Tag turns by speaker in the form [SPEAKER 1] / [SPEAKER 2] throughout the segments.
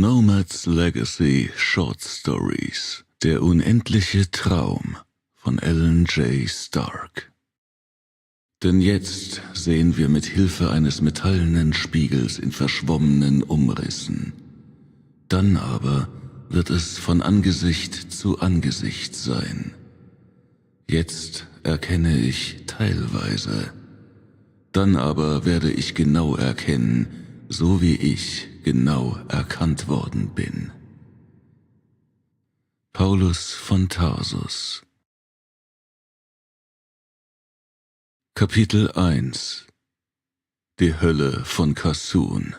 [SPEAKER 1] Nomad's Legacy Short Stories. Der unendliche Traum von Alan J. Stark. Denn jetzt sehen wir mit Hilfe eines metallenen Spiegels in verschwommenen Umrissen. Dann aber wird es von Angesicht zu Angesicht sein. Jetzt erkenne ich teilweise. Dann aber werde ich genau erkennen, so wie ich genau erkannt worden bin. Paulus von Tarsus. Kapitel 1. Die Hölle von Kassun.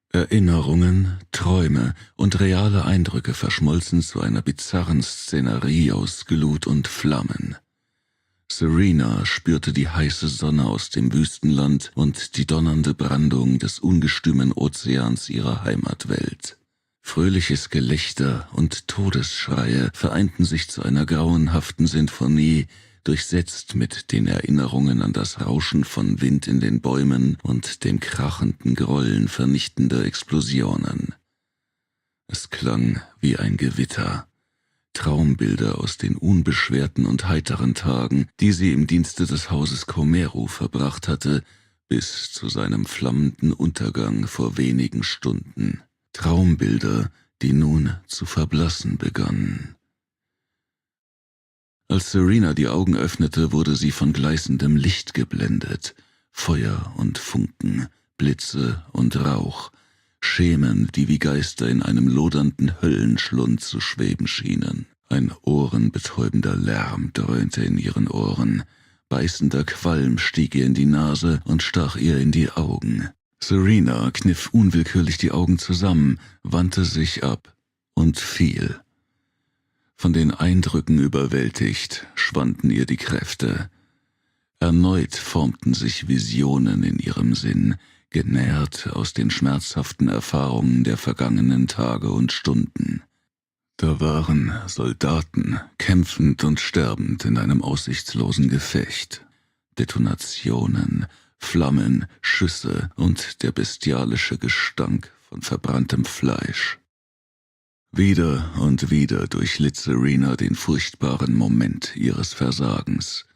[SPEAKER 1] Erinnerungen, Träume und reale Eindrücke verschmolzen zu einer bizarren Szenerie aus Glut und Flammen. Serena spürte die heiße Sonne aus dem Wüstenland und die donnernde Brandung des ungestümen Ozeans ihrer Heimatwelt. Fröhliches Gelächter und Todesschreie vereinten sich zu einer grauenhaften Sinfonie, durchsetzt mit den Erinnerungen an das Rauschen von Wind in den Bäumen und dem krachenden Grollen vernichtender Explosionen. Es klang wie ein Gewitter. Traumbilder aus den unbeschwerten und heiteren Tagen, die sie im Dienste des Hauses Komeru verbracht hatte, bis zu seinem flammenden Untergang vor wenigen Stunden. Traumbilder, die nun zu verblassen begannen. Als Serena die Augen öffnete, wurde sie von gleißendem Licht geblendet. Feuer und Funken, Blitze und Rauch, Schemen, die wie Geister in einem lodernden Höllenschlund zu schweben schienen. Ein ohrenbetäubender Lärm dröhnte in ihren Ohren. Beißender Qualm stieg ihr in die Nase und stach ihr in die Augen. Serena kniff unwillkürlich die Augen zusammen, wandte sich ab und fiel. Von den Eindrücken überwältigt, schwanden ihr die Kräfte. Erneut formten sich Visionen in ihrem Sinn, genährt aus den schmerzhaften Erfahrungen der vergangenen Tage und Stunden. Da waren Soldaten, kämpfend und sterbend in einem aussichtslosen Gefecht. Detonationen, Flammen, Schüsse und der bestialische Gestank von verbranntem Fleisch. Wieder und wieder durchlitt Serena den furchtbaren Moment ihres Versagens.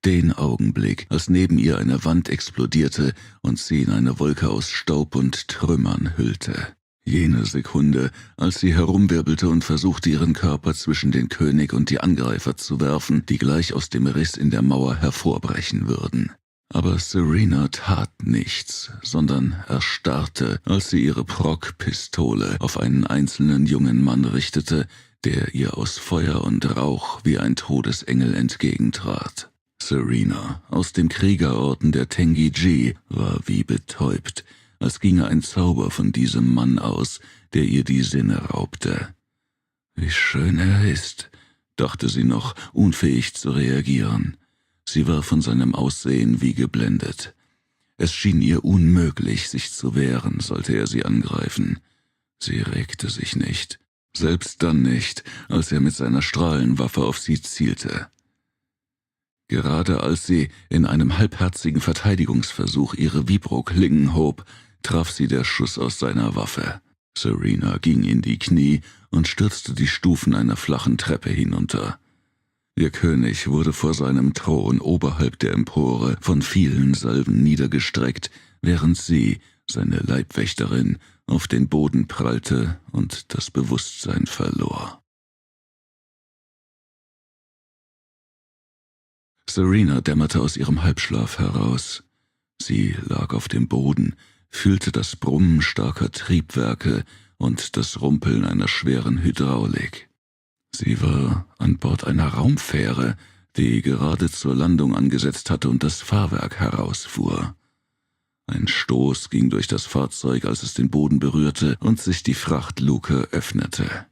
[SPEAKER 1] Den Augenblick, als neben ihr eine Wand explodierte und sie in eine Wolke aus Staub und Trümmern hüllte. Jene Sekunde, als sie herumwirbelte und versuchte, ihren Körper zwischen den König und die Angreifer zu werfen, die gleich aus dem Riss in der Mauer hervorbrechen würden. Aber Serena tat nichts, sondern erstarrte, als sie ihre Proc-Pistole auf einen einzelnen jungen Mann richtete, der ihr aus Feuer und Rauch wie ein Todesengel entgegentrat. Serena, aus dem Kriegerorden der Tengi-Ji, war wie betäubt, als ginge ein Zauber von diesem Mann aus, der ihr die Sinne raubte. »Wie schön er ist«, dachte sie noch, unfähig zu reagieren. Sie war von seinem Aussehen wie geblendet. Es schien ihr unmöglich, sich zu wehren, sollte er sie angreifen. Sie regte sich nicht, selbst dann nicht, als er mit seiner Strahlenwaffe auf sie zielte. Gerade als sie in einem halbherzigen Verteidigungsversuch ihre Vibro-Klingen hob, traf sie der Schuss aus seiner Waffe. Serena ging in die Knie und stürzte die Stufen einer flachen Treppe hinunter. Ihr König wurde vor seinem Thron oberhalb der Empore von vielen Salven niedergestreckt, während sie, seine Leibwächterin, auf den Boden prallte und das Bewusstsein verlor. Serena dämmerte aus ihrem Halbschlaf heraus. Sie lag auf dem Boden, fühlte das Brummen starker Triebwerke und das Rumpeln einer schweren Hydraulik. Sie war an Bord einer Raumfähre, die gerade zur Landung angesetzt hatte und das Fahrwerk herausfuhr. Ein Stoß ging durch das Fahrzeug, als es den Boden berührte und sich die Frachtluke öffnete.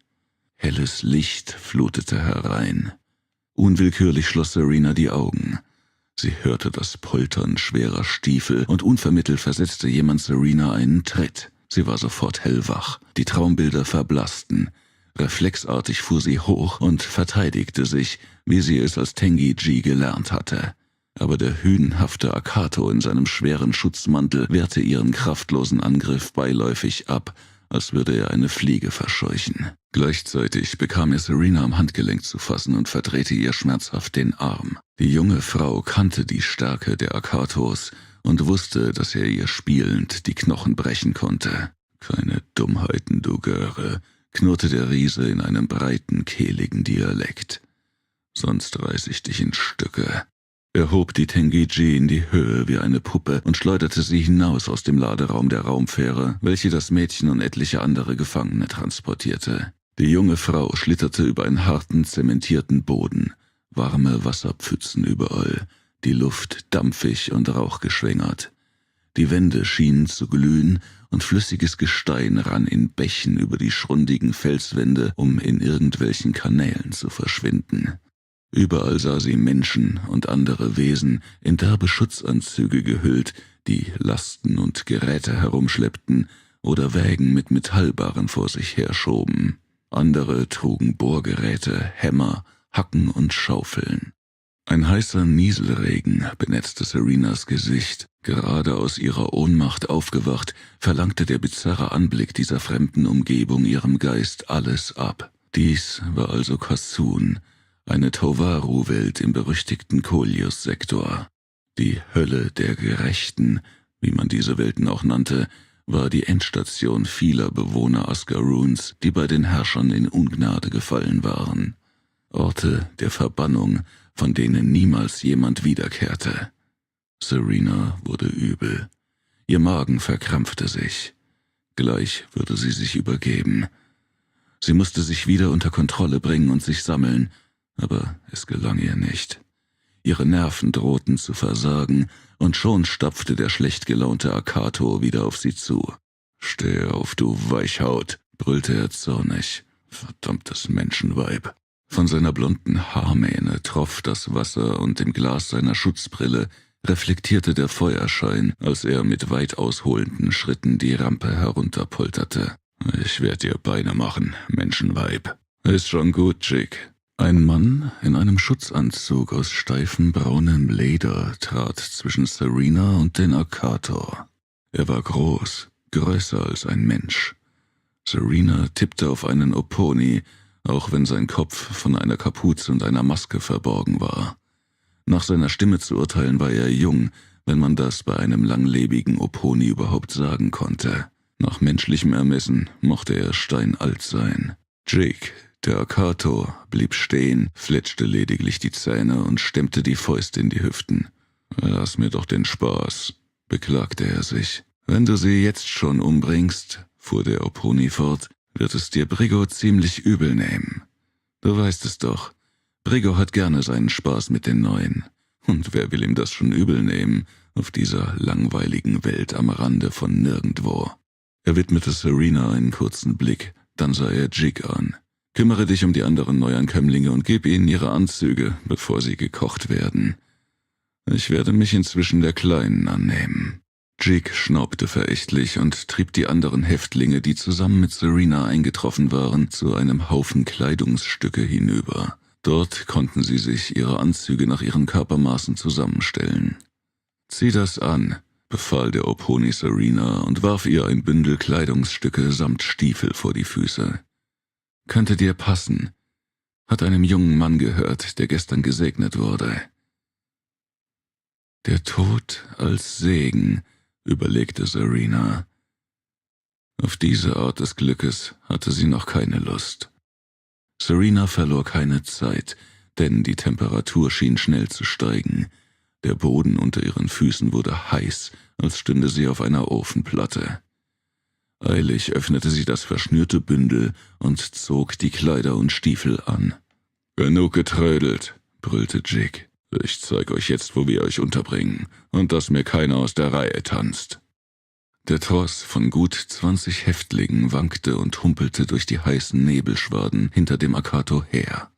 [SPEAKER 1] Helles Licht flutete herein. Unwillkürlich schloss Serena die Augen. Sie hörte das Poltern schwerer Stiefel und unvermittelt versetzte jemand Serena einen Tritt. Sie war sofort hellwach, die Traumbilder verblassten. Reflexartig fuhr sie hoch und verteidigte sich, wie sie es als Tengi-Ji gelernt hatte. aber der hünenhafte Akato in seinem schweren Schutzmantel wehrte ihren kraftlosen Angriff beiläufig ab, als würde er eine Fliege verscheuchen. Gleichzeitig bekam er Serena am Handgelenk zu fassen und verdrehte ihr schmerzhaft den Arm. Die junge Frau kannte die Stärke der Akatos und wusste, dass er ihr spielend die Knochen brechen konnte. »Keine Dummheiten, du Göre«, knurrte der Riese in einem breiten, kehligen Dialekt. »Sonst reiß ich dich in Stücke.« Er hob die Tengi-ji in die Höhe wie eine Puppe und schleuderte sie hinaus aus dem Laderaum der Raumfähre, welche das Mädchen und etliche andere Gefangene transportierte. Die junge Frau schlitterte über einen harten, zementierten Boden. Warme Wasserpfützen überall, die Luft dampfig und rauchgeschwängert. Die Wände schienen zu glühen und flüssiges Gestein rann in Bächen über die schrundigen Felswände, um in irgendwelchen Kanälen zu verschwinden. Überall sah sie Menschen und andere Wesen in derbe Schutzanzüge gehüllt, die Lasten und Geräte herumschleppten oder Wägen mit Metallbarren vor sich herschoben. Andere trugen Bohrgeräte, Hämmer, Hacken und Schaufeln. Ein heißer Nieselregen benetzte Serenas Gesicht. Gerade aus ihrer Ohnmacht aufgewacht, verlangte der bizarre Anblick dieser fremden Umgebung ihrem Geist alles ab. Dies war also Kassun, eine Towaru-Welt im berüchtigten Kolius-Sektor. Die Hölle der Gerechten, wie man diese Welten auch nannte, war die Endstation vieler Bewohner Asgaruns, die bei den Herrschern in Ungnade gefallen waren. Orte der Verbannung, von denen niemals jemand wiederkehrte. Serena wurde übel. Ihr Magen verkrampfte sich. Gleich würde sie sich übergeben. Sie musste sich wieder unter Kontrolle bringen und sich sammeln, aber es gelang ihr nicht. Ihre Nerven drohten zu versagen, und schon stapfte der schlecht gelaunte Akato wieder auf sie zu. »Steh auf, du Weichhaut«, brüllte er zornig. »Verdammtes Menschenweib.« Von seiner blonden Haarmähne troff das Wasser und im Glas seiner Schutzbrille reflektierte der Feuerschein, als er mit weit ausholenden Schritten die Rampe herunterpolterte. »Ich werd dir Beine machen, Menschenweib.« »Ist schon gut, Jig.« Ein Mann in einem Schutzanzug aus steifem braunem Leder trat zwischen Serena und den Akato. Er war groß, größer als ein Mensch. Serena tippte auf einen Opponi, auch wenn sein Kopf von einer Kapuze und einer Maske verborgen war. Nach seiner Stimme zu urteilen war er jung, wenn man das bei einem langlebigen Opponi überhaupt sagen konnte. Nach menschlichem Ermessen mochte er steinalt sein. Jig, der Akato, blieb stehen, fletschte lediglich die Zähne und stemmte die Fäuste in die Hüften. »Lass mir doch den Spaß«, beklagte er sich. »Wenn du sie jetzt schon umbringst«, fuhr der Opponi fort, »wird es dir Briggo ziemlich übel nehmen. Du weißt es doch, Briggo hat gerne seinen Spaß mit den Neuen. Und wer will ihm das schon übel nehmen, auf dieser langweiligen Welt am Rande von nirgendwo?« Er widmete Serena einen kurzen Blick, dann sah er Jig an. »Kümmere dich um die anderen Neuankömmlinge und gib ihnen ihre Anzüge, bevor sie gekocht werden. Ich werde mich inzwischen der Kleinen annehmen.« Jig schnaubte verächtlich und trieb die anderen Häftlinge, die zusammen mit Serena eingetroffen waren, zu einem Haufen Kleidungsstücke hinüber. Dort konnten sie sich ihre Anzüge nach ihren Körpermaßen zusammenstellen. »Zieh das an«, befahl der Opponi Serena und warf ihr ein Bündel Kleidungsstücke samt Stiefel vor die Füße. »Könnte dir passen. Hat einem jungen Mann gehört, der gestern gesegnet wurde.« »Der Tod als Segen«, überlegte Serena. Auf diese Art des Glückes hatte sie noch keine Lust. Serena verlor keine Zeit, denn die Temperatur schien schnell zu steigen. Der Boden unter ihren Füßen wurde heiß, als stünde sie auf einer Ofenplatte. Eilig öffnete sie das verschnürte Bündel und zog die Kleider und Stiefel an. »Genug getrödelt«, brüllte Jig. »Ich zeig euch jetzt, wo wir euch unterbringen, und dass mir keiner aus der Reihe tanzt.« Der Tross von gut 20 Häftlingen wankte und humpelte durch die heißen Nebelschwaden hinter dem Akato her.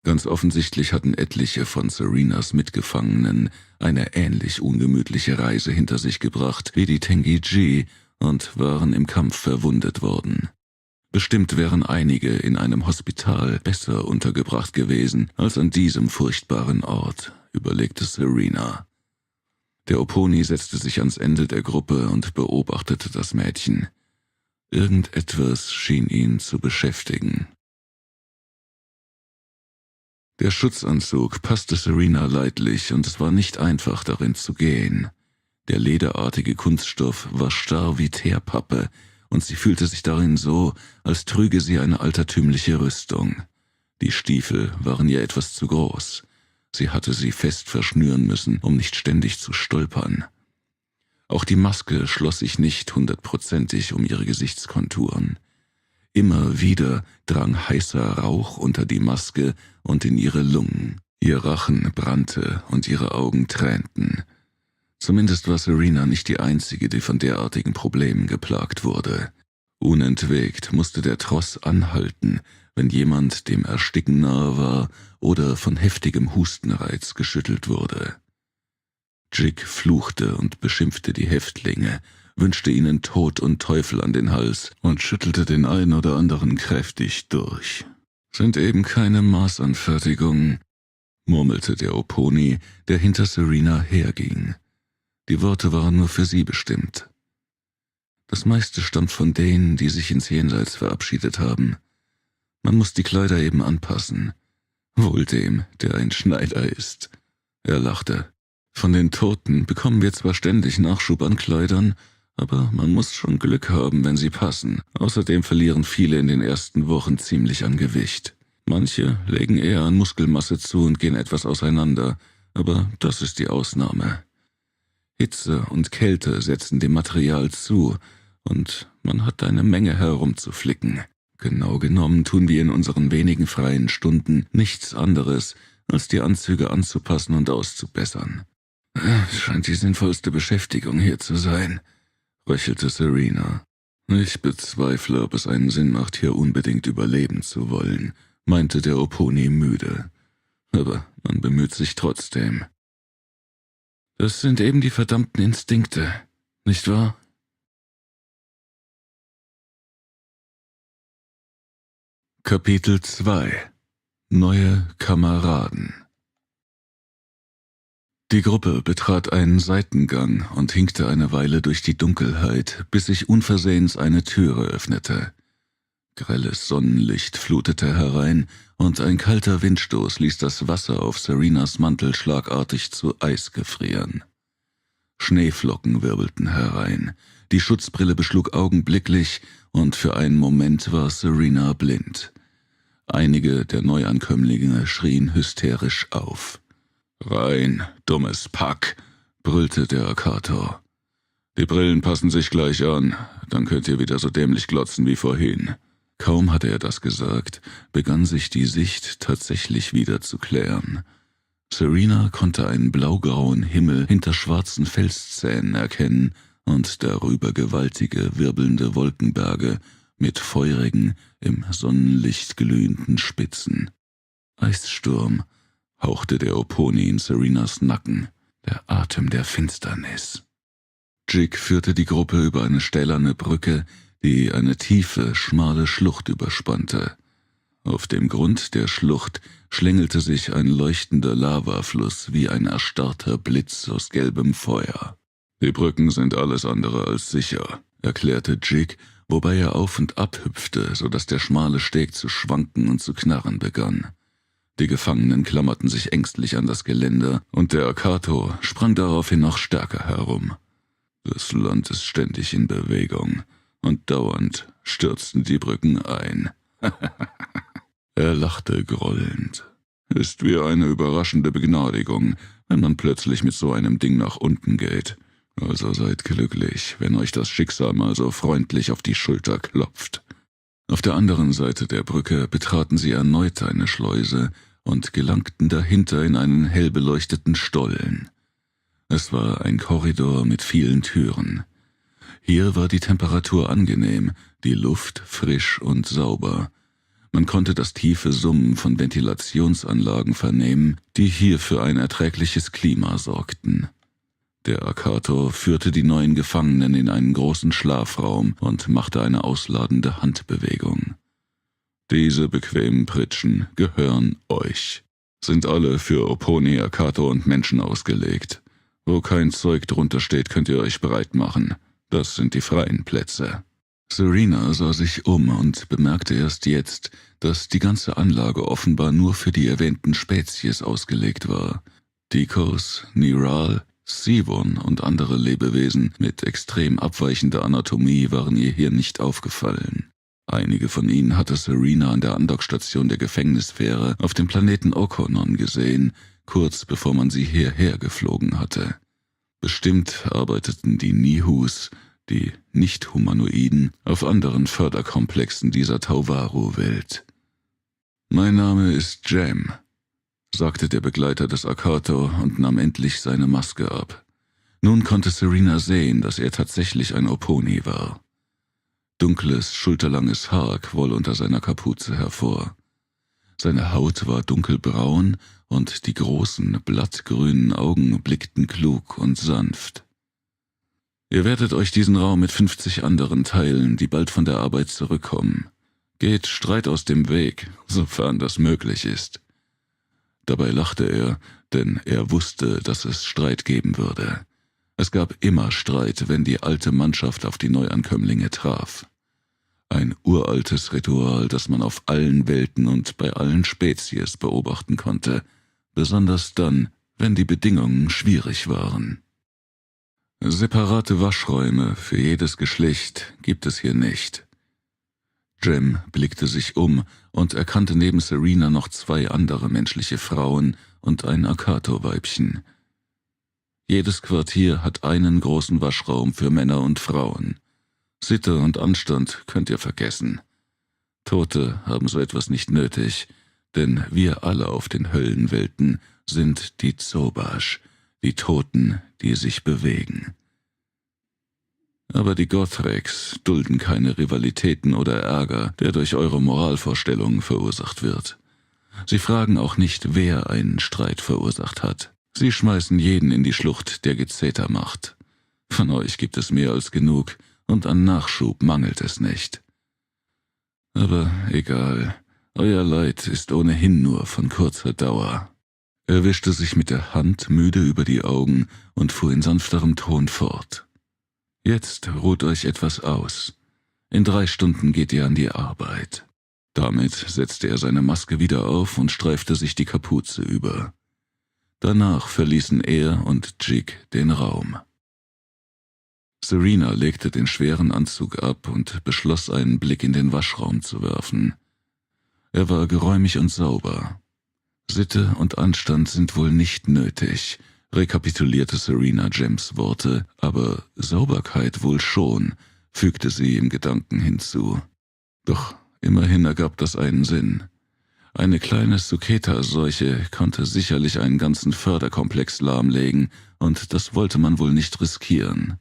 [SPEAKER 1] Ganz offensichtlich hatten etliche von Serenas Mitgefangenen eine ähnlich ungemütliche Reise hinter sich gebracht wie die Tengi-ji und waren im Kampf verwundet worden. Bestimmt wären einige in einem Hospital besser untergebracht gewesen als an diesem furchtbaren Ort, überlegte Serena. Der Oponi setzte sich ans Ende der Gruppe und beobachtete das Mädchen. Irgendetwas schien ihn zu beschäftigen. Der Schutzanzug passte Serena leidlich und es war nicht einfach, darin zu gehen. Der lederartige Kunststoff war starr wie Teerpappe und sie fühlte sich darin so, als trüge sie eine altertümliche Rüstung. Die Stiefel waren ihr etwas zu groß. Sie hatte sie fest verschnüren müssen, um nicht ständig zu stolpern. Auch die Maske schloss sich nicht hundertprozentig um ihre Gesichtskonturen. Immer wieder drang heißer Rauch unter die Maske und in ihre Lungen. Ihr Rachen brannte und ihre Augen tränten. Zumindest war Serena nicht die Einzige, die von derartigen Problemen geplagt wurde. Unentwegt musste der Tross anhalten, wenn jemand dem Ersticken nahe war oder von heftigem Hustenreiz geschüttelt wurde. Jig fluchte und beschimpfte die Häftlinge, wünschte ihnen Tod und Teufel an den Hals und schüttelte den einen oder anderen kräftig durch. »Sind eben keine Maßanfertigungen«, murmelte der Oponi, der hinter Serena herging. Die Worte waren nur für sie bestimmt. Das meiste stammt von denen, die sich ins Jenseits verabschiedet haben. Man muss die Kleider eben anpassen. Wohl dem, der ein Schneider ist. Er lachte. Von den Toten bekommen wir zwar ständig Nachschub an Kleidern, aber man muss schon Glück haben, wenn sie passen. Außerdem verlieren viele in den ersten Wochen ziemlich an Gewicht. Manche legen eher an Muskelmasse zu und gehen etwas auseinander, aber das ist die Ausnahme. Hitze und Kälte setzen dem Material zu und man hat eine Menge herumzuflicken. Genau genommen tun wir in unseren wenigen freien Stunden nichts anderes, als die Anzüge anzupassen und auszubessern. Scheint die sinnvollste Beschäftigung hier zu sein, röchelte Serena. Ich bezweifle, ob es einen Sinn macht, hier unbedingt überleben zu wollen, meinte der Oponi müde. Aber man bemüht sich trotzdem. Das sind eben die verdammten Instinkte, nicht wahr? Kapitel 2 – Neue Kameraden. Die Gruppe betrat einen Seitengang und hinkte eine Weile durch die Dunkelheit, bis sich unversehens eine Türe öffnete. Grelles Sonnenlicht flutete herein, und ein kalter Windstoß ließ das Wasser auf Serenas Mantel schlagartig zu Eis gefrieren. Schneeflocken wirbelten herein, die Schutzbrille beschlug augenblicklich, und für einen Moment war Serena blind. Einige der Neuankömmlinge schrien hysterisch auf. »Rein, dummes Pack«, brüllte der Arkator. »Die Brillen passen sich gleich an, dann könnt ihr wieder so dämlich glotzen wie vorhin.« Kaum hatte er das gesagt, begann sich die Sicht tatsächlich wieder zu klären. Serena konnte einen blaugrauen Himmel hinter schwarzen Felszähnen erkennen und darüber gewaltige, wirbelnde Wolkenberge mit feurigen, im Sonnenlicht glühenden Spitzen. »Eissturm«, hauchte der Oponi in Serenas Nacken, »der Atem der Finsternis.« Jig führte die Gruppe über eine stählerne Brücke, die eine tiefe, schmale Schlucht überspannte. Auf dem Grund der Schlucht schlängelte sich ein leuchtender Lavafluss wie ein erstarrter Blitz aus gelbem Feuer. »Die Brücken sind alles andere als sicher«, erklärte Jig, wobei er auf und ab hüpfte, sodass der schmale Steg zu schwanken und zu knarren begann. Die Gefangenen klammerten sich ängstlich an das Geländer, und der Arkator sprang daraufhin noch stärker herum. Das Land ist ständig in Bewegung, und dauernd stürzten die Brücken ein. Er lachte grollend. Ist wie eine überraschende Begnadigung, wenn man plötzlich mit so einem Ding nach unten geht. Also seid glücklich, wenn euch das Schicksal mal so freundlich auf die Schulter klopft. Auf der anderen Seite der Brücke betraten sie erneut eine Schleuse und gelangten dahinter in einen hell beleuchteten Stollen. Es war ein Korridor mit vielen Türen. Hier war die Temperatur angenehm, die Luft frisch und sauber. Man konnte das tiefe Summen von Ventilationsanlagen vernehmen, die hier für ein erträgliches Klima sorgten. Der Arkator führte die neuen Gefangenen in einen großen Schlafraum und machte eine ausladende Handbewegung. »Diese bequemen Pritschen gehören euch«, Sind alle für Oponi, Akato und Menschen ausgelegt. Wo kein Zeug drunter steht, könnt ihr euch bereit machen. Das sind die freien Plätze. Serena sah sich um und bemerkte erst jetzt, dass die ganze Anlage offenbar nur für die erwähnten Spezies ausgelegt war. Dikos, Niral, Sivon und andere Lebewesen mit extrem abweichender Anatomie waren ihr hier nicht aufgefallen. Einige von ihnen hatte Serena an der Andockstation der Gefängnisfähre auf dem Planeten Okonon gesehen, kurz bevor man sie hierher geflogen hatte. Bestimmt arbeiteten die Nihus, die Nicht-Humanoiden, auf anderen Förderkomplexen dieser Tauvaru-Welt. »Mein Name ist Jem«, sagte der Begleiter des Akato und nahm endlich seine Maske ab. Nun konnte Serena sehen, dass er tatsächlich ein Oponi war. Dunkles, schulterlanges Haar quoll unter seiner Kapuze hervor. Seine Haut war dunkelbraun und die großen, blattgrünen Augen blickten klug und sanft. »Ihr werdet euch diesen Raum mit 50 anderen teilen, die bald von der Arbeit zurückkommen. Geht Streit aus dem Weg, sofern das möglich ist.« Dabei lachte er, denn er wusste, dass es Streit geben würde. Es gab immer Streit, wenn die alte Mannschaft auf die Neuankömmlinge traf. Ein uraltes Ritual, das man auf allen Welten und bei allen Spezies beobachten konnte, besonders dann, wenn die Bedingungen schwierig waren. Separate Waschräume für jedes Geschlecht gibt es hier nicht. Jem blickte sich um und erkannte neben Serena noch 2 andere menschliche Frauen und ein Akato-Weibchen. Jedes Quartier hat einen großen Waschraum für Männer und Frauen. Sitte und Anstand könnt ihr vergessen. Tote haben so etwas nicht nötig, denn wir alle auf den Höllenwelten sind die Zobash, die Toten, die sich bewegen. Aber die Gothrex dulden keine Rivalitäten oder Ärger, der durch eure Moralvorstellungen verursacht wird. Sie fragen auch nicht, wer einen Streit verursacht hat. Sie schmeißen jeden in die Schlucht der Gezeta-Macht. Von euch gibt es mehr als genug, und an Nachschub mangelt es nicht. Aber egal, euer Leid ist ohnehin nur von kurzer Dauer. Er wischte sich mit der Hand müde über die Augen und fuhr in sanfterem Ton fort. Jetzt ruht euch etwas aus. In 3 Stunden geht ihr an die Arbeit. Damit setzte er seine Maske wieder auf und streifte sich die Kapuze über. Danach verließen er und Jig den Raum. Serena legte den schweren Anzug ab und beschloss, einen Blick in den Waschraum zu werfen. Er war geräumig und sauber. Sitte und Anstand sind wohl nicht nötig, rekapitulierte Serena Jems Worte, aber Sauberkeit wohl schon, fügte sie im Gedanken hinzu. Doch immerhin ergab das einen Sinn. Eine kleine Suketa-Seuche konnte sicherlich einen ganzen Förderkomplex lahmlegen, und das wollte man wohl nicht riskieren.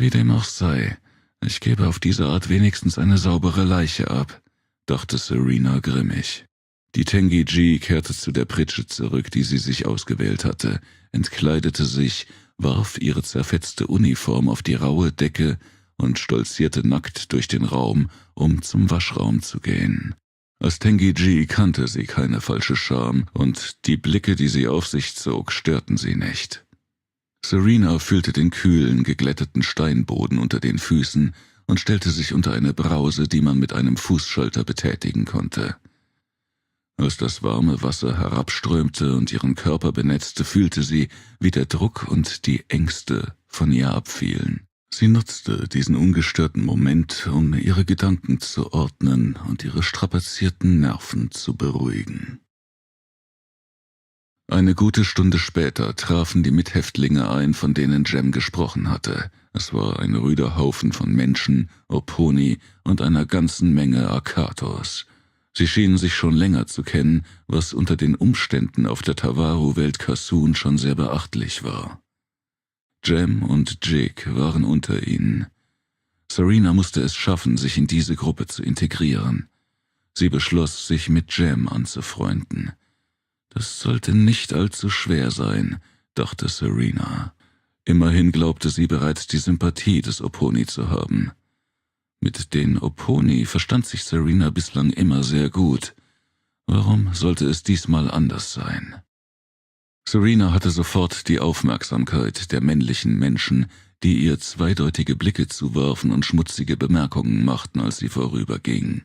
[SPEAKER 1] Wie dem auch sei, ich gebe auf diese Art wenigstens eine saubere Leiche ab, dachte Serena grimmig. Die Tengi-Ji kehrte zu der Pritsche zurück, die sie sich ausgewählt hatte, entkleidete sich, warf ihre zerfetzte Uniform auf die raue Decke und stolzierte nackt durch den Raum, um zum Waschraum zu gehen. Als Tengi-Ji kannte sie keine falsche Scham, und die Blicke, die sie auf sich zog, störten sie nicht. Serena fühlte den kühlen, geglätteten Steinboden unter den Füßen und stellte sich unter eine Brause, die man mit einem Fußschalter betätigen konnte. Als das warme Wasser herabströmte und ihren Körper benetzte, fühlte sie, wie der Druck und die Ängste von ihr abfielen. Sie nutzte diesen ungestörten Moment, um ihre Gedanken zu ordnen und ihre strapazierten Nerven zu beruhigen. Eine gute Stunde später trafen die Mithäftlinge ein, von denen Jem gesprochen hatte. Es war ein rüder Haufen von Menschen, Oponi und einer ganzen Menge Akatos. Sie schienen sich schon länger zu kennen, was unter den Umständen auf der Tavaru-Welt Kasun schon sehr beachtlich war. Jem und Jig waren unter ihnen. Serena musste es schaffen, sich in diese Gruppe zu integrieren. Sie beschloss, sich mit Jem anzufreunden. Das sollte nicht allzu schwer sein, dachte Serena. Immerhin glaubte sie bereits die Sympathie des Oponi zu haben. Mit den Oponi verstand sich Serena bislang immer sehr gut. Warum sollte es diesmal anders sein? Serena hatte sofort die Aufmerksamkeit der männlichen Menschen, die ihr zweideutige Blicke zuwarfen und schmutzige Bemerkungen machten, als sie vorüberging.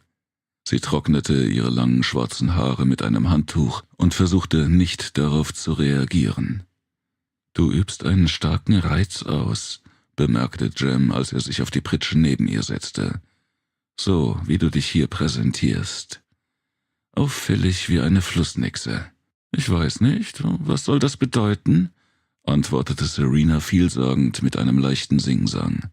[SPEAKER 1] Sie trocknete ihre langen schwarzen Haare mit einem Handtuch und versuchte nicht darauf zu reagieren. »Du übst einen starken Reiz aus«, bemerkte Jem, als er sich auf die Pritsche neben ihr setzte. »So, wie du dich hier präsentierst. Auffällig wie eine Flussnixe.« »Ich weiß nicht, was soll das bedeuten?«, antwortete Serena vielsagend mit einem leichten Singsang.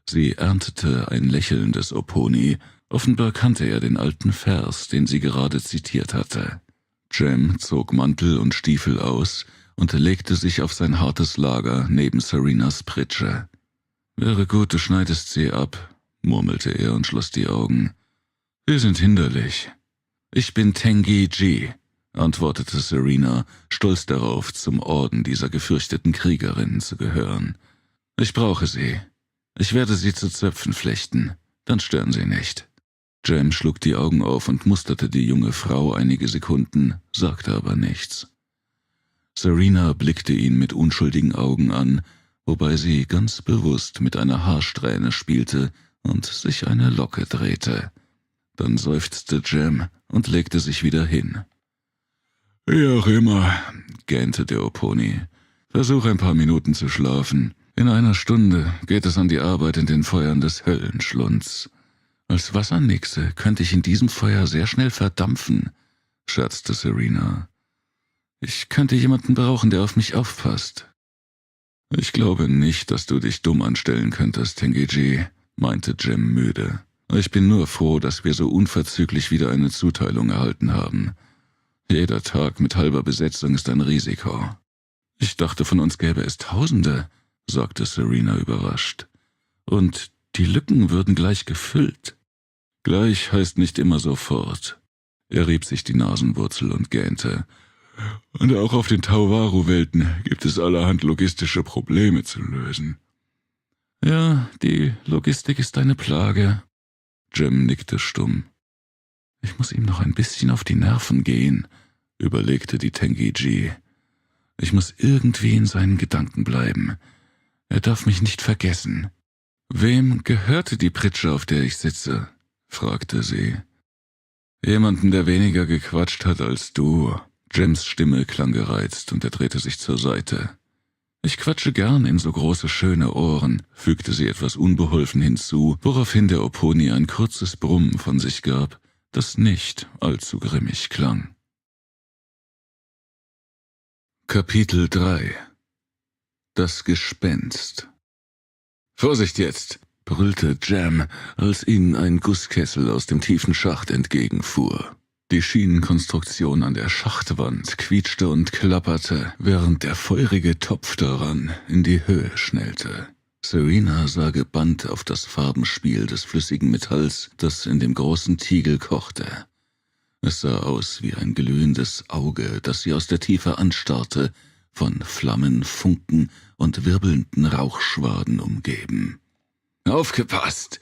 [SPEAKER 1] Sie erntete ein Lächeln des Oponi. Offenbar kannte er den alten Vers, den sie gerade zitiert hatte. Jem zog Mantel und Stiefel aus und legte sich auf sein hartes Lager neben Serenas Pritsche. »Wäre gut, du schneidest sie ab«, murmelte er und schloss die Augen. »Wir sind hinderlich.« »Ich bin Tengi Ji«, antwortete Serena, stolz darauf, zum Orden dieser gefürchteten Kriegerin zu gehören. »Ich brauche sie. Ich werde sie zu Zöpfen flechten. Dann stören sie nicht.« Jem schlug die Augen auf und musterte die junge Frau einige Sekunden, sagte aber nichts. Serena blickte ihn mit unschuldigen Augen an, wobei sie ganz bewusst mit einer Haarsträhne spielte und sich eine Locke drehte. Dann seufzte Jem und legte sich wieder hin. »Wie auch immer«, gähnte der Oponi. »Versuch ein paar Minuten zu schlafen. In einer Stunde geht es an die Arbeit in den Feuern des Höllenschlunds. Als Wassernixe könnte ich in diesem Feuer sehr schnell verdampfen«, scherzte Serena. »Ich könnte jemanden brauchen, der auf mich aufpasst.« »Ich glaube nicht, dass du dich dumm anstellen könntest, Tengeji«, meinte Jem müde. »Ich bin nur froh, dass wir so unverzüglich wieder eine Zuteilung erhalten haben. Jeder Tag mit halber Besetzung ist ein Risiko.« »Ich dachte, von uns gäbe es Tausende«, sagte Serena überrascht. »Und die Lücken würden gleich gefüllt.« »Gleich heißt nicht immer sofort.« Er rieb sich die Nasenwurzel und gähnte. »Und auch auf den Tauwaru-Welten gibt es allerhand logistische Probleme zu lösen.« »Ja, die Logistik ist eine Plage.« Jem nickte stumm. »Ich muss ihm noch ein bisschen auf die Nerven gehen«, überlegte die Tengi-Ji. »Ich muss irgendwie in seinen Gedanken bleiben. Er darf mich nicht vergessen.« »Wem gehörte die Pritsche, auf der ich sitze?«, fragte sie. »Jemanden, der weniger gequatscht hat als du.« Jems Stimme klang gereizt und er drehte sich zur Seite. »Ich quatsche gern in so große, schöne Ohren«, fügte sie etwas unbeholfen hinzu, woraufhin der Oponi ein kurzes Brummen von sich gab, das nicht allzu grimmig klang. Kapitel 3 Das Gespenst. »Vorsicht jetzt«, brüllte Jem, als ihnen ein Gusskessel aus dem tiefen Schacht entgegenfuhr. Die Schienenkonstruktion an der Schachtwand quietschte und klapperte, während der feurige Topf daran in die Höhe schnellte. Serena sah gebannt auf das Farbenspiel des flüssigen Metalls, das in dem großen Tiegel kochte. Es sah aus wie ein glühendes Auge, das sie aus der Tiefe anstarrte, von Flammen, Funken und wirbelnden Rauchschwaden umgeben. »Aufgepasst!«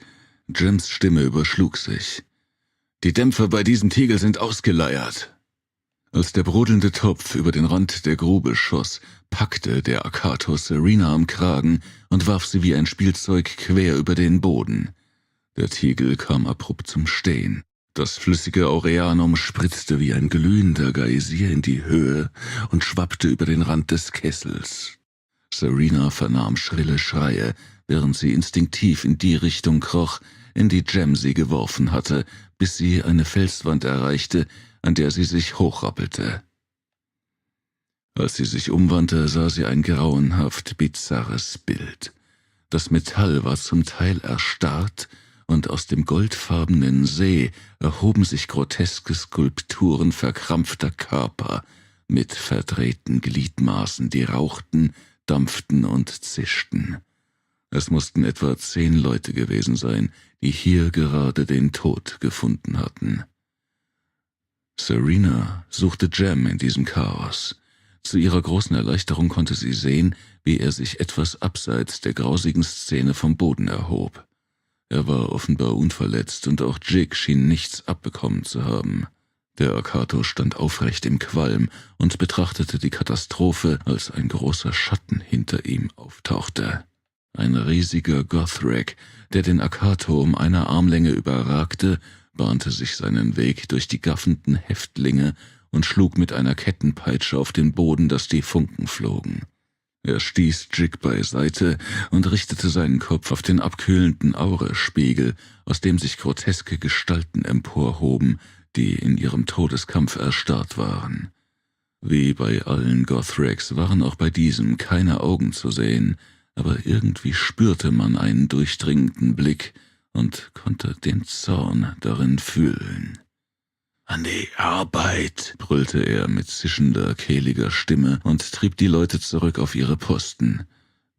[SPEAKER 1] Jems Stimme überschlug sich. »Die Dämpfer bei diesem Tiegel sind ausgeleiert.« Als der brodelnde Topf über den Rand der Grube schoss, packte der Akato Serena am Kragen und warf sie wie ein Spielzeug quer über den Boden. Der Tiegel kam abrupt zum Stehen. Das flüssige Aureanum spritzte wie ein glühender Geysir in die Höhe und schwappte über den Rand des Kessels. Serena vernahm schrille Schreie, während sie instinktiv in die Richtung kroch, in die Jem sie geworfen hatte, bis sie eine Felswand erreichte, an der sie sich hochrappelte. Als sie sich umwandte, sah sie ein grauenhaft bizarres Bild. Das Metall war zum Teil erstarrt, und aus dem goldfarbenen See erhoben sich groteske Skulpturen verkrampfter Körper mit verdrehten Gliedmaßen, die rauchten, dampften und zischten. Es mussten etwa 10 Leute gewesen sein, die hier gerade den Tod gefunden hatten. Serena suchte Jem in diesem Chaos. Zu ihrer großen Erleichterung konnte sie sehen, wie er sich etwas abseits der grausigen Szene vom Boden erhob. Er war offenbar unverletzt und auch Jig schien nichts abbekommen zu haben. Der Akato stand aufrecht im Qualm und betrachtete die Katastrophe, als ein großer Schatten hinter ihm auftauchte. Ein riesiger Gothrak, der den Akato um eine Armlänge überragte, bahnte sich seinen Weg durch die gaffenden Häftlinge und schlug mit einer Kettenpeitsche auf den Boden, dass die Funken flogen. Er stieß Jig beiseite und richtete seinen Kopf auf den abkühlenden Auraspiegel, aus dem sich groteske Gestalten emporhoben, die in ihrem Todeskampf erstarrt waren. Wie bei allen Gothraks waren auch bei diesem keine Augen zu sehen, aber irgendwie spürte man einen durchdringenden Blick und konnte den Zorn darin fühlen. »An die Arbeit«, brüllte er mit zischender, kehliger Stimme und trieb die Leute zurück auf ihre Posten.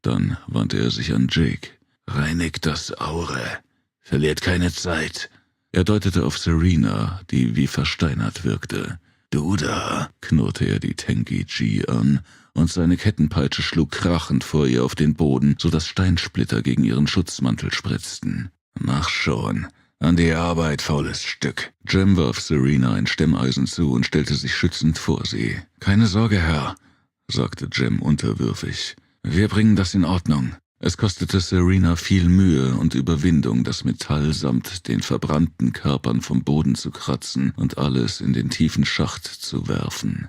[SPEAKER 1] Dann wandte er sich an Jake. »Reinigt das Aure. Verliert keine Zeit.« Er deutete auf Serena, die wie versteinert wirkte. »Du da«, knurrte er die Tengi-Ji an, und seine Kettenpeitsche schlug krachend vor ihr auf den Boden, so dass Steinsplitter gegen ihren Schutzmantel spritzten. »Mach schon. An die Arbeit, faules Stück.« Jem warf Serena ein Stemmeisen zu und stellte sich schützend vor sie. »Keine Sorge, Herr«, sagte Jem unterwürfig. »Wir bringen das in Ordnung.« Es kostete Serena viel Mühe und Überwindung, das Metall samt den verbrannten Körpern vom Boden zu kratzen und alles in den tiefen Schacht zu werfen.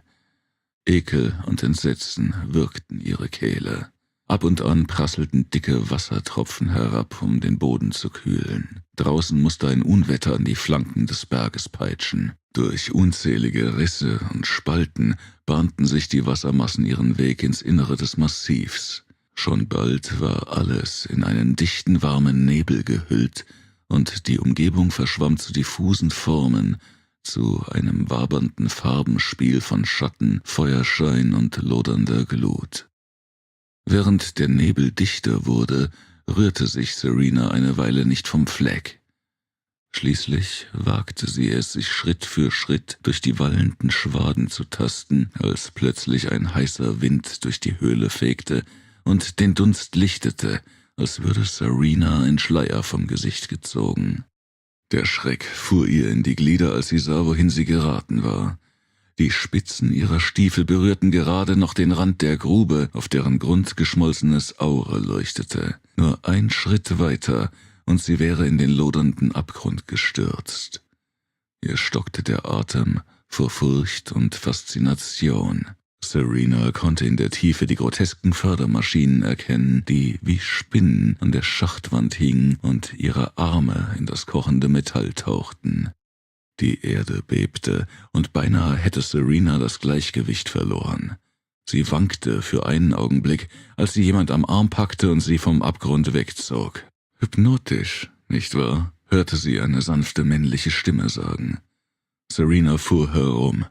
[SPEAKER 1] Ekel und Entsetzen würgten ihre Kehle. Ab und an prasselten dicke Wassertropfen herab, um den Boden zu kühlen. Draußen musste ein Unwetter an die Flanken des Berges peitschen. Durch unzählige Risse und Spalten bahnten sich die Wassermassen ihren Weg ins Innere des Massivs. Schon bald war alles in einen dichten, warmen Nebel gehüllt, und die Umgebung verschwamm zu diffusen Formen, zu einem wabernden Farbenspiel von Schatten, Feuerschein und lodernder Glut. Während der Nebel dichter wurde, rührte sich Serena eine Weile nicht vom Fleck. Schließlich wagte sie es, sich Schritt für Schritt durch die wallenden Schwaden zu tasten, als plötzlich ein heißer Wind durch die Höhle fegte und den Dunst lichtete, als würde Serena ein Schleier vom Gesicht gezogen. Der Schreck fuhr ihr in die Glieder, als sie sah, wohin sie geraten war. Die Spitzen ihrer Stiefel berührten gerade noch den Rand der Grube, auf deren Grund geschmolzenes Aure leuchtete. Nur ein Schritt weiter, und sie wäre in den lodernden Abgrund gestürzt. Ihr stockte der Atem vor Furcht und Faszination. Serena konnte in der Tiefe die grotesken Fördermaschinen erkennen, die wie Spinnen an der Schachtwand hingen und ihre Arme in das kochende Metall tauchten. Die Erde bebte, und beinahe hätte Serena das Gleichgewicht verloren. Sie wankte für einen Augenblick, als sie jemand am Arm packte und sie vom Abgrund wegzog. »Hypnotisch, nicht wahr?« hörte sie eine sanfte männliche Stimme sagen. Serena fuhr herum.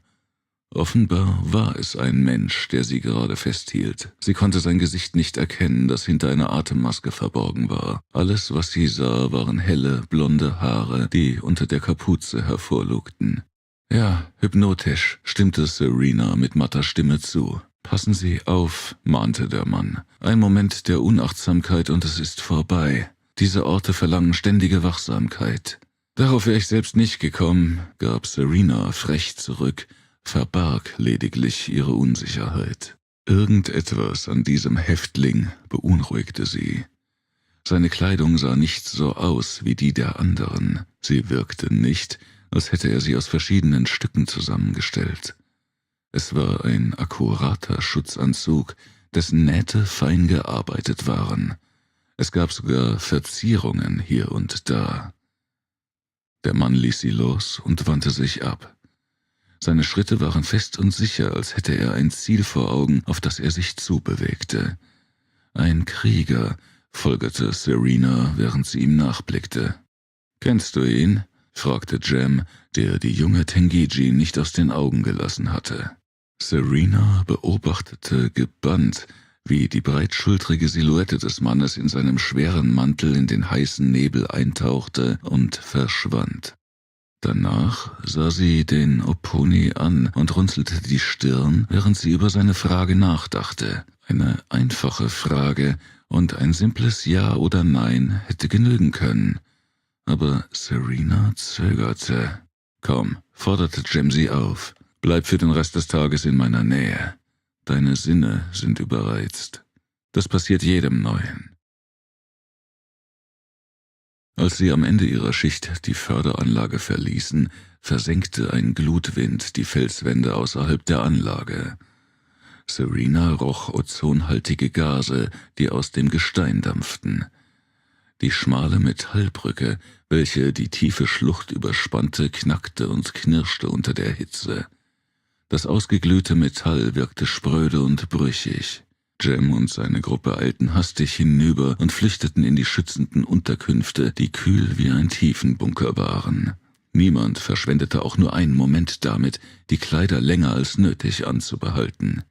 [SPEAKER 1] Offenbar war es ein Mensch, der sie gerade festhielt. Sie konnte sein Gesicht nicht erkennen, das hinter einer Atemmaske verborgen war. Alles, was sie sah, waren helle, blonde Haare, die unter der Kapuze hervorlugten. »Ja, hypnotisch«, stimmte Serena mit matter Stimme zu. »Passen Sie auf«, mahnte der Mann. »Ein Moment der Unachtsamkeit und es ist vorbei. Diese Orte verlangen ständige Wachsamkeit.« »Darauf wäre ich selbst nicht gekommen«, gab Serena frech zurück, verbarg lediglich ihre Unsicherheit. Irgendetwas an diesem Häftling beunruhigte sie. Seine Kleidung sah nicht so aus wie die der anderen. Sie wirkte nicht, als hätte er sie aus verschiedenen Stücken zusammengestellt. Es war ein akkurater Schutzanzug, dessen Nähte fein gearbeitet waren. Es gab sogar Verzierungen hier und da. Der Mann ließ sie los und wandte sich ab. Seine Schritte waren fest und sicher, als hätte er ein Ziel vor Augen, auf das er sich zubewegte. »Ein Krieger«, folgerte Serena, während sie ihm nachblickte. »Kennst du ihn?« fragte Jem, der die junge Tengi-Ji nicht aus den Augen gelassen hatte. Serena beobachtete gebannt, wie die breitschultrige Silhouette des Mannes in seinem schweren Mantel in den heißen Nebel eintauchte und verschwand. Danach sah sie den Opponi an und runzelte die Stirn, während sie über seine Frage nachdachte. Eine einfache Frage, und ein simples Ja oder Nein hätte genügen können. Aber Serena zögerte. »Komm«, forderte Jem sie auf. »Bleib für den Rest des Tages in meiner Nähe. Deine Sinne sind überreizt. Das passiert jedem Neuen.« Als sie am Ende ihrer Schicht die Förderanlage verließen, versenkte ein Glutwind die Felswände außerhalb der Anlage. Serena roch ozonhaltige Gase, die aus dem Gestein dampften. Die schmale Metallbrücke, welche die tiefe Schlucht überspannte, knackte und knirschte unter der Hitze. Das ausgeglühte Metall wirkte spröde und brüchig. Jem und seine Gruppe eilten hastig hinüber und flüchteten in die schützenden Unterkünfte, die kühl wie ein Tiefenbunker waren. Niemand verschwendete auch nur einen Moment damit, die Kleider länger als nötig anzubehalten.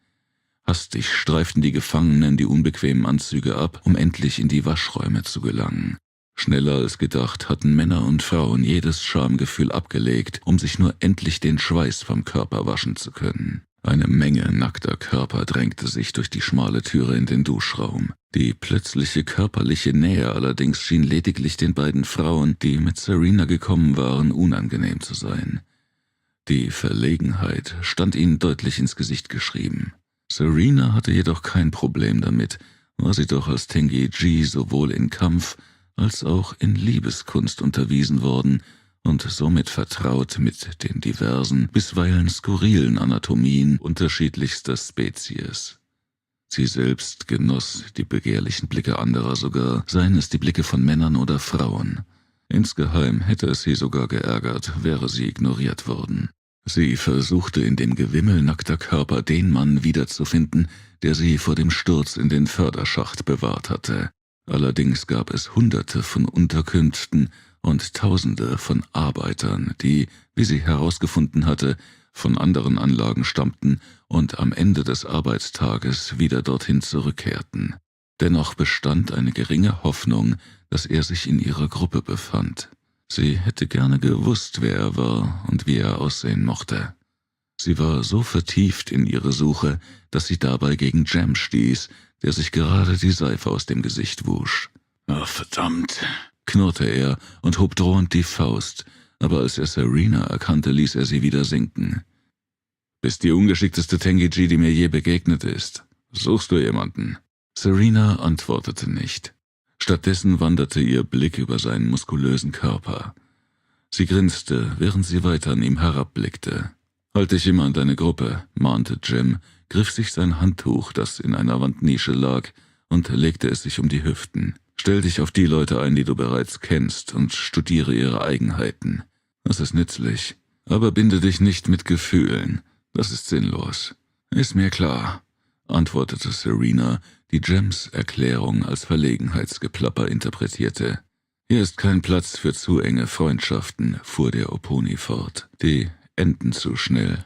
[SPEAKER 1] Hastig streiften die Gefangenen die unbequemen Anzüge ab, um endlich in die Waschräume zu gelangen. Schneller als gedacht hatten Männer und Frauen jedes Schamgefühl abgelegt, um sich nur endlich den Schweiß vom Körper waschen zu können. Eine Menge nackter Körper drängte sich durch die schmale Türe in den Duschraum. Die plötzliche körperliche Nähe allerdings schien lediglich den beiden Frauen, die mit Serena gekommen waren, unangenehm zu sein. Die Verlegenheit stand ihnen deutlich ins Gesicht geschrieben. Serena hatte jedoch kein Problem damit, war sie doch als Tengeji sowohl in Kampf als auch in Liebeskunst unterwiesen worden und somit vertraut mit den diversen, bisweilen skurrilen Anatomien unterschiedlichster Spezies. Sie selbst genoss die begehrlichen Blicke anderer sogar, seien es die Blicke von Männern oder Frauen. Insgeheim hätte es sie sogar geärgert, wäre sie ignoriert worden. Sie versuchte in dem Gewimmel nackter Körper den Mann wiederzufinden, der sie vor dem Sturz in den Förderschacht bewahrt hatte. Allerdings gab es Hunderte von Unterkünften und Tausende von Arbeitern, die, wie sie herausgefunden hatte, von anderen Anlagen stammten und am Ende des Arbeitstages wieder dorthin zurückkehrten. Dennoch bestand eine geringe Hoffnung, dass er sich in ihrer Gruppe befand. Sie hätte gerne gewusst, wer er war und wie er aussehen mochte. Sie war so vertieft in ihre Suche, dass sie dabei gegen Jem stieß, der sich gerade die Seife aus dem Gesicht wusch. »Ach, verdammt«, knurrte er und hob drohend die Faust, aber als er Serena erkannte, ließ er sie wieder sinken. »Bist die ungeschickteste Tengeji, die mir je begegnet ist. Suchst du jemanden?« Serena antwortete nicht. Stattdessen wanderte ihr Blick über seinen muskulösen Körper. Sie grinste, während sie weiter an ihm herabblickte. »Halt dich immer an deine Gruppe«, mahnte Jem, griff sich sein Handtuch, das in einer Wandnische lag, und legte es sich um die Hüften. »Stell dich auf die Leute ein, die du bereits kennst, und studiere ihre Eigenheiten. Das ist nützlich. Aber binde dich nicht mit Gefühlen. Das ist sinnlos.« »Ist mir klar«, antwortete Serena, die Jems Erklärung als Verlegenheitsgeplapper interpretierte. »Hier ist kein Platz für zu enge Freundschaften«, fuhr der Oponi fort. »Die enden zu schnell.«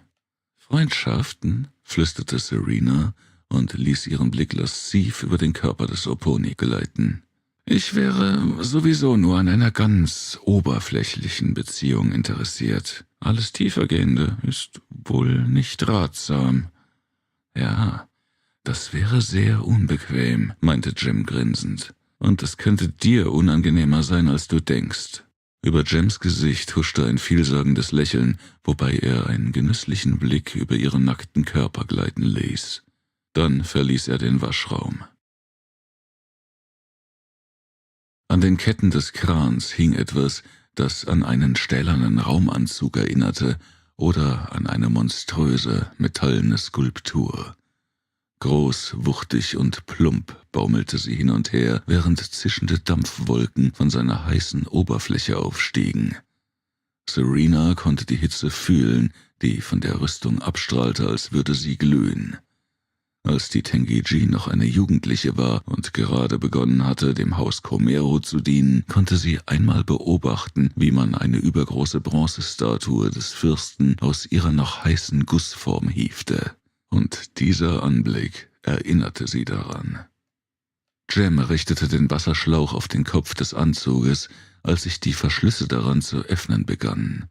[SPEAKER 1] »Freundschaften?«, flüsterte Serena und ließ ihren Blick lasziv über den Körper des Oponi gleiten. »Ich wäre sowieso nur an einer ganz oberflächlichen Beziehung interessiert. Alles Tiefergehende ist wohl nicht ratsam.« »Ja, das wäre sehr unbequem«, meinte Jem grinsend. »Und es könnte dir unangenehmer sein, als du denkst.« Über Jems Gesicht huschte ein vielsagendes Lächeln, wobei er einen genüsslichen Blick über ihren nackten Körper gleiten ließ. Dann verließ er den Waschraum. An den Ketten des Krans hing etwas, das an einen stählernen Raumanzug erinnerte oder an eine monströse, metallene Skulptur. Groß, wuchtig und plump baumelte sie hin und her, während zischende Dampfwolken von seiner heißen Oberfläche aufstiegen. Serena konnte die Hitze fühlen, die von der Rüstung abstrahlte, als würde sie glühen. Als die Tengeji noch eine Jugendliche war und gerade begonnen hatte, dem Haus Komero zu dienen, konnte sie einmal beobachten, wie man eine übergroße Bronzestatue des Fürsten aus ihrer noch heißen Gussform hiefte. Und dieser Anblick erinnerte sie daran. Jem richtete den Wasserschlauch auf den Kopf des Anzuges, als sich die Verschlüsse daran zu öffnen begannen.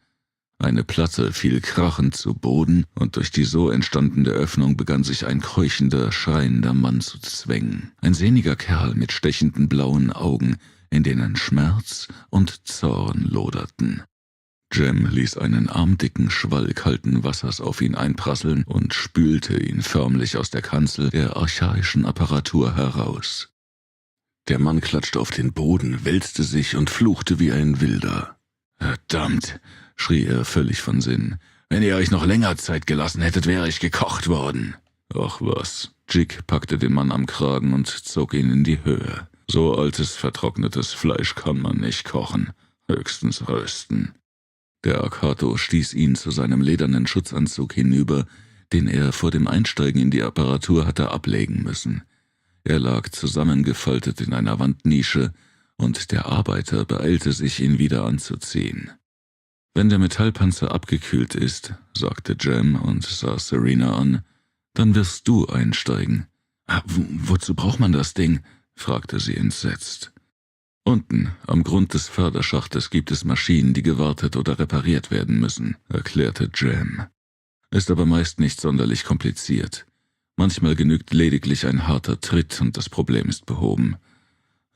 [SPEAKER 1] Eine Platte fiel krachend zu Boden, und durch die so entstandene Öffnung begann sich ein keuchender, schreiender Mann zu zwängen. Ein sehniger Kerl mit stechenden blauen Augen, in denen Schmerz und Zorn loderten. Jem ließ einen armdicken Schwall kalten Wassers auf ihn einprasseln und spülte ihn förmlich aus der Kanzel der archaischen Apparatur heraus. Der Mann klatschte auf den Boden, wälzte sich und fluchte wie ein Wilder. »Verdammt«, schrie er völlig von Sinn. »Wenn ihr euch noch länger Zeit gelassen hättet, wäre ich gekocht worden.« »Ach was«, Jig packte den Mann am Kragen und zog ihn in die Höhe. »So altes, vertrocknetes Fleisch kann man nicht kochen, höchstens rösten.« Der Akato stieß ihn zu seinem ledernen Schutzanzug hinüber, den er vor dem Einsteigen in die Apparatur hatte ablegen müssen. Er lag zusammengefaltet in einer Wandnische, und der Arbeiter beeilte sich, ihn wieder anzuziehen. »Wenn der Metallpanzer abgekühlt ist«, sagte Jem und sah Serena an, »dann wirst du einsteigen.« »Wozu braucht man das Ding?« fragte sie entsetzt. »Unten, am Grund des Förderschachtes gibt es Maschinen, die gewartet oder repariert werden müssen«, erklärte Jem. »Ist aber meist nicht sonderlich kompliziert. Manchmal genügt lediglich ein harter Tritt und das Problem ist behoben.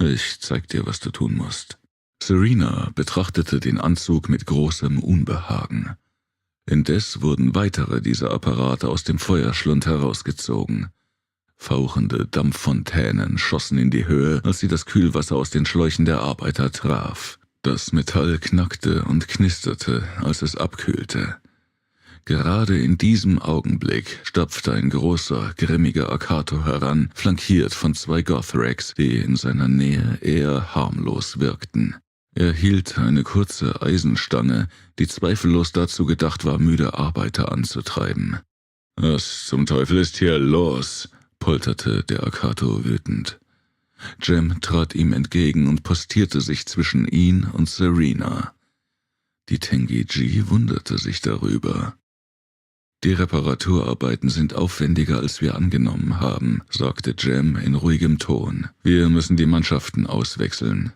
[SPEAKER 1] Ich zeig dir, was du tun musst.« Serena betrachtete den Anzug mit großem Unbehagen. Indes wurden weitere dieser Apparate aus dem Feuerschlund herausgezogen. Fauchende Dampffontänen schossen in die Höhe, als sie das Kühlwasser aus den Schläuchen der Arbeiter traf. Das Metall knackte und knisterte, als es abkühlte. Gerade in diesem Augenblick stapfte ein großer, grimmiger Akato heran, flankiert von 2 Gothreks, die in seiner Nähe eher harmlos wirkten. Er hielt eine kurze Eisenstange, die zweifellos dazu gedacht war, müde Arbeiter anzutreiben. »Was zum Teufel ist hier los?« polterte der Akato wütend. Jem trat ihm entgegen und postierte sich zwischen ihn und Serena. Die Tengi-Ji wunderte sich darüber. »Die Reparaturarbeiten sind aufwendiger, als wir angenommen haben«, sagte Jem in ruhigem Ton. »Wir müssen die Mannschaften auswechseln.«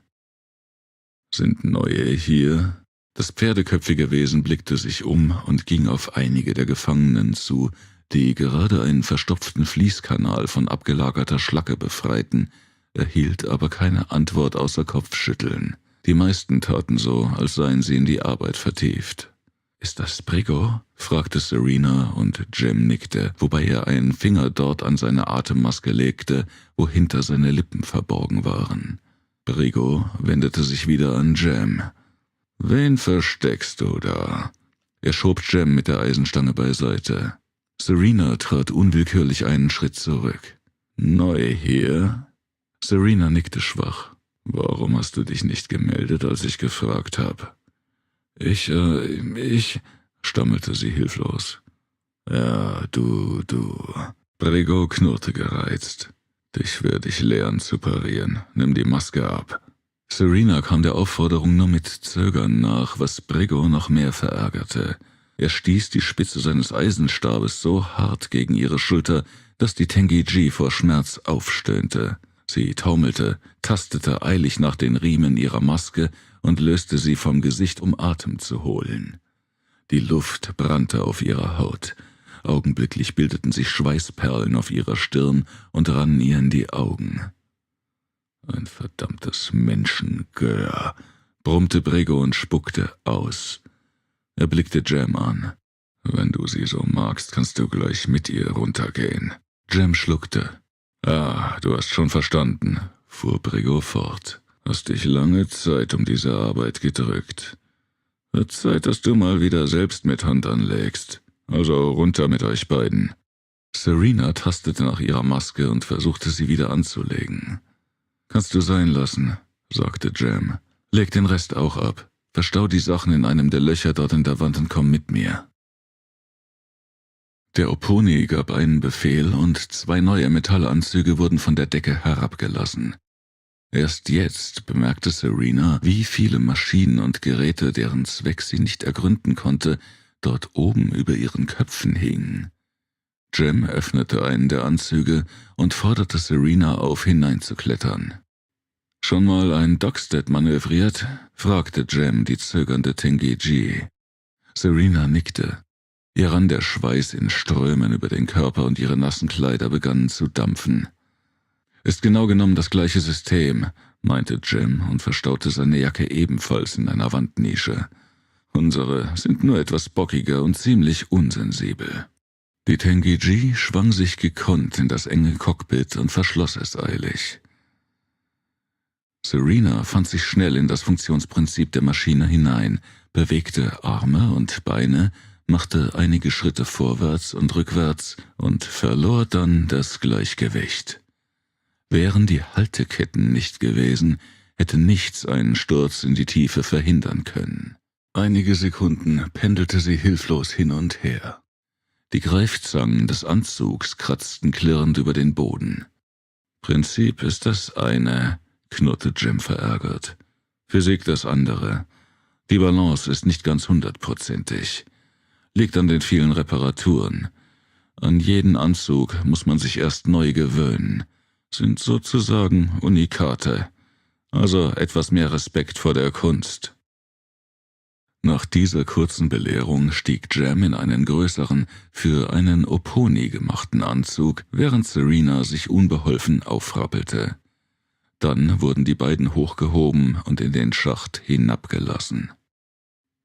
[SPEAKER 1] »Sind neue hier?« Das pferdeköpfige Wesen blickte sich um und ging auf einige der Gefangenen zu, die gerade einen verstopften Fließkanal von abgelagerter Schlacke befreiten, erhielt aber keine Antwort außer Kopfschütteln. Die meisten taten so, als seien sie in die Arbeit vertieft. »Ist das Brigo?« fragte Serena und Jem nickte, wobei er einen Finger dort an seine Atemmaske legte, wo hinter seine Lippen verborgen waren. Brigo wendete sich wieder an Jem. »Wen versteckst du da?« Er schob Jem mit der Eisenstange beiseite. Serena trat unwillkürlich einen Schritt zurück. »Neu hier?« Serena nickte schwach. »Warum hast du dich nicht gemeldet, als ich gefragt habe?« Ich, stammelte sie hilflos. »Ja, du. Brigo knurrte gereizt. »Dich werde ich lernen zu parieren. Nimm die Maske ab.« Serena kam der Aufforderung nur mit Zögern nach, was Brigo noch mehr verärgerte. Er stieß die Spitze seines Eisenstabes so hart gegen ihre Schulter, dass die Tengi-Ji vor Schmerz aufstöhnte. Sie taumelte, tastete eilig nach den Riemen ihrer Maske und löste sie vom Gesicht, um Atem zu holen. Die Luft brannte auf ihrer Haut. Augenblicklich bildeten sich Schweißperlen auf ihrer Stirn und rannen ihr in die Augen. »Ein verdammtes Menschengör«, brummte Brigo und spuckte aus. Er blickte Jem an. »Wenn du sie so magst, kannst du gleich mit ihr runtergehen.« Jem schluckte. »Ah, du hast schon verstanden«, fuhr Brigo fort. »Hast dich lange Zeit um diese Arbeit gedrückt. Wird Zeit, dass du mal wieder selbst mit Hand anlegst. Also runter mit euch beiden.« Serena tastete nach ihrer Maske und versuchte sie wieder anzulegen. »Kannst du sein lassen«, sagte Jem. »Leg den Rest auch ab. Verstau die Sachen in einem der Löcher dort in der Wand und komm mit mir.« Der Oponi gab einen Befehl und 2 neue Metallanzüge wurden von der Decke herabgelassen. Erst jetzt bemerkte Serena, wie viele Maschinen und Geräte, deren Zweck sie nicht ergründen konnte, dort oben über ihren Köpfen hingen. Jem öffnete einen der Anzüge und forderte Serena auf, hineinzuklettern. »Schon mal ein Dockstead manövriert?« fragte Jem die zögernde Tengi-Ji. Serena nickte. Ihr rann der Schweiß in Strömen über den Körper und ihre nassen Kleider begannen zu dampfen. »Ist genau genommen das gleiche System«, meinte Jem und verstaute seine Jacke ebenfalls in einer Wandnische. Unsere sind nur etwas bockiger und ziemlich unsensibel. Die Tengi-G schwang sich gekonnt in das enge Cockpit und verschloss es eilig. Serena fand sich schnell in das Funktionsprinzip der Maschine hinein, bewegte Arme und Beine, machte einige Schritte vorwärts und rückwärts und verlor dann das Gleichgewicht. Wären die Halteketten nicht gewesen, hätte nichts einen Sturz in die Tiefe verhindern können. Einige Sekunden pendelte sie hilflos hin und her. Die Greifzangen des Anzugs kratzten klirrend über den Boden. Prinzip ist das eine, knurrte Jem verärgert. Physik das andere. Die Balance ist nicht ganz 100%. Liegt an den vielen Reparaturen. An jeden Anzug muss man sich erst neu gewöhnen. Sind sozusagen Unikate. Also etwas mehr Respekt vor der Kunst. Nach dieser kurzen Belehrung stieg Jem in einen größeren, für einen Oponi gemachten Anzug, während Serena sich unbeholfen aufrappelte. Dann wurden die beiden hochgehoben und in den Schacht hinabgelassen.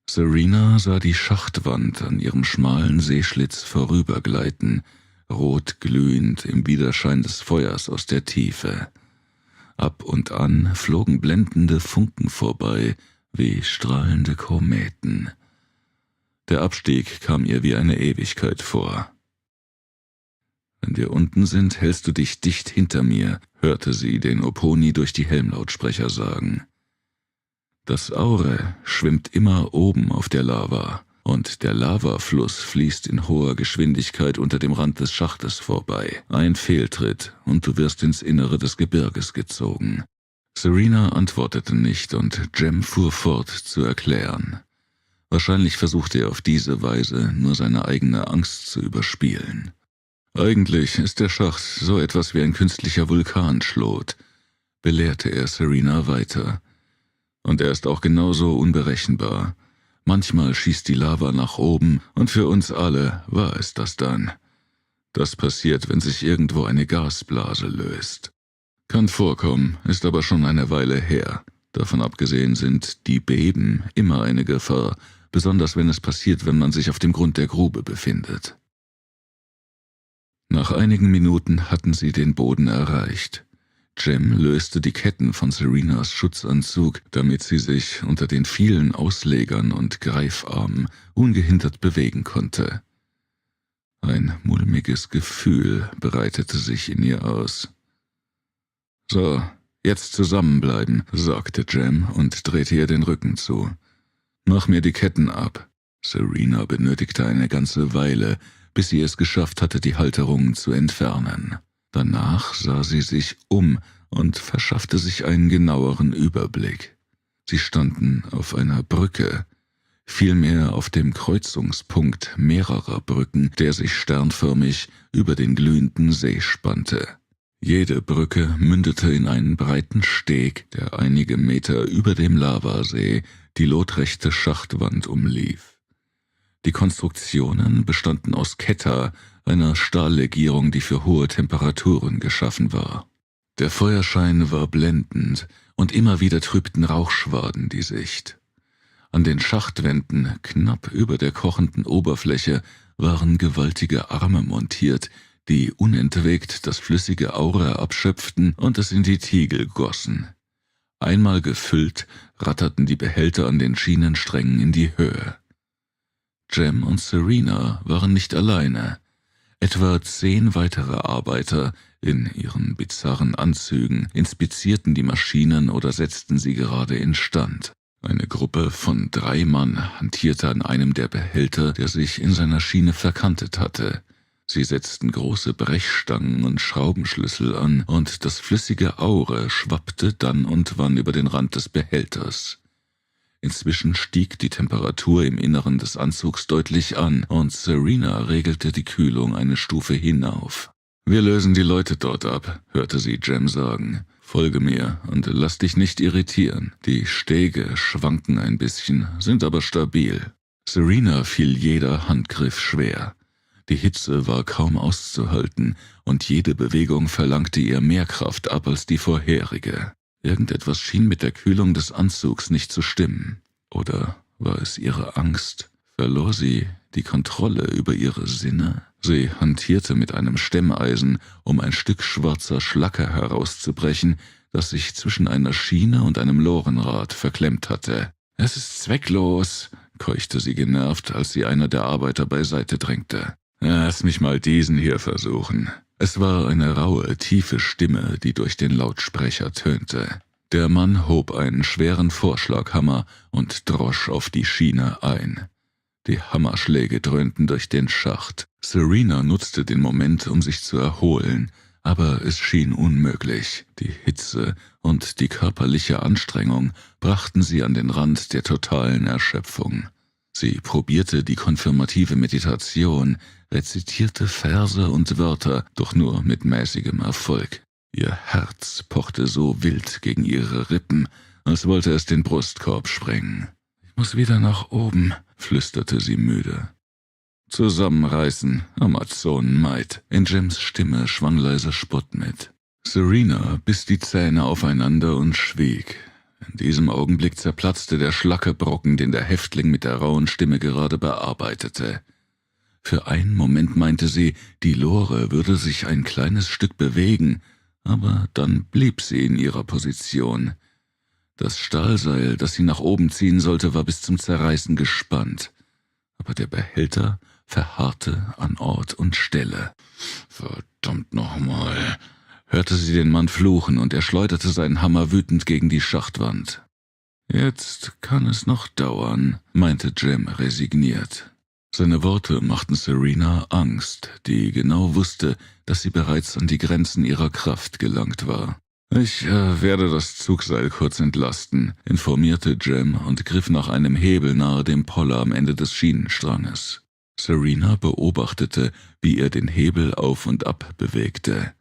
[SPEAKER 1] Serena sah die Schachtwand an ihrem schmalen Seeschlitz vorübergleiten, rot glühend im Widerschein des Feuers aus der Tiefe. Ab und an flogen blendende Funken vorbei, wie strahlende Kometen. Der Abstieg kam ihr wie eine Ewigkeit vor. »Wenn wir unten sind, hältst du dich dicht hinter mir«, hörte sie den Oponi durch die Helmlautsprecher sagen. Das Aure schwimmt immer oben auf der Lava, und der Lavafluss fließt in hoher Geschwindigkeit unter dem Rand des Schachtes vorbei. Ein Fehltritt, und du wirst ins Innere des Gebirges gezogen. Serena antwortete nicht, und Jem fuhr fort zu erklären. Wahrscheinlich versuchte er auf diese Weise nur seine eigene Angst zu überspielen. Eigentlich ist der Schacht so etwas wie ein künstlicher Vulkanschlot, belehrte er Serena weiter. Und er ist auch genauso unberechenbar. Manchmal schießt die Lava nach oben, und für uns alle war es das dann. Das passiert, wenn sich irgendwo eine Gasblase löst. Kann vorkommen, ist aber schon eine Weile her. Davon abgesehen sind die Beben immer eine Gefahr, besonders wenn es passiert, wenn man sich auf dem Grund der Grube befindet. Nach einigen Minuten hatten sie den Boden erreicht. Jem löste die Ketten von Serenas Schutzanzug, damit sie sich unter den vielen Auslegern und Greifarmen ungehindert bewegen konnte. Ein mulmiges Gefühl breitete sich in ihr aus. »So, jetzt zusammenbleiben«, sagte Jem und drehte ihr den Rücken zu. »Mach mir die Ketten ab.« Serena benötigte eine ganze Weile, bis sie es geschafft hatte, die Halterungen zu entfernen. Danach sah sie sich um und verschaffte sich einen genaueren Überblick. Sie standen auf einer Brücke, vielmehr auf dem Kreuzungspunkt mehrerer Brücken, der sich sternförmig über den glühenden See spannte. Jede Brücke mündete in einen breiten Steg, der einige Meter über dem Lavasee die lotrechte Schachtwand umlief. Die Konstruktionen bestanden aus Ketta, einer Stahllegierung, die für hohe Temperaturen geschaffen war. Der Feuerschein war blendend, und immer wieder trübten Rauchschwaden die Sicht. An den Schachtwänden, knapp über der kochenden Oberfläche, waren gewaltige Arme montiert, die unentwegt das flüssige Aura abschöpften und es in die Tiegel gossen. Einmal gefüllt, ratterten die Behälter an den Schienensträngen in die Höhe. Jem und Serena waren nicht alleine. Etwa 10 weitere Arbeiter in ihren bizarren Anzügen inspizierten die Maschinen oder setzten sie gerade instand. Eine Gruppe von 3 Mann hantierte an einem der Behälter, der sich in seiner Schiene verkantet hatte. Sie setzten große Brechstangen und Schraubenschlüssel an, und das flüssige Aure schwappte dann und wann über den Rand des Behälters. Inzwischen stieg die Temperatur im Inneren des Anzugs deutlich an, und Serena regelte die Kühlung eine Stufe hinauf. »Wir lösen die Leute dort ab«, hörte sie Jem sagen. »Folge mir und lass dich nicht irritieren. Die Stege schwanken ein bisschen, sind aber stabil.« Serena fiel jeder Handgriff schwer. Die Hitze war kaum auszuhalten, und jede Bewegung verlangte ihr mehr Kraft ab als die vorherige. Irgendetwas schien mit der Kühlung des Anzugs nicht zu stimmen. Oder War es ihre Angst? Verlor sie die Kontrolle über ihre Sinne? Sie hantierte mit einem Stemmeisen, um ein Stück schwarzer Schlacke herauszubrechen, das sich zwischen einer Schiene und einem Lorenrad verklemmt hatte. »Es ist zwecklos«, keuchte sie genervt, als sie einer der Arbeiter beiseite drängte. »Lass mich mal diesen hier versuchen.« Es war eine raue, tiefe Stimme, die durch den Lautsprecher tönte. Der Mann hob einen schweren Vorschlaghammer und drosch auf die Schiene ein. Die Hammerschläge dröhnten durch den Schacht. Serena nutzte den Moment, um sich zu erholen, aber es schien unmöglich. Die Hitze und die körperliche Anstrengung brachten sie an den Rand der totalen Erschöpfung. Sie probierte die konfirmative Meditation, rezitierte Verse und Wörter, doch nur mit mäßigem Erfolg. Ihr Herz pochte so wild gegen ihre Rippen, als wollte es den Brustkorb sprengen. »Ich muss wieder nach oben«, flüsterte sie müde. »Zusammenreißen, Amazonenmaid«, in Jems Stimme schwang leiser Spott mit. Serena biss die Zähne aufeinander und schwieg. In diesem Augenblick zerplatzte der Schlackebrocken, den der Häftling mit der rauen Stimme gerade bearbeitete. Für einen Moment meinte sie, die Lore würde sich ein kleines Stück bewegen, aber dann blieb sie in ihrer Position. Das Stahlseil, das sie nach oben ziehen sollte, war bis zum Zerreißen gespannt. Aber der Behälter verharrte an Ort und Stelle. »Verdammt nochmal«, hörte sie den Mann fluchen, und er schleuderte seinen Hammer wütend gegen die Schachtwand. »Jetzt kann es noch dauern«, meinte Jem resigniert. Seine Worte machten Serena Angst, die genau wusste, dass sie bereits an die Grenzen ihrer Kraft gelangt war. »Ich werde das Zugseil kurz entlasten«, informierte Jem und griff nach einem Hebel nahe dem Poller am Ende des Schienenstranges. Serena beobachtete, wie er den Hebel auf und ab bewegte.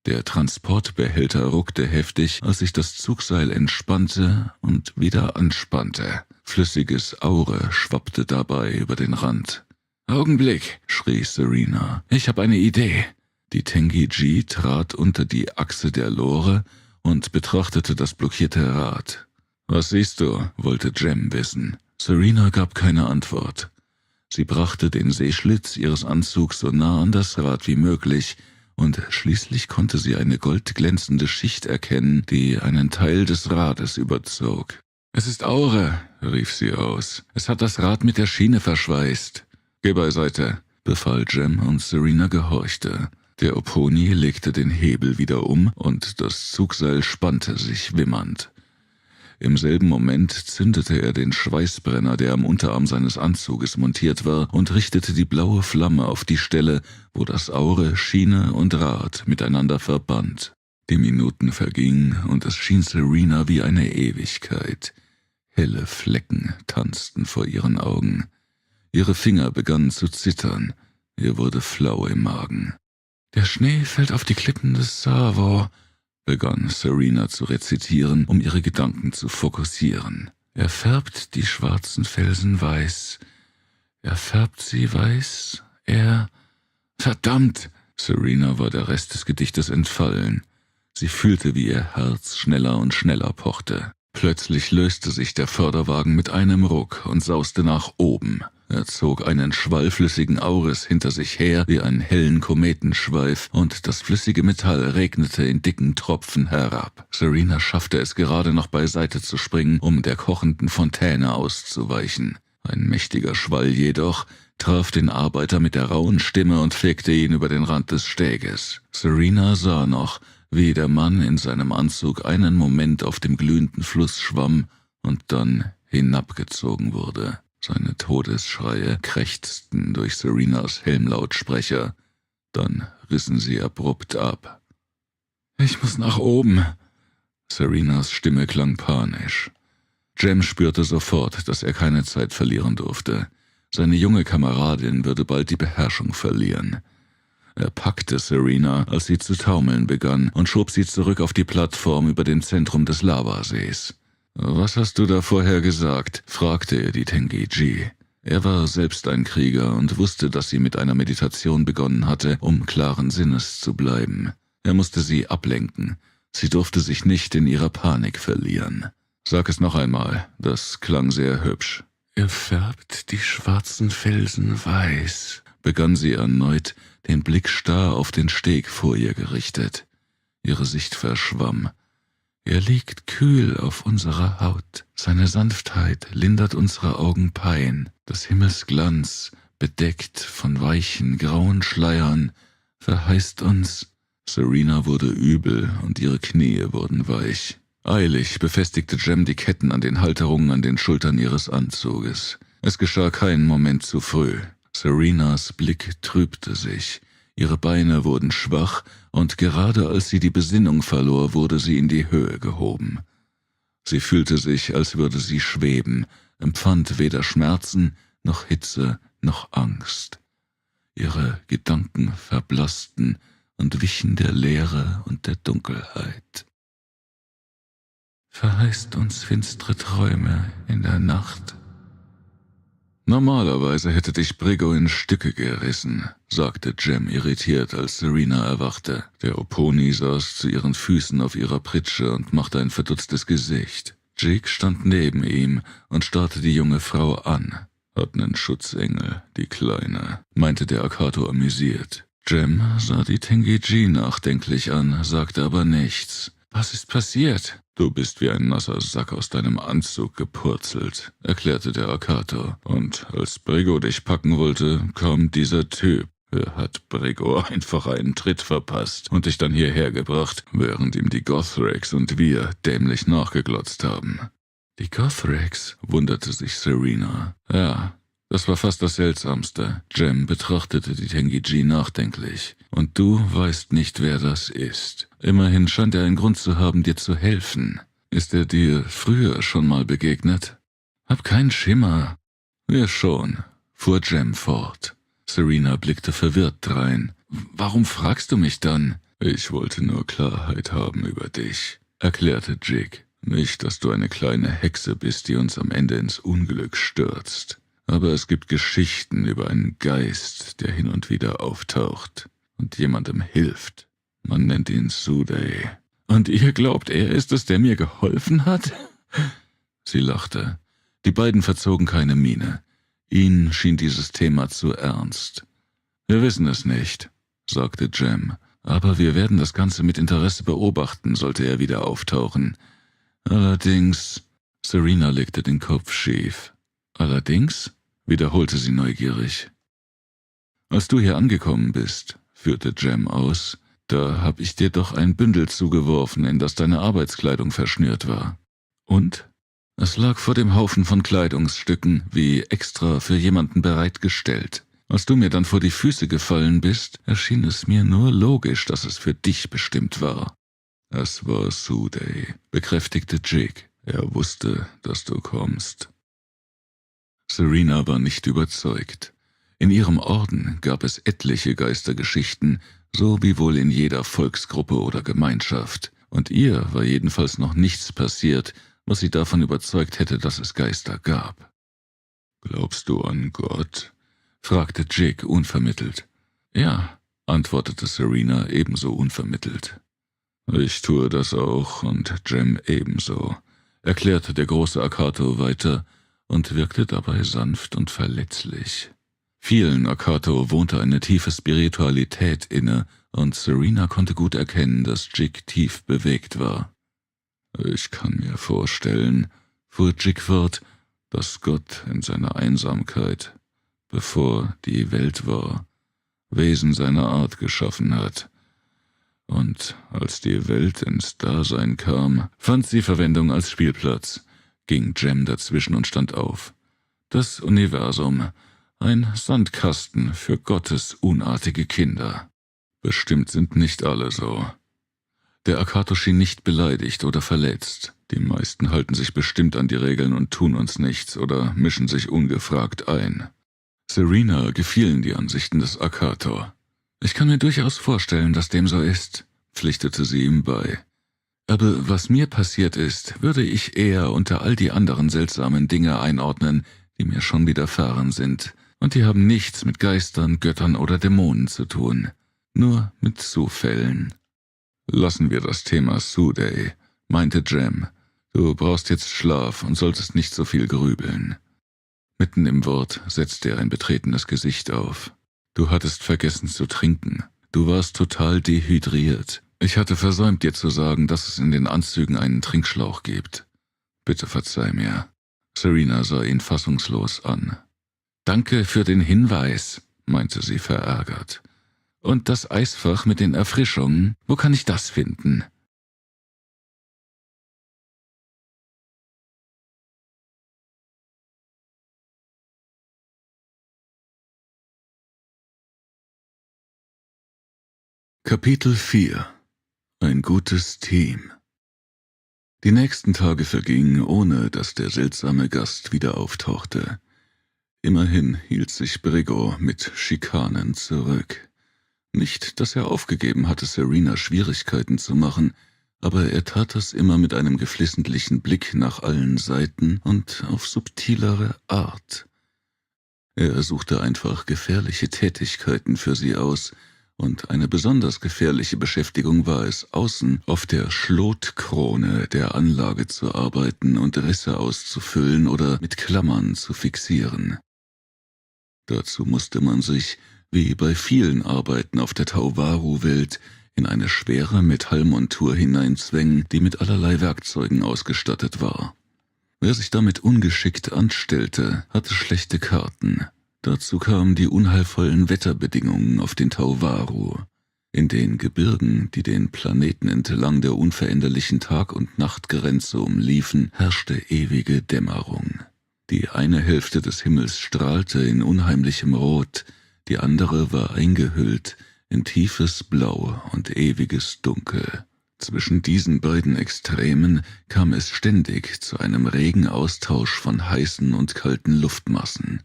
[SPEAKER 1] Der Transportbehälter ruckte heftig, als sich das Zugseil entspannte und wieder anspannte. Flüssiges Aure schwappte dabei über den Rand. »Augenblick«, schrie Serena, »ich habe eine Idee.« Die Tengi-Ji trat unter die Achse der Lore und betrachtete das blockierte Rad. »Was siehst du?« wollte Jem wissen. Serena gab keine Antwort. Sie brachte den Seeschlitz ihres Anzugs so nah an das Rad wie möglich, und schließlich konnte sie eine goldglänzende Schicht erkennen, die einen Teil des Rades überzog. »Es ist Aure«, rief sie aus. »Es hat das Rad mit der Schiene verschweißt.« »Geh beiseite«, befahl Jem, und Serena gehorchte. Der Oponi legte den Hebel wieder um, und das Zugseil spannte sich wimmernd. Im selben Moment zündete er den Schweißbrenner, der am Unterarm seines Anzuges montiert war, und richtete die blaue Flamme auf die Stelle, wo das Aure Schiene und Rad miteinander verband. Die Minuten vergingen, und es schien Serena wie eine Ewigkeit. Helle Flecken tanzten vor ihren Augen. Ihre Finger begannen zu zittern. Ihr wurde flau im Magen. »Der Schnee fällt auf die Klippen des Savo«, begann Serena zu rezitieren, um ihre Gedanken zu fokussieren. »Er färbt die schwarzen Felsen weiß. Er färbt sie weiß. Verdammt!« Serena war der Rest des Gedichtes entfallen. Sie fühlte, wie ihr Herz schneller und schneller pochte. Plötzlich löste sich der Förderwagen mit einem Ruck und sauste nach oben. Er zog einen Schwall flüssigen Aures hinter sich her wie einen hellen Kometenschweif, und das flüssige Metall regnete in dicken Tropfen herab. Serena schaffte es gerade noch beiseite zu springen, um der kochenden Fontäne auszuweichen. Ein mächtiger Schwall jedoch traf den Arbeiter mit der rauen Stimme und fegte ihn über den Rand des Steges. Serena sah noch, wie der Mann in seinem Anzug einen Moment auf dem glühenden Fluss schwamm und dann hinabgezogen wurde. Seine Todesschreie krächzten durch Serenas Helmlautsprecher. Dann rissen sie abrupt ab. »Ich muss nach oben.« Serenas Stimme klang panisch. Jem spürte sofort, dass er keine Zeit verlieren durfte. Seine junge Kameradin würde bald die Beherrschung verlieren. Er packte Serena, als sie zu taumeln begann, und schob sie zurück auf die Plattform über dem Zentrum des Lavasees. »Was hast du da vorher gesagt?« fragte er die Tengi-Ji. Er war selbst ein Krieger und wusste, dass sie mit einer Meditation begonnen hatte, um klaren Sinnes zu bleiben. Er musste sie ablenken. Sie durfte sich nicht in ihrer Panik verlieren. »Sag es noch einmal, das klang sehr hübsch.« Er färbt die schwarzen Felsen weiß, begann sie erneut, den Blick starr auf den Steg vor ihr gerichtet. Ihre Sicht verschwamm. Er liegt kühl auf unserer Haut. Seine Sanftheit lindert unsere Augen Pein. Das Himmelsglanz, bedeckt von weichen, grauen Schleiern, verheißt uns. Serena wurde übel und ihre Knie wurden weich. Eilig befestigte Jem die Ketten an den Halterungen an den Schultern ihres Anzuges. Es geschah keinen Moment zu früh. Serenas Blick trübte sich. Ihre Beine wurden schwach, und gerade als sie die Besinnung verlor, wurde sie in die Höhe gehoben. Sie fühlte sich, als würde sie schweben, empfand weder Schmerzen, noch Hitze, noch Angst. Ihre Gedanken verblassten und wichen der Leere und der Dunkelheit. Verheißt uns finstere Träume in der Nacht. Normalerweise hätte dich Briggo in Stücke gerissen, sagte Jem irritiert, als Serena erwachte. Der Oponi saß zu ihren Füßen auf ihrer Pritsche und machte ein verdutztes Gesicht. Jig stand neben ihm und starrte die junge Frau an. Hat nen Schutzengel, die Kleine, meinte der Akato amüsiert. Jem sah die Tengeji nachdenklich an, sagte aber nichts. Was ist passiert? Du bist wie ein nasser Sack aus deinem Anzug gepurzelt, erklärte der Akato. Und als Briggo dich packen wollte, kam dieser Typ. Er hat Briggo einfach einen Tritt verpasst und dich dann hierher gebracht, während ihm die Gothrax und wir dämlich nachgeglotzt haben. Die Gothrax? Wunderte sich Serena. Ja, das war fast das Seltsamste. Jem betrachtete die Tengeji nachdenklich. Und du weißt nicht, wer das ist. Immerhin scheint er einen Grund zu haben, dir zu helfen. Ist er dir früher schon mal begegnet? Hab keinen Schimmer. Wir schon, fuhr Jem fort. Serena blickte verwirrt drein. Warum fragst du mich dann? Ich wollte nur Klarheit haben über dich, erklärte Jig. Nicht, dass du eine kleine Hexe bist, die uns am Ende ins Unglück stürzt. Aber es gibt Geschichten über einen Geist, der hin und wieder auftaucht und jemandem hilft. Man nennt ihn Sudey. Und ihr glaubt, er ist es, der mir geholfen hat? Sie lachte. Die beiden verzogen keine Miene. Ihnen schien dieses Thema zu ernst. Wir wissen es nicht, sagte Jem. Aber wir werden das Ganze mit Interesse beobachten, sollte er wieder auftauchen. Allerdings, Serena legte den Kopf schief. Allerdings, wiederholte sie neugierig. Als du hier angekommen bist, führte Jem aus, da hab ich dir doch ein Bündel zugeworfen, in das deine Arbeitskleidung verschnürt war. Und? Es lag vor dem Haufen von Kleidungsstücken, wie extra für jemanden bereitgestellt. Als du mir dann vor die Füße gefallen bist, erschien es mir nur logisch, dass es für dich bestimmt war. Es war Sudey, bekräftigte Jig. Er wusste, dass du kommst. Serena war nicht überzeugt. In ihrem Orden gab es etliche Geistergeschichten, so wie wohl in jeder Volksgruppe oder Gemeinschaft, und ihr war jedenfalls noch nichts passiert, was sie davon überzeugt hätte, dass es Geister gab. »Glaubst du an Gott?« fragte Jig unvermittelt. »Ja«, antwortete Serena ebenso unvermittelt. »Ich tue das auch und Jem ebenso«, erklärte der große Akato weiter und wirkte dabei sanft und verletzlich. Vielen Akato wohnte eine tiefe Spiritualität inne, und Serena konnte gut erkennen, dass Jig tief bewegt war. »Ich kann mir vorstellen«, fuhr Jig fort, »dass Gott in seiner Einsamkeit, bevor die Welt war, Wesen seiner Art geschaffen hat. Und als die Welt ins Dasein kam, fand sie Verwendung als Spielplatz«, ging Jem dazwischen und stand auf. »Das Universum, ein Sandkasten für Gottes unartige Kinder. Bestimmt sind nicht alle so.« Der Akato schien nicht beleidigt oder verletzt. Die meisten halten sich bestimmt an die Regeln und tun uns nichts oder mischen sich ungefragt ein. Serena gefielen die Ansichten des Akato. »Ich kann mir durchaus vorstellen, dass dem so ist«, pflichtete sie ihm bei. »Aber was mir passiert ist, würde ich eher unter all die anderen seltsamen Dinge einordnen, die mir schon widerfahren sind, und die haben nichts mit Geistern, Göttern oder Dämonen zu tun, nur mit Zufällen.« »Lassen wir das Thema Sudey«, meinte Jem. »Du brauchst jetzt Schlaf und solltest nicht so viel grübeln.« Mitten im Wort setzte er ein betretenes Gesicht auf. »Du hattest vergessen zu trinken. Du warst total dehydriert. Ich hatte versäumt, dir zu sagen, dass es in den Anzügen einen Trinkschlauch gibt. Bitte verzeih mir.« Serena sah ihn fassungslos an. »Danke für den Hinweis«, meinte sie verärgert. »Und das Eisfach mit den Erfrischungen, wo kann ich das finden?« Kapitel 4 – Ein gutes Team. Die nächsten Tage vergingen, ohne dass der seltsame Gast wieder auftauchte. Immerhin hielt sich Briggo mit Schikanen zurück. Nicht, dass er aufgegeben hatte, Serena Schwierigkeiten zu machen, aber er tat das immer mit einem geflissentlichen Blick nach allen Seiten und auf subtilere Art. Er suchte einfach gefährliche Tätigkeiten für sie aus, und eine besonders gefährliche Beschäftigung war es, außen auf der Schlotkrone der Anlage zu arbeiten und Risse auszufüllen oder mit Klammern zu fixieren. Dazu musste man sich, wie bei vielen Arbeiten auf der Tauvaru-Welt, in eine schwere Metallmontur hineinzwängen, die mit allerlei Werkzeugen ausgestattet war. Wer sich damit ungeschickt anstellte, hatte schlechte Karten. Dazu kamen die unheilvollen Wetterbedingungen auf den Tauvaru. In den Gebirgen, die den Planeten entlang der unveränderlichen Tag- und Nachtgrenze umliefen, herrschte ewige Dämmerung. Die eine Hälfte des Himmels strahlte in unheimlichem Rot, die andere war eingehüllt in tiefes Blau und ewiges Dunkel. Zwischen diesen beiden Extremen kam es ständig zu einem regen Austausch von heißen und kalten Luftmassen.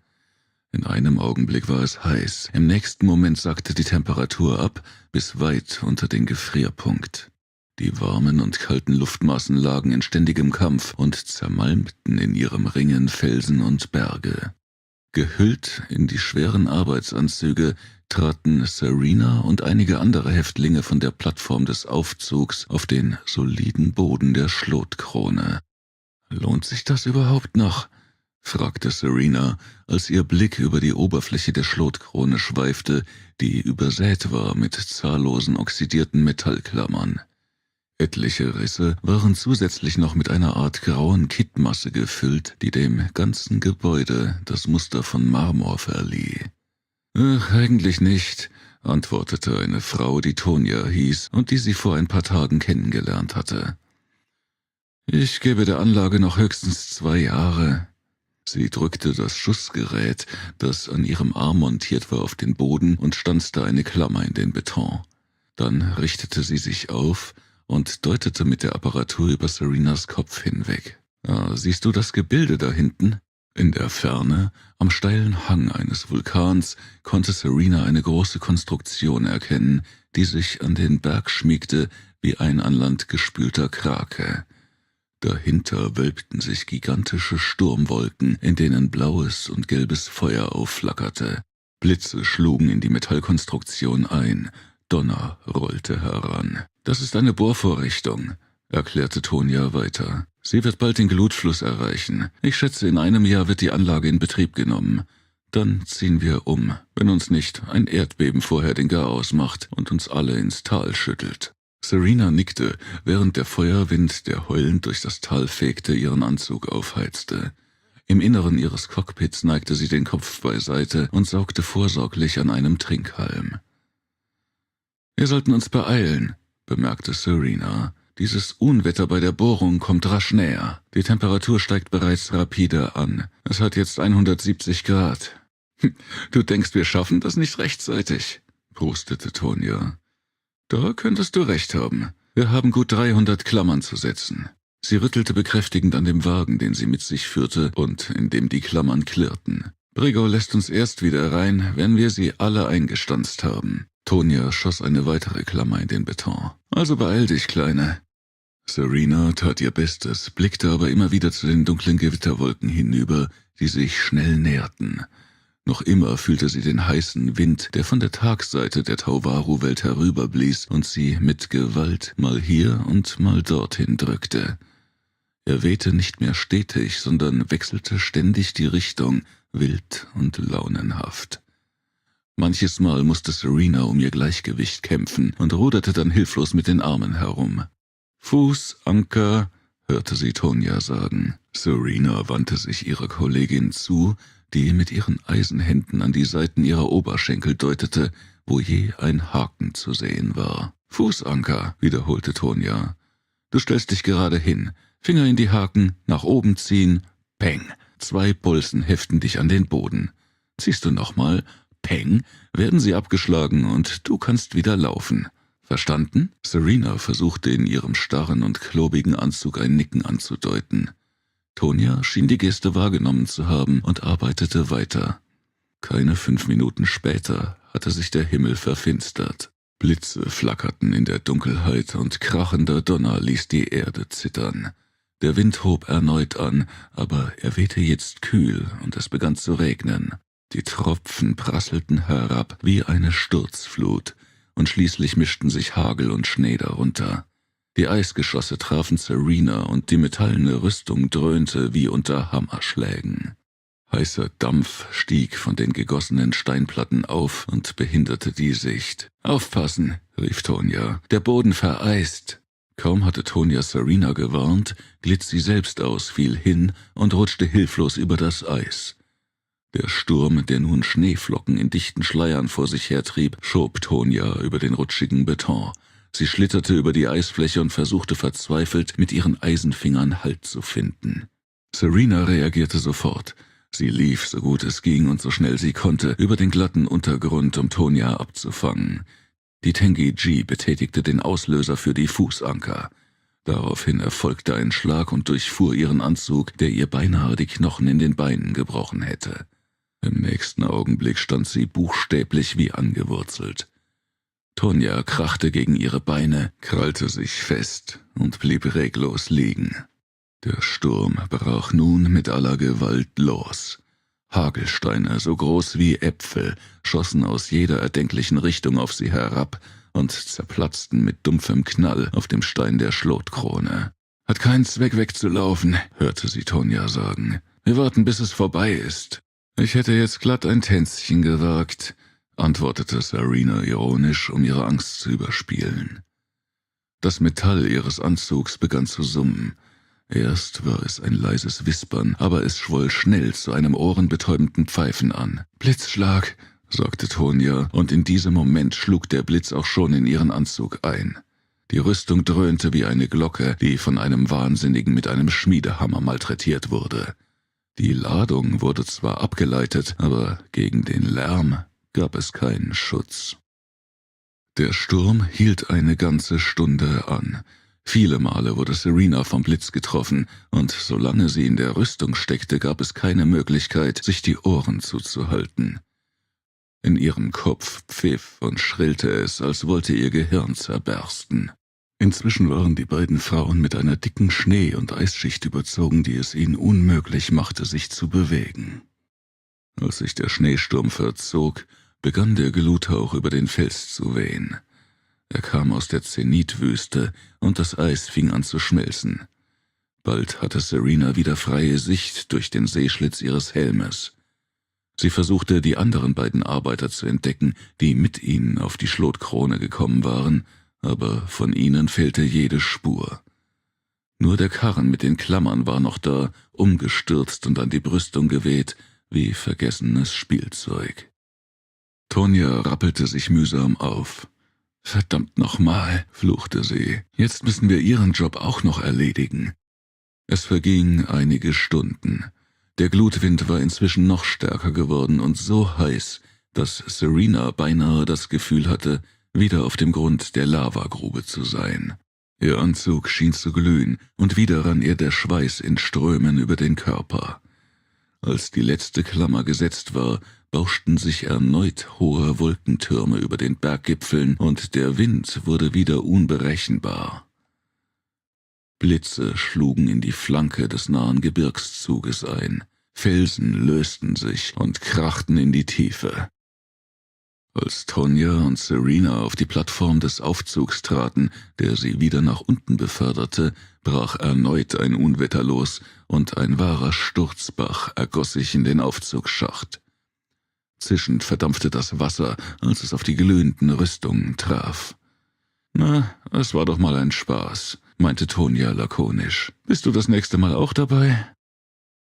[SPEAKER 1] In einem Augenblick war es heiß, im nächsten Moment sackte die Temperatur ab bis weit unter den Gefrierpunkt. Die warmen und kalten Luftmassen lagen in ständigem Kampf und zermalmten in ihrem Ringen Felsen und Berge. Gehüllt in die schweren Arbeitsanzüge traten Serena und einige andere Häftlinge von der Plattform des Aufzugs auf den soliden Boden der Schlotkrone. »Lohnt sich das überhaupt noch?« fragte Serena, als ihr Blick über die Oberfläche der Schlotkrone schweifte, die übersät war mit zahllosen oxidierten Metallklammern. Etliche Risse waren zusätzlich noch mit einer Art grauen Kittmasse gefüllt, die dem ganzen Gebäude das Muster von Marmor verlieh. »Ach, eigentlich nicht«, antwortete eine Frau, die Tonia hieß und die sie vor ein paar Tagen kennengelernt hatte. »Ich gebe der Anlage noch höchstens 2 Jahre.« Sie drückte das Schussgerät, das an ihrem Arm montiert war, auf den Boden und stanzte eine Klammer in den Beton. Dann richtete sie sich auf und deutete mit der Apparatur über Serenas Kopf hinweg. »Siehst du das Gebilde da hinten?« In der Ferne, am steilen Hang eines Vulkans, konnte Serena eine große Konstruktion erkennen, die sich an den Berg schmiegte wie ein an Land gespülter Krake. Dahinter wölbten sich gigantische Sturmwolken, in denen blaues und gelbes Feuer aufflackerte. Blitze schlugen in die Metallkonstruktion ein, Donner rollte heran. »Das ist eine Bohrvorrichtung«, erklärte Tonia weiter. »Sie wird bald den Glutfluss erreichen. Ich schätze, in einem Jahr wird die Anlage in Betrieb genommen. Dann ziehen wir um, wenn uns nicht ein Erdbeben vorher den Garaus macht und uns alle ins Tal schüttelt.« Serena nickte, während der Feuerwind, der heulend durch das Tal fegte, ihren Anzug aufheizte. Im Inneren ihres Cockpits neigte sie den Kopf beiseite und saugte vorsorglich an einem Trinkhalm. »Wir sollten uns beeilen«, bemerkte Serena. »Dieses Unwetter bei der Bohrung kommt rasch näher. Die Temperatur steigt bereits rapide an. Es hat jetzt 170 Grad. »Du denkst, wir schaffen das nicht rechtzeitig?« prustete Tonia. »Da könntest du recht haben. Wir haben gut 300 Klammern zu setzen.« Sie rüttelte bekräftigend an dem Wagen, den sie mit sich führte und in dem die Klammern klirrten. »Briggo lässt uns erst wieder rein, wenn wir sie alle eingestanzt haben.« Tonia schoss eine weitere Klammer in den Beton. »Also beeil dich, Kleine.« Serena tat ihr Bestes, blickte aber immer wieder zu den dunklen Gewitterwolken hinüber, die sich schnell näherten. Noch immer fühlte sie den heißen Wind, der von der Tagseite der Tauvaru-Welt herüberblies und sie mit Gewalt mal hier und mal dorthin drückte. Er wehte nicht mehr stetig, sondern wechselte ständig die Richtung, wild und launenhaft. Manches Mal musste Serena um ihr Gleichgewicht kämpfen und ruderte dann hilflos mit den Armen herum. »Fuß, Anker«, hörte sie Tonya sagen. Serena wandte sich ihrer Kollegin zu, die mit ihren Eisenhänden an die Seiten ihrer Oberschenkel deutete, wo je ein Haken zu sehen war. »Fußanker«, wiederholte Tonya. »Du stellst dich gerade hin, Finger in die Haken, nach oben ziehen, peng, 2 Bolzen heften dich an den Boden. Ziehst du nochmal, peng, werden sie abgeschlagen und du kannst wieder laufen. Verstanden?« Serena versuchte in ihrem starren und klobigen Anzug ein Nicken anzudeuten. Tonya schien die Geste wahrgenommen zu haben und arbeitete weiter. Keine 5 Minuten später hatte sich der Himmel verfinstert. Blitze flackerten in der Dunkelheit und krachender Donner ließ die Erde zittern. Der Wind hob erneut an, aber er wehte jetzt kühl und es begann zu regnen. Die Tropfen prasselten herab wie eine Sturzflut und schließlich mischten sich Hagel und Schnee darunter. Die Eisgeschosse trafen Serena und die metallene Rüstung dröhnte wie unter Hammerschlägen. Heißer Dampf stieg von den gegossenen Steinplatten auf und behinderte die Sicht. »Aufpassen«, rief Tonya, »der Boden vereist.« Kaum hatte Tonya Serena gewarnt, glitt sie selbst aus, fiel hin und rutschte hilflos über das Eis. Der Sturm, der nun Schneeflocken in dichten Schleiern vor sich hertrieb, schob Tonya über den rutschigen Beton. Sie schlitterte über die Eisfläche und versuchte verzweifelt, mit ihren Eisenfingern Halt zu finden. Serena reagierte sofort. Sie lief, so gut es ging und so schnell sie konnte, über den glatten Untergrund, um Tonya abzufangen. Die Tengi-Ji betätigte den Auslöser für die Fußanker. Daraufhin erfolgte ein Schlag und durchfuhr ihren Anzug, der ihr beinahe die Knochen in den Beinen gebrochen hätte. Im nächsten Augenblick stand sie buchstäblich wie angewurzelt. Tonya krachte gegen ihre Beine, krallte sich fest und blieb reglos liegen. Der Sturm brach nun mit aller Gewalt los. Hagelsteine, so groß wie Äpfel, schossen aus jeder erdenklichen Richtung auf sie herab und zerplatzten mit dumpfem Knall auf dem Stein der Schlotkrone. »Hat keinen Zweck wegzulaufen«, hörte sie Tonya sagen. »Wir warten, bis es vorbei ist.« »Ich hätte jetzt glatt ein Tänzchen gewagt«, antwortete Serena ironisch, um ihre Angst zu überspielen. Das Metall ihres Anzugs begann zu summen. Erst war es ein leises Wispern, aber es schwoll schnell zu einem ohrenbetäubenden Pfeifen an. »Blitzschlag«, sagte Tonya, und in diesem Moment schlug der Blitz auch schon in ihren Anzug ein. Die Rüstung dröhnte wie eine Glocke, die von einem Wahnsinnigen mit einem Schmiedehammer malträtiert wurde. Die Ladung wurde zwar abgeleitet, aber gegen den Lärm gab es keinen Schutz. Der Sturm hielt eine ganze Stunde an. Viele Male wurde Serena vom Blitz getroffen, und solange sie in der Rüstung steckte, gab es keine Möglichkeit, sich die Ohren zuzuhalten. In ihrem Kopf pfiff und schrillte es, als wollte ihr Gehirn zerbersten. Inzwischen waren die beiden Frauen mit einer dicken Schnee- und Eisschicht überzogen, die es ihnen unmöglich machte, sich zu bewegen. Als sich der Schneesturm verzog, begann der Gluthauch über den Fels zu wehen. Er kam aus der Zenitwüste und das Eis fing an zu schmelzen. Bald hatte Serena wieder freie Sicht durch den Sehschlitz ihres Helmes. Sie versuchte, die anderen beiden Arbeiter zu entdecken, die mit ihnen auf die Schlotkrone gekommen waren, aber von ihnen fehlte jede Spur. Nur der Karren mit den Klammern war noch da, umgestürzt und an die Brüstung geweht, wie vergessenes Spielzeug. Tonya rappelte sich mühsam auf. »Verdammt nochmal«, fluchte sie, »jetzt müssen wir ihren Job auch noch erledigen.« Es vergingen einige Stunden. Der Glutwind war inzwischen noch stärker geworden und so heiß, dass Serena beinahe das Gefühl hatte, wieder auf dem Grund der Lavagrube zu sein. Ihr Anzug schien zu glühen, und wieder rann ihr der Schweiß in Strömen über den Körper. Als die letzte Klammer gesetzt war, bauschten sich erneut hohe Wolkentürme über den Berggipfeln, und der Wind wurde wieder unberechenbar. Blitze schlugen in die Flanke des nahen Gebirgszuges ein, Felsen lösten sich und krachten in die Tiefe. Als Tonya und Serena auf die Plattform des Aufzugs traten, der sie wieder nach unten beförderte, brach erneut ein Unwetter los und ein wahrer Sturzbach ergoss sich in den Aufzugsschacht. Zischend verdampfte das Wasser, als es auf die glühenden Rüstungen traf. »Na, es war doch mal ein Spaß«, meinte Tonya lakonisch. »Bist du das nächste Mal auch dabei?«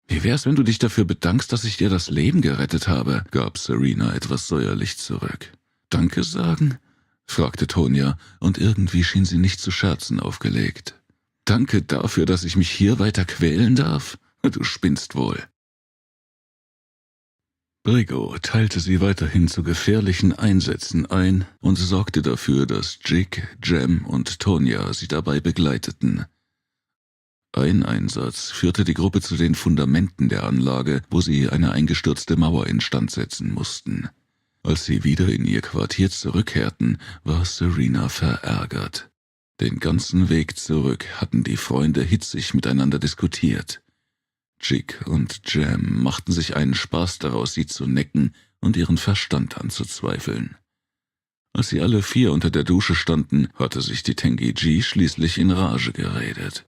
[SPEAKER 1] »Wie wär's, wenn du dich dafür bedankst, dass ich dir das Leben gerettet habe?«, gab Serena etwas säuerlich zurück. »Danke sagen?«, fragte Tonya, und irgendwie schien sie nicht zu scherzen aufgelegt. »Danke dafür, dass ich mich hier weiter quälen darf? Du spinnst wohl.« Brigo teilte sie weiterhin zu gefährlichen Einsätzen ein und sorgte dafür, dass Jig, Jem und Tonya sie dabei begleiteten. Ein Einsatz führte die Gruppe zu den Fundamenten der Anlage, wo sie eine eingestürzte Mauer instand setzen mussten. Als sie wieder in ihr Quartier zurückkehrten, war Serena verärgert. Den ganzen Weg zurück hatten die Freunde hitzig miteinander diskutiert. Jig und Jem machten sich einen Spaß daraus, sie zu necken und ihren Verstand anzuzweifeln. Als sie alle 4 unter der Dusche standen, hatte sich die Tengi-Ji schließlich in Rage geredet.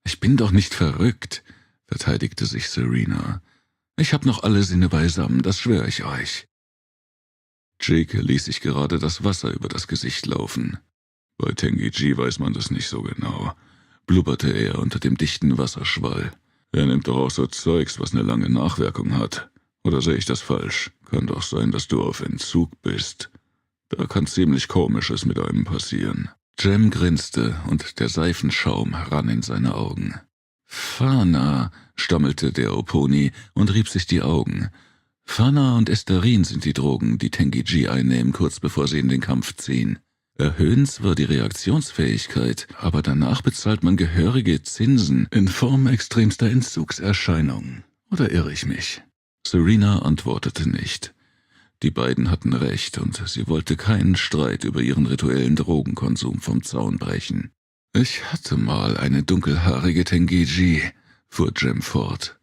[SPEAKER 1] »Ich bin doch nicht verrückt«, verteidigte sich Serena. »Ich hab noch alle Sinne beisammen, das schwöre ich euch.« Jig ließ sich gerade das Wasser über das Gesicht laufen. »Bei Tengi-Ji weiß man das nicht so genau«, blubberte er unter dem dichten Wasserschwall. »Er nimmt doch auch so Zeugs, was eine lange Nachwirkung hat. Oder sehe ich das falsch? Kann doch sein, dass du auf Entzug bist. Da kann ziemlich Komisches mit einem passieren.« Jem grinste und der Seifenschaum rann in seine Augen. »Fana«, stammelte der Oponi und rieb sich die Augen. »Fana und Esterin sind die Drogen, die Tengi-Ji einnehmen, kurz bevor sie in den Kampf ziehen. Erhöhen zwar die Reaktionsfähigkeit, aber danach bezahlt man gehörige Zinsen in Form extremster Entzugserscheinungen. Oder irre ich mich?« Serena antwortete nicht. Die beiden hatten recht und sie wollte keinen Streit über ihren rituellen Drogenkonsum vom Zaun brechen. »Ich hatte mal eine dunkelhaarige Tengi-Ji«, fuhr Jem fort.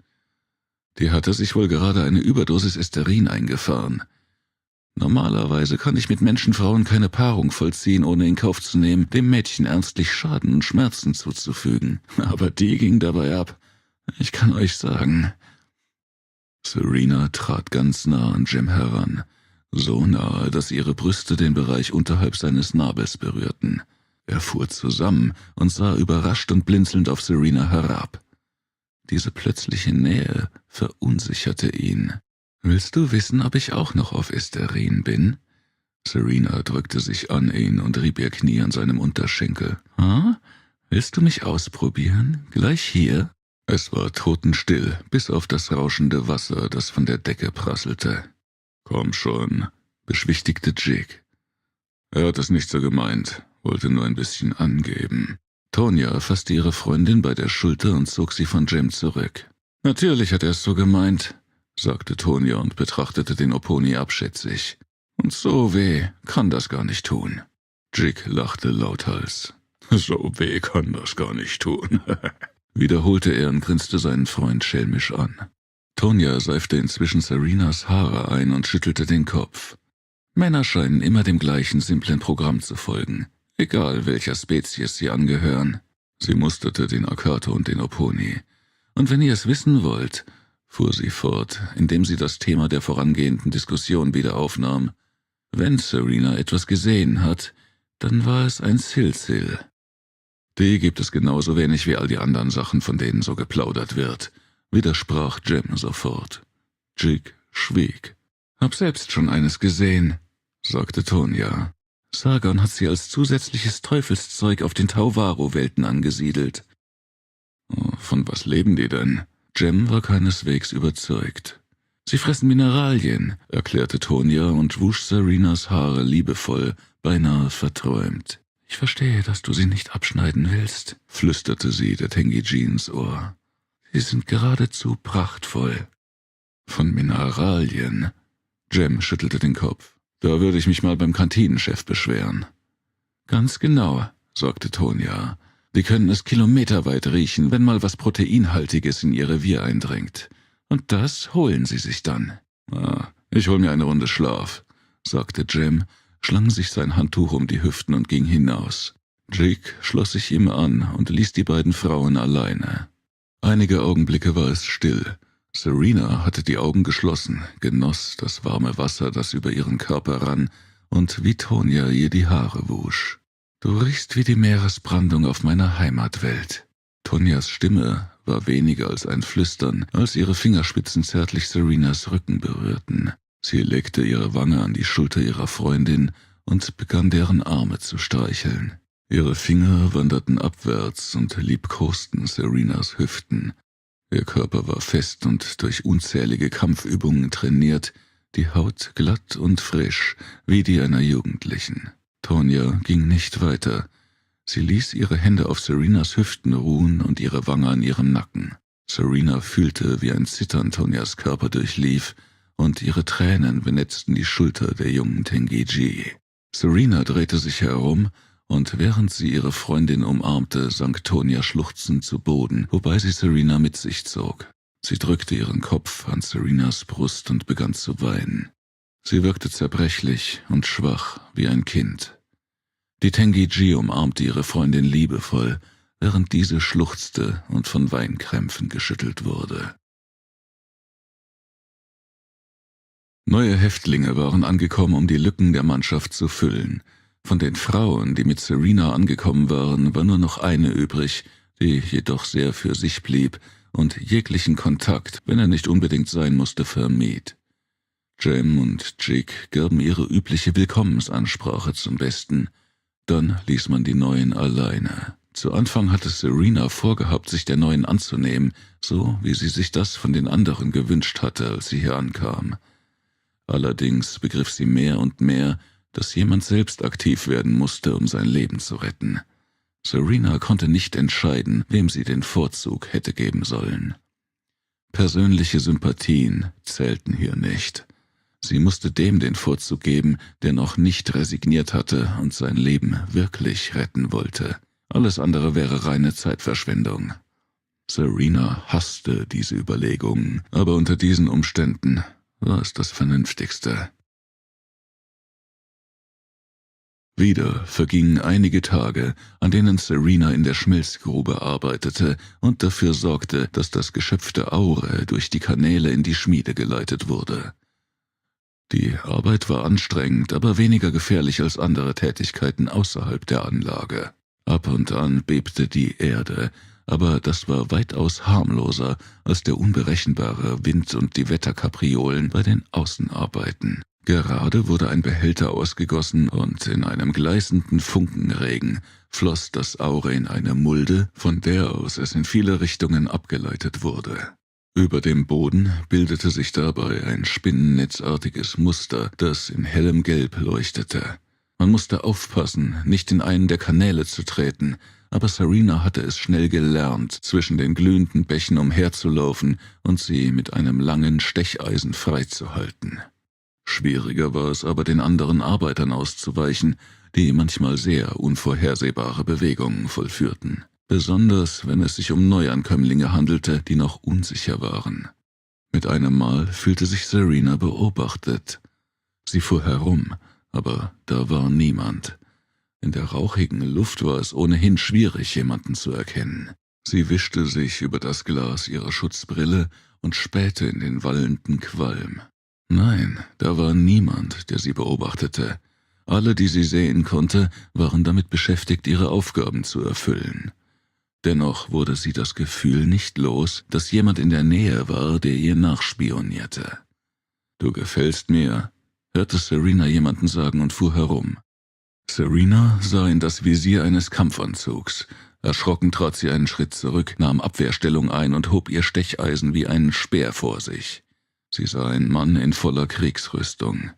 [SPEAKER 1] »Die hatte sich wohl gerade eine Überdosis Esterin eingefahren. Normalerweise kann ich mit Menschenfrauen keine Paarung vollziehen, ohne in Kauf zu nehmen, dem Mädchen ernstlich Schaden und Schmerzen zuzufügen. Aber die ging dabei ab. Ich kann euch sagen.« Serena trat ganz nah an Jem heran, so nahe, dass ihre Brüste den Bereich unterhalb seines Nabels berührten. Er fuhr zusammen und sah überrascht und blinzelnd auf Serena herab. Diese plötzliche Nähe verunsicherte ihn. »Willst du wissen, ob ich auch noch auf Esterin bin?« Serena drückte sich an ihn und rieb ihr Knie an seinem Unterschenkel. »Ah, willst du mich ausprobieren? Gleich hier?« Es war totenstill, bis auf das rauschende Wasser, das von der Decke prasselte. »Komm schon«, beschwichtigte Jig. Er hat es nicht so gemeint, wollte nur ein bisschen angeben. Tonya fasste ihre Freundin bei der Schulter und zog sie von Jem zurück. »Natürlich hat er es so gemeint«, sagte Tonya und betrachtete den Oponi abschätzig. »Und so weh kann das gar nicht tun.« Jig lachte lauthals. »So weh kann das gar nicht tun«, wiederholte er und grinste seinen Freund schelmisch an. Tonya seifte inzwischen Serenas Haare ein und schüttelte den Kopf. Männer scheinen immer dem gleichen simplen Programm zu folgen, egal welcher Spezies sie angehören. Sie musterte den Akato und den Oponi. »Und wenn ihr es wissen wollt«, fuhr sie fort, indem sie das Thema der vorangehenden Diskussion wieder aufnahm, »wenn Serena etwas gesehen hat, dann war es ein Silsil. Die gibt es genauso wenig wie all die anderen Sachen, von denen so geplaudert wird«, widersprach Jem sofort. Jig schwieg. »Hab selbst schon eines gesehen«, sagte Tonya. »Sargon hat sie als zusätzliches Teufelszeug auf den Tauwaro-Welten angesiedelt.« »Von was leben die denn?« Jem war keineswegs überzeugt. »Sie fressen Mineralien«, erklärte Tonya und wusch Serenas Haare liebevoll, beinahe verträumt. »Ich verstehe, dass du sie nicht abschneiden willst«, flüsterte sie der Tengi-Ji ins Ohr. »Sie sind geradezu prachtvoll.« »Von Mineralien?« Jem schüttelte den Kopf. »Da würde ich mich mal beim Kantinenchef beschweren.« »Ganz genau«, sagte Tonya. »Die können es kilometerweit riechen, wenn mal was Proteinhaltiges in ihr Revier eindringt. Und das holen sie sich dann.« »Ich hol mir eine Runde Schlaf«, sagte Jem, schlang sich sein Handtuch um die Hüften und ging hinaus. Jake schloss sich ihm an und ließ die beiden Frauen alleine. Einige Augenblicke war es still. Serena hatte die Augen geschlossen, genoss das warme Wasser, das über ihren Körper rann, und wie Tonya ihr die Haare wusch. »Du riechst wie die Meeresbrandung auf meiner Heimatwelt.« Tonyas Stimme war weniger als ein Flüstern, als ihre Fingerspitzen zärtlich Serenas Rücken berührten. Sie legte ihre Wange an die Schulter ihrer Freundin und begann deren Arme zu streicheln. Ihre Finger wanderten abwärts und liebkosten Serenas Hüften. Ihr Körper war fest und durch unzählige Kampfübungen trainiert, die Haut glatt und frisch, wie die einer Jugendlichen. Tonya ging nicht weiter. Sie ließ ihre Hände auf Serenas Hüften ruhen und ihre Wange an ihrem Nacken. Serena fühlte, wie ein Zittern Tonyas Körper durchlief, und ihre Tränen benetzten die Schulter der jungen Tengeji. Serena drehte sich herum, und während sie ihre Freundin umarmte, sank Tonya schluchzend zu Boden, wobei sie Serena mit sich zog. Sie drückte ihren Kopf an Serenas Brust und begann zu weinen. Sie wirkte zerbrechlich und schwach wie ein Kind. Die Tengeji umarmte ihre Freundin liebevoll, während diese schluchzte und von Weinkrämpfen geschüttelt wurde. Neue Häftlinge waren angekommen, um die Lücken der Mannschaft zu füllen. Von den Frauen, die mit Serena angekommen waren, war nur noch eine übrig, die jedoch sehr für sich blieb und jeglichen Kontakt, wenn er nicht unbedingt sein musste, vermied. Jem und Jake gaben ihre übliche Willkommensansprache zum Besten. Dann ließ man die Neuen alleine. Zu Anfang hatte Serena vorgehabt, sich der Neuen anzunehmen, so wie sie sich das von den anderen gewünscht hatte, als sie hier ankam. Allerdings begriff sie mehr und mehr, dass jemand selbst aktiv werden musste, um sein Leben zu retten. Serena konnte nicht entscheiden, wem sie den Vorzug hätte geben sollen. Persönliche Sympathien zählten hier nicht. Sie musste dem den Vorzug geben, der noch nicht resigniert hatte und sein Leben wirklich retten wollte. Alles andere wäre reine Zeitverschwendung. Serena hasste diese Überlegungen, aber unter diesen Umständen war es das Vernünftigste. Wieder vergingen einige Tage, an denen Serena in der Schmelzgrube arbeitete und dafür sorgte, dass das geschöpfte Aure durch die Kanäle in die Schmiede geleitet wurde. Die Arbeit war anstrengend, aber weniger gefährlich als andere Tätigkeiten außerhalb der Anlage. Ab und an bebte die Erde, aber das war weitaus harmloser als der unberechenbare Wind und die Wetterkapriolen bei den Außenarbeiten. Gerade wurde ein Behälter ausgegossen und in einem gleißenden Funkenregen floss das Aure in eine Mulde, von der aus es in viele Richtungen abgeleitet wurde. Über dem Boden bildete sich dabei ein spinnennetzartiges Muster, das in hellem Gelb leuchtete. Man musste aufpassen, nicht in einen der Kanäle zu treten, aber Serena hatte es schnell gelernt, zwischen den glühenden Bächen umherzulaufen und sie mit einem langen Stecheisen freizuhalten. Schwieriger war es aber, den anderen Arbeitern auszuweichen, die manchmal sehr unvorhersehbare Bewegungen vollführten. Besonders, wenn es sich um Neuankömmlinge handelte, die noch unsicher waren. Mit einem Mal fühlte sich Serena beobachtet. Sie fuhr herum, aber da war niemand. In der rauchigen Luft war es ohnehin schwierig, jemanden zu erkennen. Sie wischte sich über das Glas ihrer Schutzbrille und spähte in den wallenden Qualm. Nein, da war niemand, der sie beobachtete. Alle, die sie sehen konnte, waren damit beschäftigt, ihre Aufgaben zu erfüllen. Dennoch wurde sie das Gefühl nicht los, dass jemand in der Nähe war, der ihr nachspionierte. »Du gefällst mir«, hörte Serena jemanden sagen und fuhr herum. Serena sah in das Visier eines Kampfanzugs. Erschrocken trat sie einen Schritt zurück, nahm Abwehrstellung ein und hob ihr Stecheisen wie einen Speer vor sich. Sie sah einen Mann in voller Kriegsrüstung.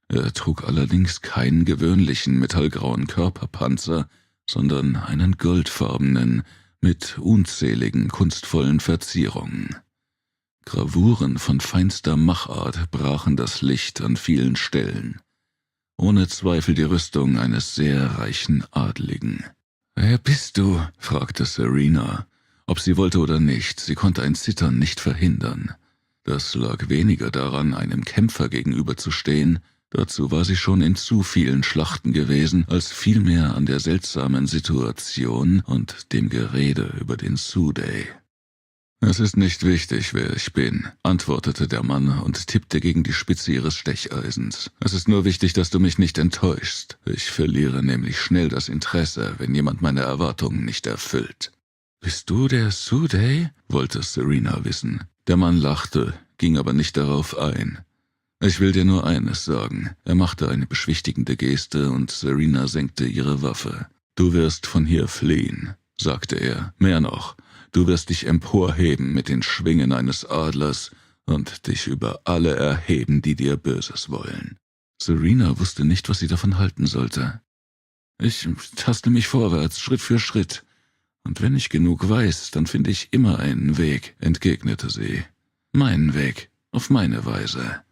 [SPEAKER 1] Er trug allerdings keinen gewöhnlichen metallgrauen Körperpanzer, sondern einen goldfarbenen, mit unzähligen kunstvollen Verzierungen. Gravuren von feinster Machart brachen das Licht an vielen Stellen. Ohne Zweifel die Rüstung eines sehr reichen Adligen. »Wer bist du?« fragte Serena. Ob sie wollte oder nicht, sie konnte ein Zittern nicht verhindern. Das lag weniger daran, einem Kämpfer gegenüberzustehen, Dazu war sie schon in zu vielen Schlachten gewesen, als vielmehr an der seltsamen Situation und dem Gerede über den Suday. »Es ist nicht wichtig, wer ich bin«, antwortete der Mann und tippte gegen die Spitze ihres Stecheisens. »Es ist nur wichtig, dass du mich nicht enttäuschst. Ich verliere nämlich schnell das Interesse, wenn jemand meine Erwartungen nicht erfüllt.« »Bist du der Suday?« wollte Serena wissen. Der Mann lachte, ging aber nicht darauf ein. »Ich will dir nur eines sagen.« Er machte eine beschwichtigende Geste und Serena senkte ihre Waffe. »Du wirst von hier fliehen«, sagte er. »Mehr noch. Du wirst dich emporheben mit den Schwingen eines Adlers und dich über alle erheben, die dir Böses wollen.« Serena wusste nicht, was sie davon halten sollte. »Ich taste mich vorwärts, Schritt für Schritt. Und wenn ich genug weiß, dann finde ich immer einen Weg«, entgegnete sie. »Meinen Weg, auf meine Weise.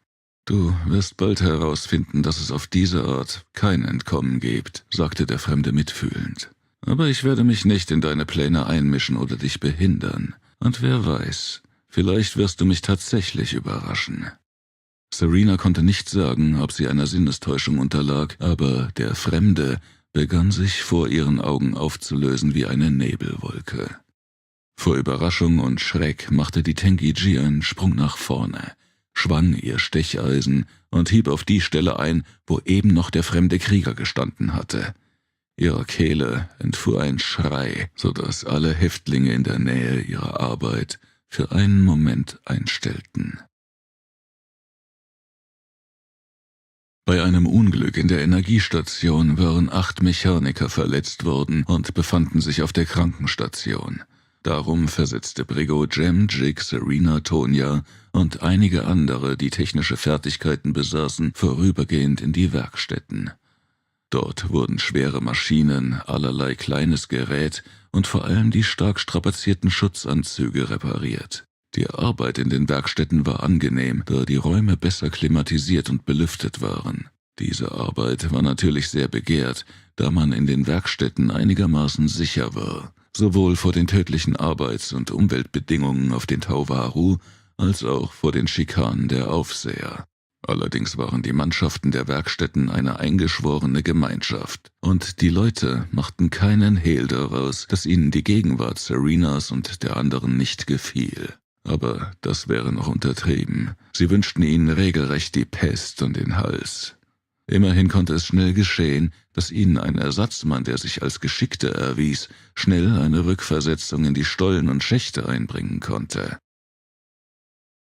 [SPEAKER 1] Du wirst bald herausfinden, dass es auf diese Art kein Entkommen gibt«, sagte der Fremde mitfühlend. »Aber ich werde mich nicht in deine Pläne einmischen oder dich behindern. Und wer weiß, vielleicht wirst du mich tatsächlich überraschen.« Serena konnte nicht sagen, ob sie einer Sinnestäuschung unterlag, aber der Fremde begann sich vor ihren Augen aufzulösen wie eine Nebelwolke. Vor Überraschung und Schreck machte die Tengi-Ji einen Sprung nach vorne, schwang ihr Stecheisen und hieb auf die Stelle ein, wo eben noch der fremde Krieger gestanden hatte. Ihrer Kehle entfuhr ein Schrei, so dass alle Häftlinge in der Nähe ihrer Arbeit für einen Moment einstellten. Bei einem Unglück in der Energiestation waren 8 Mechaniker verletzt worden und befanden sich auf der Krankenstation. Darum versetzte Brigo Jem, Jig, Serena, Tonya und einige andere, die technische Fertigkeiten besaßen, vorübergehend in die Werkstätten. Dort wurden schwere Maschinen, allerlei kleines Gerät und vor allem die stark strapazierten Schutzanzüge repariert. Die Arbeit in den Werkstätten war angenehm, da die Räume besser klimatisiert und belüftet waren. Diese Arbeit war natürlich sehr begehrt, da man in den Werkstätten einigermaßen sicher war, sowohl vor den tödlichen Arbeits- und Umweltbedingungen auf den Tauvaru als auch vor den Schikanen der Aufseher. Allerdings waren die Mannschaften der Werkstätten eine eingeschworene Gemeinschaft, und die Leute machten keinen Hehl daraus, dass ihnen die Gegenwart Serenas und der anderen nicht gefiel. Aber das wäre noch untertrieben. Sie wünschten ihnen regelrecht die Pest und den Hals. Immerhin konnte es schnell geschehen, dass ihnen ein Ersatzmann, der sich als Geschickter erwies, schnell eine Rückversetzung in die Stollen und Schächte einbringen konnte.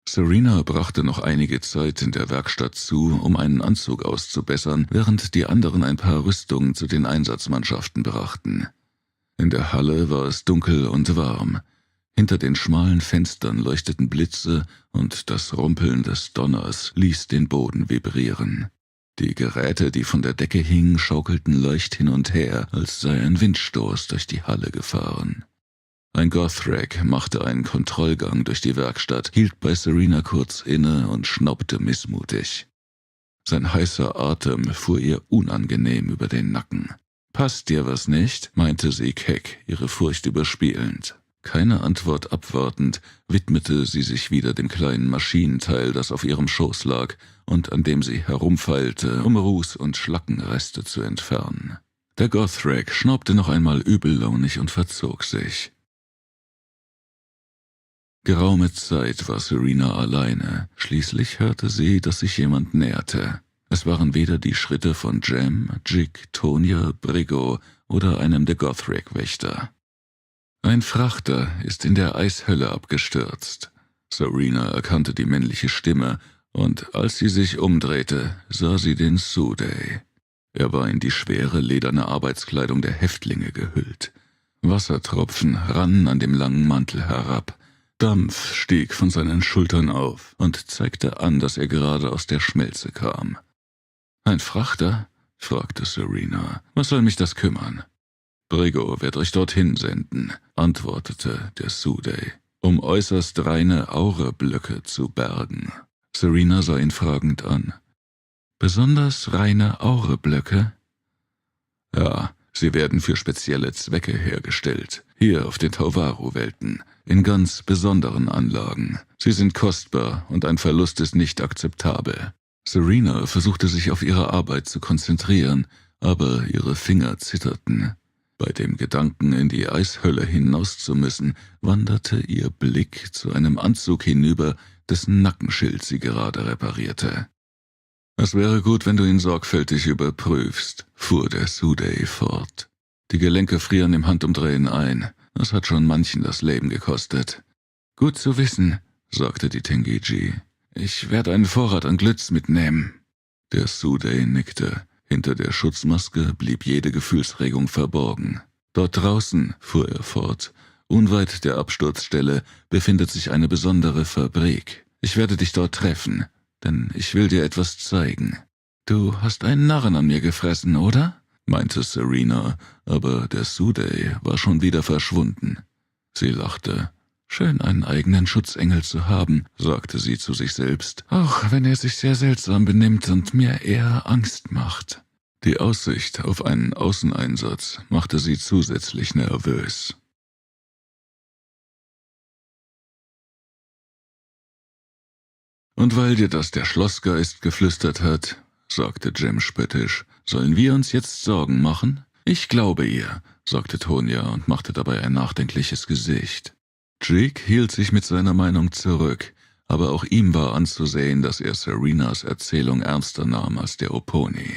[SPEAKER 1] Serena brachte noch einige Zeit in der Werkstatt zu, um einen Anzug auszubessern, während die anderen ein paar Rüstungen zu den Einsatzmannschaften brachten. In der Halle war es dunkel und warm. Hinter den schmalen Fenstern leuchteten Blitze und das Rumpeln des Donners ließ den Boden vibrieren. Die Geräte, die von der Decke hingen, schaukelten leicht hin und her, als sei ein Windstoß durch die Halle gefahren. Ein Gothrak machte einen Kontrollgang durch die Werkstatt, hielt bei Serena kurz inne und schnaubte missmutig. Sein heißer Atem fuhr ihr unangenehm über den Nacken. »Passt dir was nicht?« meinte sie keck, ihre Furcht überspielend. Keine Antwort abwartend, widmete sie sich wieder dem kleinen Maschinenteil, das auf ihrem Schoß lag und an dem sie herumfeilte, um Ruß und Schlackenreste zu entfernen. Der Gothrak schnaubte noch einmal übellaunig und verzog sich. Geraume Zeit war Serena alleine. Schließlich hörte sie, dass sich jemand näherte. Es waren weder die Schritte von Jem, Jig, Tonya, Brigo oder einem der Gothrak-Wächter. Ein Frachter ist in der Eishölle abgestürzt. Serena erkannte die männliche Stimme, und als sie sich umdrehte, sah sie den Suday. Er war in die schwere, lederne Arbeitskleidung der Häftlinge gehüllt. Wassertropfen rannen an dem langen Mantel herab. Dampf stieg von seinen Schultern auf und zeigte an, dass er gerade aus der Schmelze kam. »Ein Frachter?« fragte Serena. »Was soll mich das kümmern?« »Brigo wird euch dorthin senden«, antwortete der Suday, »um äußerst reine Aureblöcke zu bergen.« Serena sah ihn fragend an. »Besonders reine Aureblöcke?« »Ja, sie werden für spezielle Zwecke hergestellt, hier auf den Tauvaru-Welten, in ganz besonderen Anlagen. Sie sind kostbar und ein Verlust ist nicht akzeptabel.« Serena versuchte sich auf ihre Arbeit zu konzentrieren, aber ihre Finger zitterten. Bei dem Gedanken, in die Eishölle hinaus zu müssen, wanderte ihr Blick zu einem Anzug hinüber, dessen Nackenschild sie gerade reparierte. »Es wäre gut, wenn du ihn sorgfältig überprüfst«, fuhr der Sudey fort. »Die Gelenke frieren im Handumdrehen ein. Das hat schon manchen das Leben gekostet.« »Gut zu wissen«, sagte die Tengeji. »Ich werde einen Vorrat an Glütz mitnehmen.« Der Sudey nickte. Hinter der Schutzmaske blieb jede Gefühlsregung verborgen. »Dort draußen«, fuhr er fort, »unweit der Absturzstelle befindet sich eine besondere Fabrik. Ich werde dich dort treffen, denn ich will dir etwas zeigen.« »Du hast einen Narren an mir gefressen, oder?« meinte Serena, aber der Sudey war schon wieder verschwunden. Sie lachte. »Schön, einen eigenen Schutzengel zu haben«, sagte sie zu sich selbst, »auch wenn er sich sehr seltsam benimmt und mir eher Angst macht.« Die Aussicht auf einen Außeneinsatz machte sie zusätzlich nervös. »Und weil dir das der Schlossgeist geflüstert hat«, sagte Jem spöttisch, »sollen wir uns jetzt Sorgen machen?« »Ich glaube ihr«, sagte Tonya und machte dabei ein nachdenkliches Gesicht. Jake hielt sich mit seiner Meinung zurück, aber auch ihm war anzusehen, dass er Serenas Erzählung ernster nahm als der Oponi.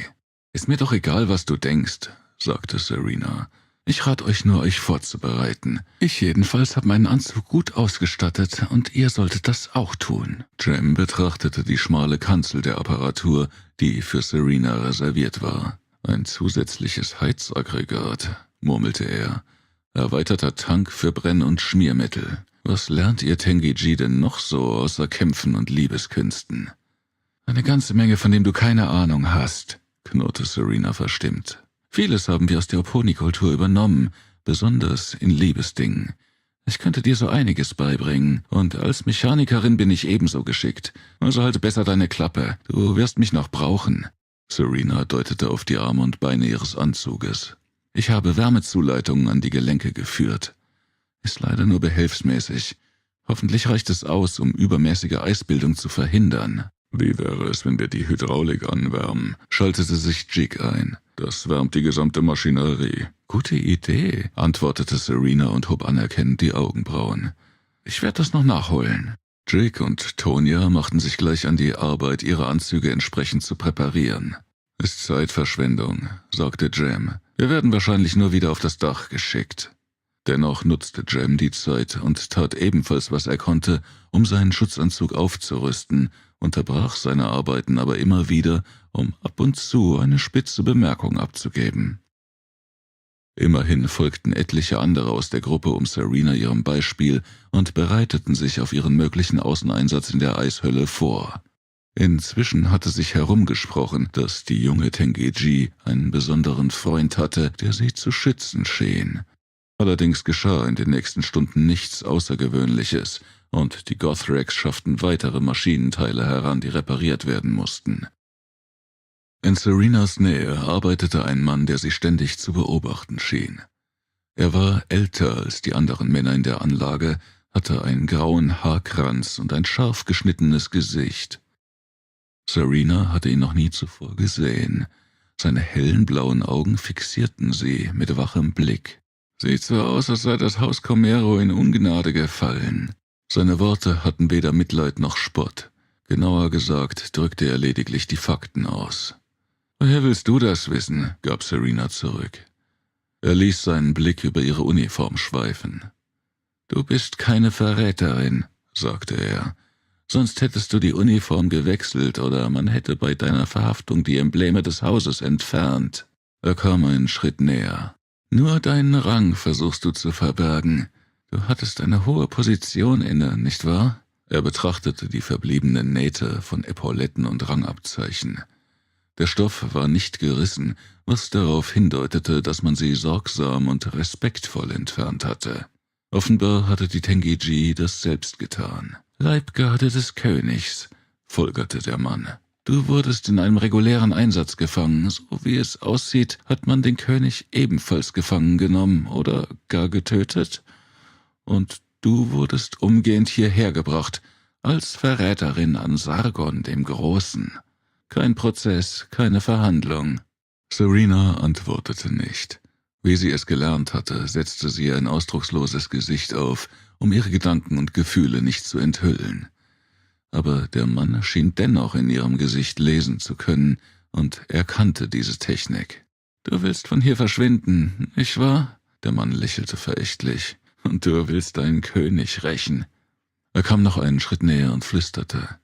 [SPEAKER 1] »Ist mir doch egal, was du denkst«, sagte Serena. »Ich rate euch nur, euch vorzubereiten. Ich jedenfalls habe meinen Anzug gut ausgestattet und ihr solltet das auch tun.« Jem betrachtete die schmale Kanzel der Apparatur, die für Serena reserviert war. »Ein zusätzliches Heizaggregat«, murmelte er. »Erweiterter Tank für Brenn- und Schmiermittel. Was lernt ihr Tengeji denn noch so außer Kämpfen und Liebeskünsten?« »Eine ganze Menge, von dem du keine Ahnung hast«, knurrte Serena verstimmt. »Vieles haben wir aus der Oponi-Kultur übernommen, besonders in Liebesdingen. Ich könnte dir so einiges beibringen, und als Mechanikerin bin ich ebenso geschickt. Also halte besser deine Klappe, du wirst mich noch brauchen.« Serena deutete auf die Arme und Beine ihres Anzuges. »Ich habe Wärmezuleitungen an die Gelenke geführt. Ist leider nur behelfsmäßig. Hoffentlich reicht es aus, um übermäßige Eisbildung zu verhindern.« »Wie wäre es, wenn wir die Hydraulik anwärmen?«, schaltete sich Jig ein. »Das wärmt die gesamte Maschinerie.« »Gute Idee«, antwortete Serena und hob anerkennend die Augenbrauen. »Ich werde das noch nachholen.« Jig und Tonya machten sich gleich an die Arbeit, ihre Anzüge entsprechend zu präparieren. »Ist Zeitverschwendung«, sagte Jem. »Wir werden wahrscheinlich nur wieder auf das Dach geschickt.« Dennoch nutzte Jem die Zeit und tat ebenfalls, was er konnte, um seinen Schutzanzug aufzurüsten, unterbrach seine Arbeiten aber immer wieder, um ab und zu eine spitze Bemerkung abzugeben. Immerhin folgten etliche andere aus der Gruppe um Serena ihrem Beispiel und bereiteten sich auf ihren möglichen Außeneinsatz in der Eishölle vor. Inzwischen hatte sich herumgesprochen, dass die junge Tengeji einen besonderen Freund hatte, der sie zu schützen schien. Allerdings geschah in den nächsten Stunden nichts Außergewöhnliches, und die Gothrax schafften weitere Maschinenteile heran, die repariert werden mussten. In Serenas Nähe arbeitete ein Mann, der sie ständig zu beobachten schien. Er war älter als die anderen Männer in der Anlage, hatte einen grauen Haarkranz und ein scharf geschnittenes Gesicht. Serena hatte ihn noch nie zuvor gesehen. Seine hellen blauen Augen fixierten sie mit wachem Blick. »Sieht so aus, als sei das Haus Comero in Ungnade gefallen.« Seine Worte hatten weder Mitleid noch Spott. Genauer gesagt drückte er lediglich die Fakten aus. »Woher willst du das wissen?« gab Serena zurück. Er ließ seinen Blick über ihre Uniform schweifen. »Du bist keine Verräterin«, sagte er. »Sonst hättest du die Uniform gewechselt oder man hätte bei deiner Verhaftung die Embleme des Hauses entfernt.« Er kam einen Schritt näher. »Nur deinen Rang versuchst du zu verbergen. Du hattest eine hohe Position inne, nicht wahr?« Er betrachtete die verbliebenen Nähte von Epauletten und Rangabzeichen. Der Stoff war nicht gerissen, was darauf hindeutete, dass man sie sorgsam und respektvoll entfernt hatte. Offenbar hatte die Tengeji das selbst getan. »Leibgarde des Königs«, folgerte der Mann. »Du wurdest in einem regulären Einsatz gefangen. So wie es aussieht, hat man den König ebenfalls gefangen genommen oder gar getötet. Und du wurdest umgehend hierher gebracht, als Verräterin an Sargon dem Großen.« Kein Prozess, keine Verhandlung. Serena antwortete nicht. Wie sie es gelernt hatte, setzte sie ein ausdrucksloses Gesicht auf, um ihre Gedanken und Gefühle nicht zu enthüllen. Aber der Mann schien dennoch in ihrem Gesicht lesen zu können, und er kannte diese Technik. »Du willst von hier verschwinden, nicht wahr?« Der Mann lächelte verächtlich. »Und du willst deinen König rächen.« Er kam noch einen Schritt näher und flüsterte.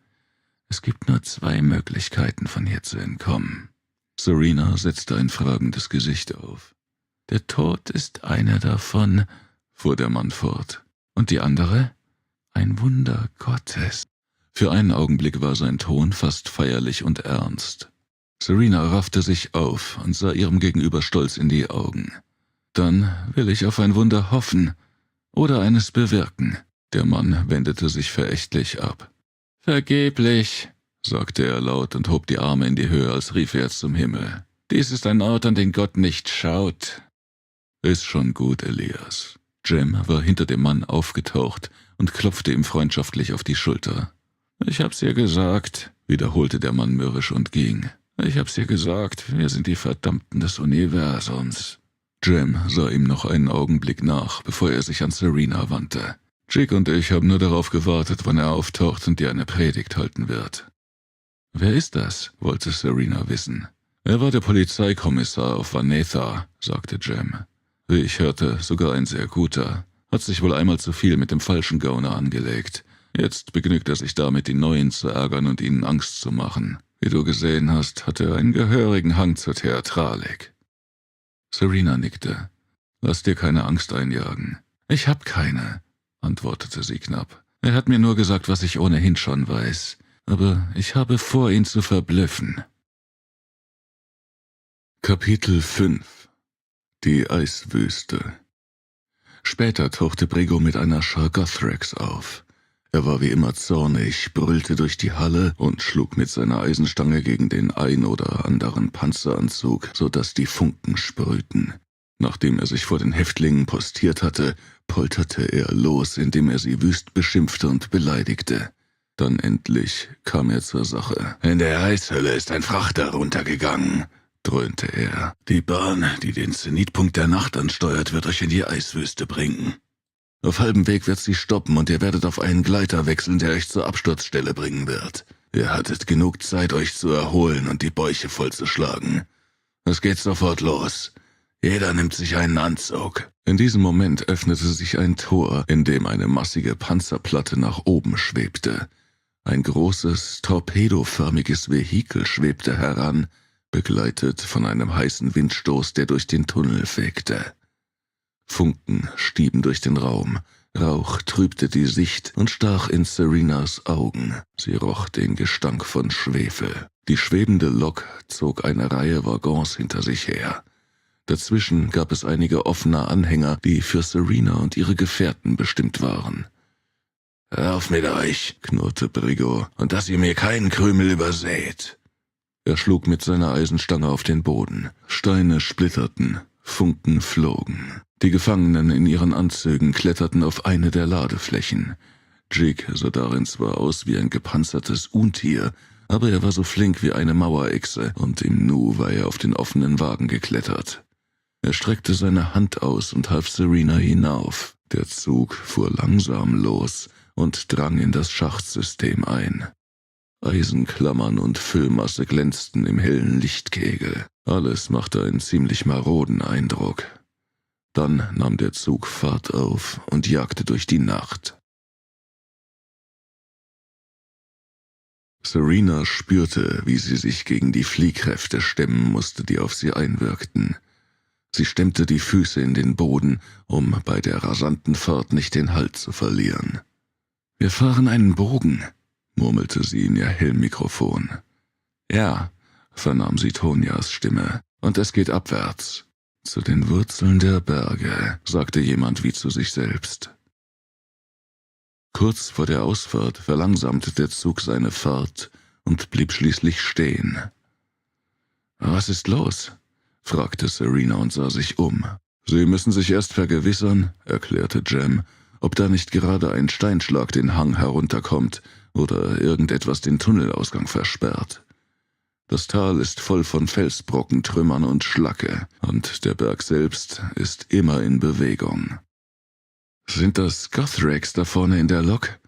[SPEAKER 1] »Es gibt nur 2 Möglichkeiten, von hier zu entkommen.« Serena setzte ein fragendes Gesicht auf. »Der Tod ist eine davon«, fuhr der Mann fort. »Und die andere? Ein Wunder Gottes.« Für einen Augenblick war sein Ton fast feierlich und ernst. Serena raffte sich auf und sah ihrem Gegenüber stolz in die Augen. »Dann will ich auf ein Wunder hoffen oder eines bewirken.« Der Mann wendete sich verächtlich ab. »Vergeblich«, sagte er laut und hob die Arme in die Höhe, als riefe er zum Himmel. »Dies ist ein Ort, an den Gott nicht schaut.« »Ist schon gut, Elias.« Jem war hinter dem Mann aufgetaucht und klopfte ihm freundschaftlich auf die Schulter. »Ich hab's ihr gesagt«, wiederholte der Mann mürrisch und ging. »Ich hab's ihr gesagt, wir sind die Verdammten des Universums.« Jem sah ihm noch einen Augenblick nach, bevor er sich an Serena wandte. »Jig und ich haben nur darauf gewartet, wann er auftaucht und dir eine Predigt halten wird.« »Wer ist das?« wollte Serena wissen. »Er war der Polizeikommissar auf Vanetha«, sagte Jem. »Wie ich hörte, sogar ein sehr guter. Hat sich wohl einmal zu viel mit dem falschen Gauner angelegt. Jetzt begnügt er sich damit, die Neuen zu ärgern und ihnen Angst zu machen. Wie du gesehen hast, hat er einen gehörigen Hang zur Theatralik.« Serena nickte. »Lass dir keine Angst einjagen.« »Ich hab keine«, antwortete sie knapp. »Er hat mir nur gesagt, was ich ohnehin schon weiß. Aber ich habe vor, ihn zu verblüffen.« Kapitel 5 Die Eiswüste. Später tauchte Brigo mit einer Schar Gothreks auf. Er war wie immer zornig, brüllte durch die Halle und schlug mit seiner Eisenstange gegen den ein oder anderen Panzeranzug, so dass die Funken sprühten. Nachdem er sich vor den Häftlingen postiert hatte, polterte er los, indem er sie wüst beschimpfte und beleidigte. Dann endlich kam er zur Sache. »In der Eishölle ist ein Frachter runtergegangen«, dröhnte er. »Die Bahn, die den Zenitpunkt der Nacht ansteuert, wird euch in die Eiswüste bringen. Auf halbem Weg wird sie stoppen und ihr werdet auf einen Gleiter wechseln, der euch zur Absturzstelle bringen wird. Ihr hattet genug Zeit, euch zu erholen und die Bäuche vollzuschlagen. Es geht sofort los. Jeder nimmt sich einen Anzug.« In diesem Moment öffnete sich ein Tor, in dem eine massige Panzerplatte nach oben schwebte. Ein großes, torpedoförmiges Vehikel schwebte heran, begleitet von einem heißen Windstoß, der durch den Tunnel fegte. Funken stieben durch den Raum, Rauch trübte die Sicht und stach in Serenas Augen. Sie roch den Gestank von Schwefel. Die schwebende Lok zog eine Reihe Waggons hinter sich her. Dazwischen gab es einige offene Anhänger, die für Serena und ihre Gefährten bestimmt waren. »Auf mit euch«, knurrte Brigo, »und dass ihr mir keinen Krümel überseht.« Er schlug mit seiner Eisenstange auf den Boden. Steine splitterten, Funken flogen. Die Gefangenen in ihren Anzügen kletterten auf eine der Ladeflächen. Jig sah darin zwar aus wie ein gepanzertes Untier, aber er war so flink wie eine Mauerechse und im Nu war er auf den offenen Wagen geklettert. Er streckte seine Hand aus und half Serena hinauf. Der Zug fuhr langsam los und drang in das Schachtsystem ein. Eisenklammern und Füllmasse glänzten im hellen Lichtkegel. Alles machte einen ziemlich maroden Eindruck. Dann nahm der Zug Fahrt auf und jagte durch die Nacht. Serena spürte, wie sie sich gegen die Fliehkräfte stemmen musste, die auf sie einwirkten. Sie stemmte die Füße in den Boden, um bei der rasanten Fahrt nicht den Halt zu verlieren. »Wir fahren einen Bogen«, murmelte sie in ihr Helmmikrofon. »Ja«, vernahm sie Tonias Stimme, »und es geht abwärts.« »Zu den Wurzeln der Berge«, sagte jemand wie zu sich selbst. Kurz vor der Ausfahrt verlangsamte der Zug seine Fahrt und blieb schließlich stehen. »Was ist los?« fragte Serena und sah sich um. »Sie müssen sich erst vergewissern«, erklärte Jem, »ob da nicht gerade ein Steinschlag den Hang herunterkommt oder irgendetwas den Tunnelausgang versperrt. Das Tal ist voll von Felsbrocken, Trümmern und Schlacke, und der Berg selbst ist immer in Bewegung. »Sind das Gothrax da vorne in der Lok?«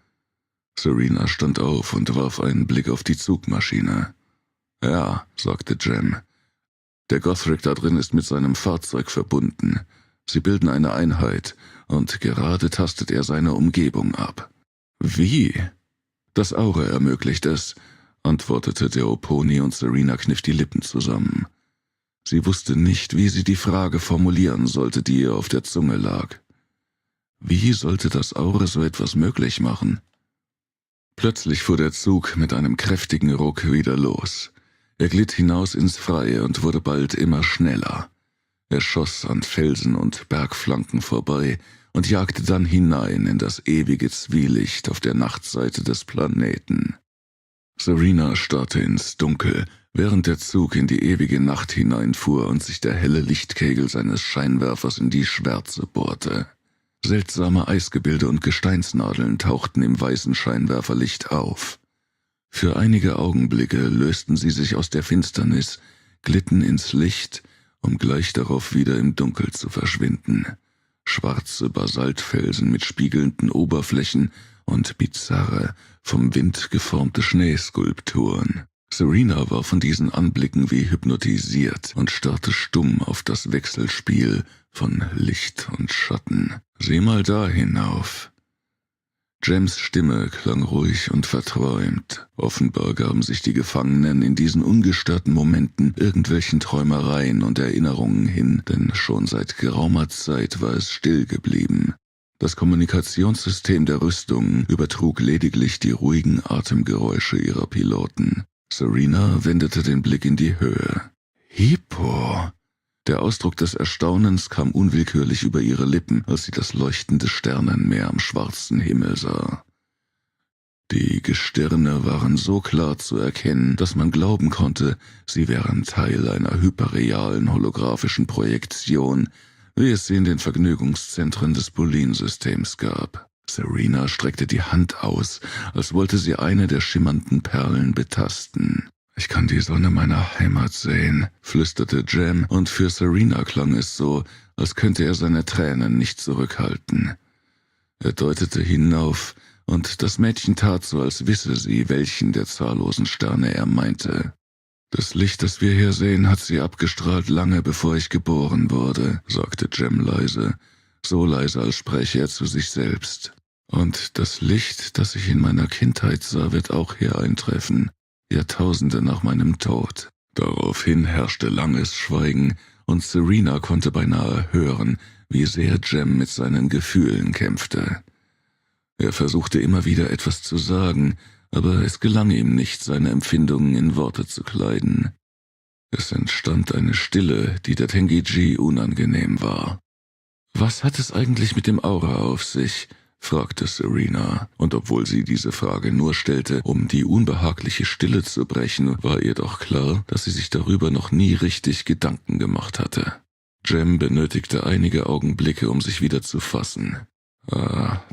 [SPEAKER 1] Serena stand auf und warf einen Blick auf die Zugmaschine. »Ja«, sagte Jem. »Der Gothrak da drin ist mit seinem Fahrzeug verbunden. Sie bilden eine Einheit, und gerade tastet er seine Umgebung ab.« »Wie?« »Das Aura ermöglicht es«, antwortete der Oponi, und Serena kniff die Lippen zusammen. Sie wusste nicht, wie sie die Frage formulieren sollte, die ihr auf der Zunge lag. Wie sollte das Aura so etwas möglich machen? Plötzlich fuhr der Zug mit einem kräftigen Ruck wieder los. Er glitt hinaus ins Freie und wurde bald immer schneller. Er schoss an Felsen und Bergflanken vorbei und jagte dann hinein in das ewige Zwielicht auf der Nachtseite des Planeten. Serena starrte ins Dunkel, während der Zug in die ewige Nacht hineinfuhr und sich der helle Lichtkegel seines Scheinwerfers in die Schwärze bohrte. Seltsame Eisgebilde und Gesteinsnadeln tauchten im weißen Scheinwerferlicht auf. Für einige Augenblicke lösten sie sich aus der Finsternis, glitten ins Licht, um gleich darauf wieder im Dunkel zu verschwinden. Schwarze Basaltfelsen mit spiegelnden Oberflächen und bizarre, vom Wind geformte Schneeskulpturen. Serena war von diesen Anblicken wie hypnotisiert und starrte stumm auf das Wechselspiel von Licht und Schatten. »Sieh mal da hinauf.« Jems Stimme klang ruhig und verträumt. Offenbar gaben sich die Gefangenen in diesen ungestörten Momenten irgendwelchen Träumereien und Erinnerungen hin, denn schon seit geraumer Zeit war es still geblieben. Das Kommunikationssystem der Rüstung übertrug lediglich die ruhigen Atemgeräusche ihrer Piloten. Serena wendete den Blick in die Höhe. »Hippo!« Der Ausdruck des Erstaunens kam unwillkürlich über ihre Lippen, als sie das leuchtende Sternenmeer am schwarzen Himmel sah. Die Gestirne waren so klar zu erkennen, dass man glauben konnte, sie wären Teil einer hyperrealen holographischen Projektion, wie es sie in den Vergnügungszentren des Bolin-Systems gab. Serena streckte die Hand aus, als wollte sie eine der schimmernden Perlen betasten. »Ich kann die Sonne meiner Heimat sehen«, flüsterte Jem, und für Serena klang es so, als könnte er seine Tränen nicht zurückhalten. Er deutete hinauf, und das Mädchen tat so, als wisse sie, welchen der zahllosen Sterne er meinte. »Das Licht, das wir hier sehen, hat sie abgestrahlt lange bevor ich geboren wurde«, sagte Jem leise, so leise, als spräche er zu sich selbst. »Und das Licht, das ich in meiner Kindheit sah, wird auch hier eintreffen, Jahrtausende nach meinem Tod.« Daraufhin herrschte langes Schweigen, und Serena konnte beinahe hören, wie sehr Jem mit seinen Gefühlen kämpfte. Er versuchte immer wieder etwas zu sagen, aber es gelang ihm nicht, seine Empfindungen in Worte zu kleiden. Es entstand eine Stille, die der Tengi-Ji unangenehm war. »Was hat es eigentlich mit dem Aura auf sich?« fragte Serena, und obwohl sie diese Frage nur stellte, um die unbehagliche Stille zu brechen, war ihr doch klar, dass sie sich darüber noch nie richtig Gedanken gemacht hatte. Jem benötigte einige Augenblicke, um sich wieder zu fassen.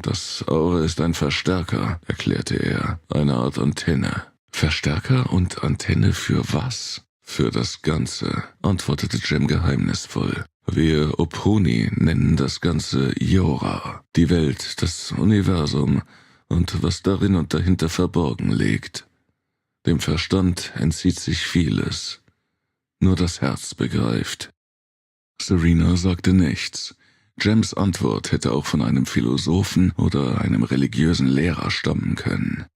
[SPEAKER 1] Das Aura ist ein Verstärker«, erklärte er, »eine Art Antenne.« »Verstärker und Antenne für was?« »Für das Ganze«, antwortete Jem geheimnisvoll. »Wir Oponi nennen das Ganze Yora, die Welt, das Universum und was darin und dahinter verborgen liegt. Dem Verstand entzieht sich vieles. Nur das Herz begreift.« Serena sagte nichts. Jems Antwort hätte auch von einem Philosophen oder einem religiösen Lehrer stammen können.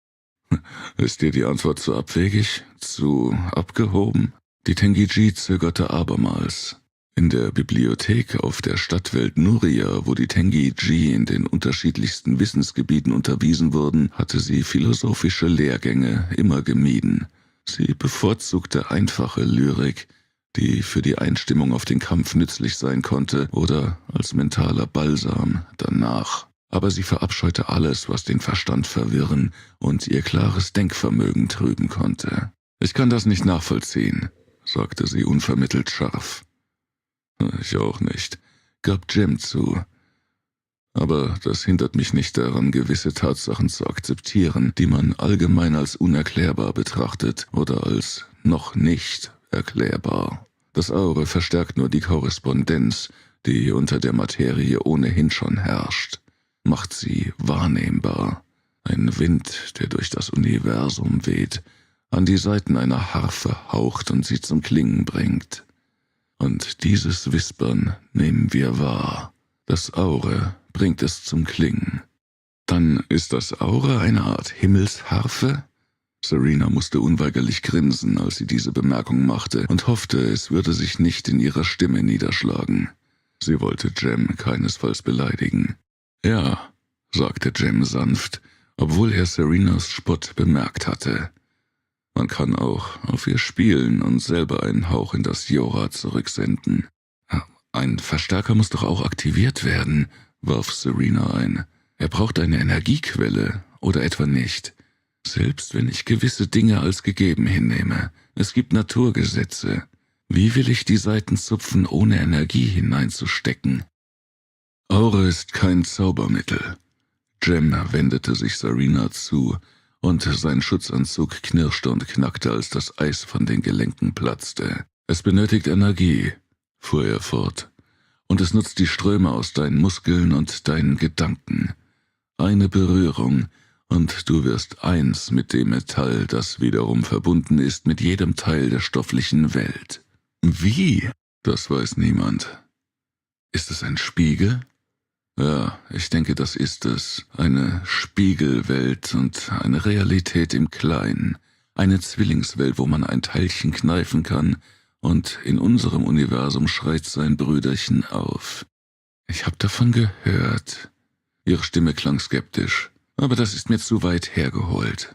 [SPEAKER 1] »Ist dir die Antwort zu abwegig? Zu abgehoben?« Die Tengi-Ji zögerte abermals. In der Bibliothek auf der Stadtwelt Nuria, wo die Tengi-Ji in den unterschiedlichsten Wissensgebieten unterwiesen wurden, hatte sie philosophische Lehrgänge immer gemieden. Sie bevorzugte einfache Lyrik, die für die Einstimmung auf den Kampf nützlich sein konnte oder als mentaler Balsam danach. Aber sie verabscheute alles, was den Verstand verwirren und ihr klares Denkvermögen trüben konnte. »Ich kann das nicht nachvollziehen«, sagte sie unvermittelt scharf. »Ich auch nicht«, gab Jem zu. »Aber das hindert mich nicht daran, gewisse Tatsachen zu akzeptieren, die man allgemein als unerklärbar betrachtet oder als noch nicht erklärbar. Das Aura verstärkt nur die Korrespondenz, die unter der Materie ohnehin schon herrscht, macht sie wahrnehmbar. Ein Wind, der durch das Universum weht, an die Saiten einer Harfe haucht und sie zum Klingen bringt. Und dieses Wispern nehmen wir wahr. Das Aura bringt es zum Klingen. Dann ist das Aura eine Art Himmelsharfe? Serena musste unweigerlich grinsen, als sie diese Bemerkung machte, und hoffte, es würde sich nicht in ihrer Stimme niederschlagen. Sie wollte Jem keinesfalls beleidigen. »Ja«, sagte Jem sanft, obwohl er Serenas Spott bemerkt hatte. »Man kann auch auf ihr spielen und selber einen Hauch in das Jora zurücksenden.« »Ein Verstärker muss doch auch aktiviert werden«, warf Serena ein. »Er braucht eine Energiequelle, oder etwa nicht? Selbst wenn ich gewisse Dinge als gegeben hinnehme, es gibt Naturgesetze. Wie will ich die Saiten zupfen, ohne Energie hineinzustecken?« »Aura ist kein Zaubermittel.« Jem wendete sich Serena zu, und sein Schutzanzug knirschte und knackte, als das Eis von den Gelenken platzte. »Es benötigt Energie«, fuhr er fort, »und es nutzt die Ströme aus deinen Muskeln und deinen Gedanken. Eine Berührung, und du wirst eins mit dem Metall, das wiederum verbunden ist mit jedem Teil der stofflichen Welt. Wie? Das weiß niemand. Ist es ein Spiegel? Ja, ich denke, das ist es. Eine Spiegelwelt und eine Realität im Kleinen. Eine Zwillingswelt, wo man ein Teilchen kneifen kann, und in unserem Universum schreit sein Brüderchen auf. Ich hab davon gehört. Ihre Stimme klang skeptisch. Aber das ist mir zu weit hergeholt.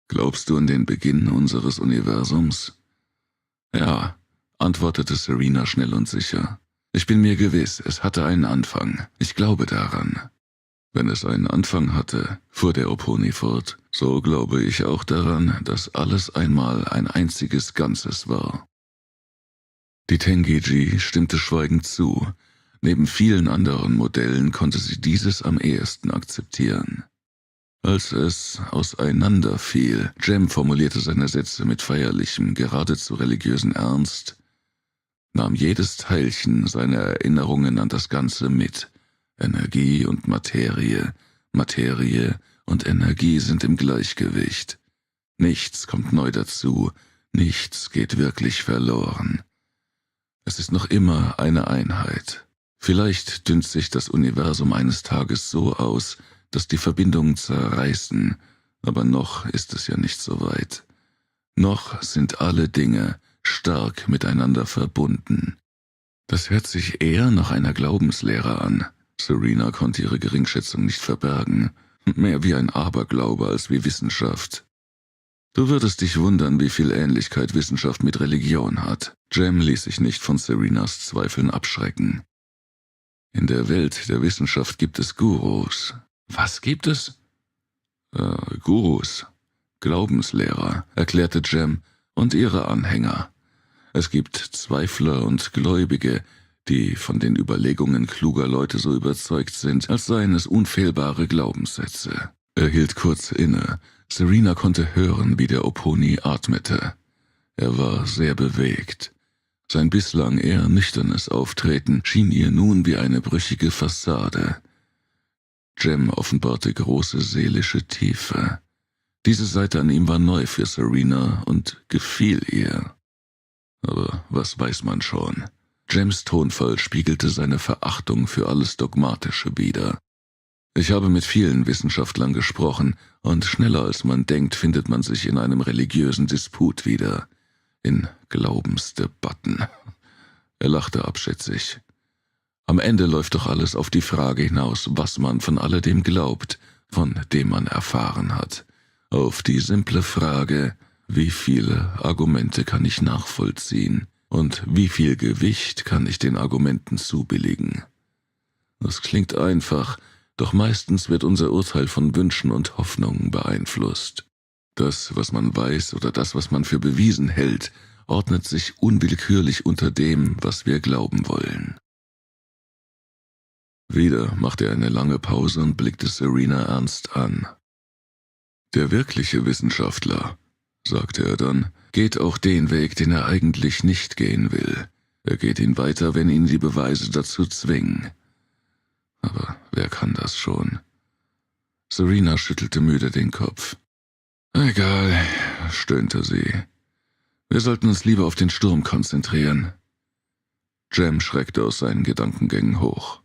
[SPEAKER 1] Glaubst du an den Beginn unseres Universums? Ja, antwortete Serena schnell und sicher. Ich bin mir gewiss, es hatte einen Anfang. Ich glaube daran. Wenn es einen Anfang hatte, fuhr der Oponi fort, so glaube ich auch daran, dass alles einmal ein einziges Ganzes war. Die Tengeji stimmte schweigend zu. Neben vielen anderen Modellen konnte sie dieses am ehesten akzeptieren. Als es auseinanderfiel, Jem formulierte seine Sätze mit feierlichem, geradezu religiösen Ernst, nahm jedes Teilchen seine Erinnerungen an das Ganze mit. Energie und Materie, Materie und Energie sind im Gleichgewicht. Nichts kommt neu dazu, nichts geht wirklich verloren. Es ist noch immer eine Einheit. Vielleicht dünnt sich das Universum eines Tages so aus, dass die Verbindungen zerreißen, aber noch ist es ja nicht so weit. Noch sind alle Dinge stark miteinander verbunden. Das hört sich eher nach einer Glaubenslehre an. Serena konnte ihre Geringschätzung nicht verbergen. Mehr wie ein Aberglaube als wie Wissenschaft. Du würdest dich wundern, wie viel Ähnlichkeit Wissenschaft mit Religion hat. Jem ließ sich nicht von Serenas Zweifeln abschrecken. In der Welt der Wissenschaft gibt es Gurus. Was gibt es? Gurus, Glaubenslehrer, erklärte Jem, und ihre Anhänger. Es gibt Zweifler und Gläubige, die von den Überlegungen kluger Leute so überzeugt sind, als seien es unfehlbare Glaubenssätze. Er hielt kurz inne. Serena konnte hören, wie der Oponi atmete. Er war sehr bewegt. Sein bislang eher nüchternes Auftreten schien ihr nun wie eine brüchige Fassade. Jem offenbarte große seelische Tiefe. Diese Seite an ihm war neu für Serena und gefiel ihr. Aber was weiß man schon? Jems Tonfall spiegelte seine Verachtung für alles Dogmatische wider. Ich habe mit vielen Wissenschaftlern gesprochen, und schneller als man denkt, findet man sich in einem religiösen Disput wieder. In Glaubensdebatten. Er lachte abschätzig. Am Ende läuft doch alles auf die Frage hinaus, was man von alledem glaubt, von dem man erfahren hat. Auf die simple Frage, wie viele Argumente kann ich nachvollziehen und wie viel Gewicht kann ich den Argumenten zubilligen. Das klingt einfach, doch meistens wird unser Urteil von Wünschen und Hoffnungen beeinflusst. Das, was man weiß oder das, was man für bewiesen hält, ordnet sich unwillkürlich unter dem, was wir glauben wollen. Wieder machte er eine lange Pause und blickte Serena ernst an. Der wirkliche Wissenschaftler, sagte er dann, geht auch den Weg, den er eigentlich nicht gehen will. Er geht ihn weiter, wenn ihn die Beweise dazu zwingen. Aber wer kann das schon? Serena schüttelte müde den Kopf. »Egal«, stöhnte sie. »Wir sollten uns lieber auf den Sturm konzentrieren.« Jem schreckte aus seinen Gedankengängen hoch.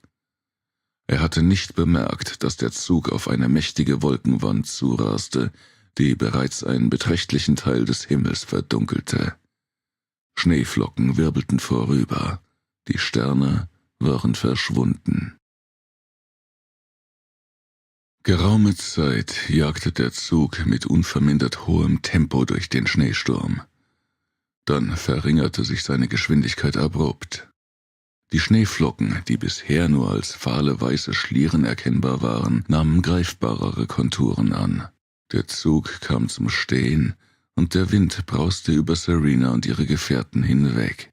[SPEAKER 1] Er hatte nicht bemerkt, dass der Zug auf eine mächtige Wolkenwand zuraste, die bereits einen beträchtlichen Teil des Himmels verdunkelte. Schneeflocken wirbelten vorüber, die Sterne waren verschwunden. Geraume Zeit jagte der Zug mit unvermindert hohem Tempo durch den Schneesturm. Dann verringerte sich seine Geschwindigkeit abrupt. Die Schneeflocken, die bisher nur als fahle weiße Schlieren erkennbar waren, nahmen greifbarere Konturen an. Der Zug kam zum Stehen und der Wind brauste über Serena und ihre Gefährten hinweg.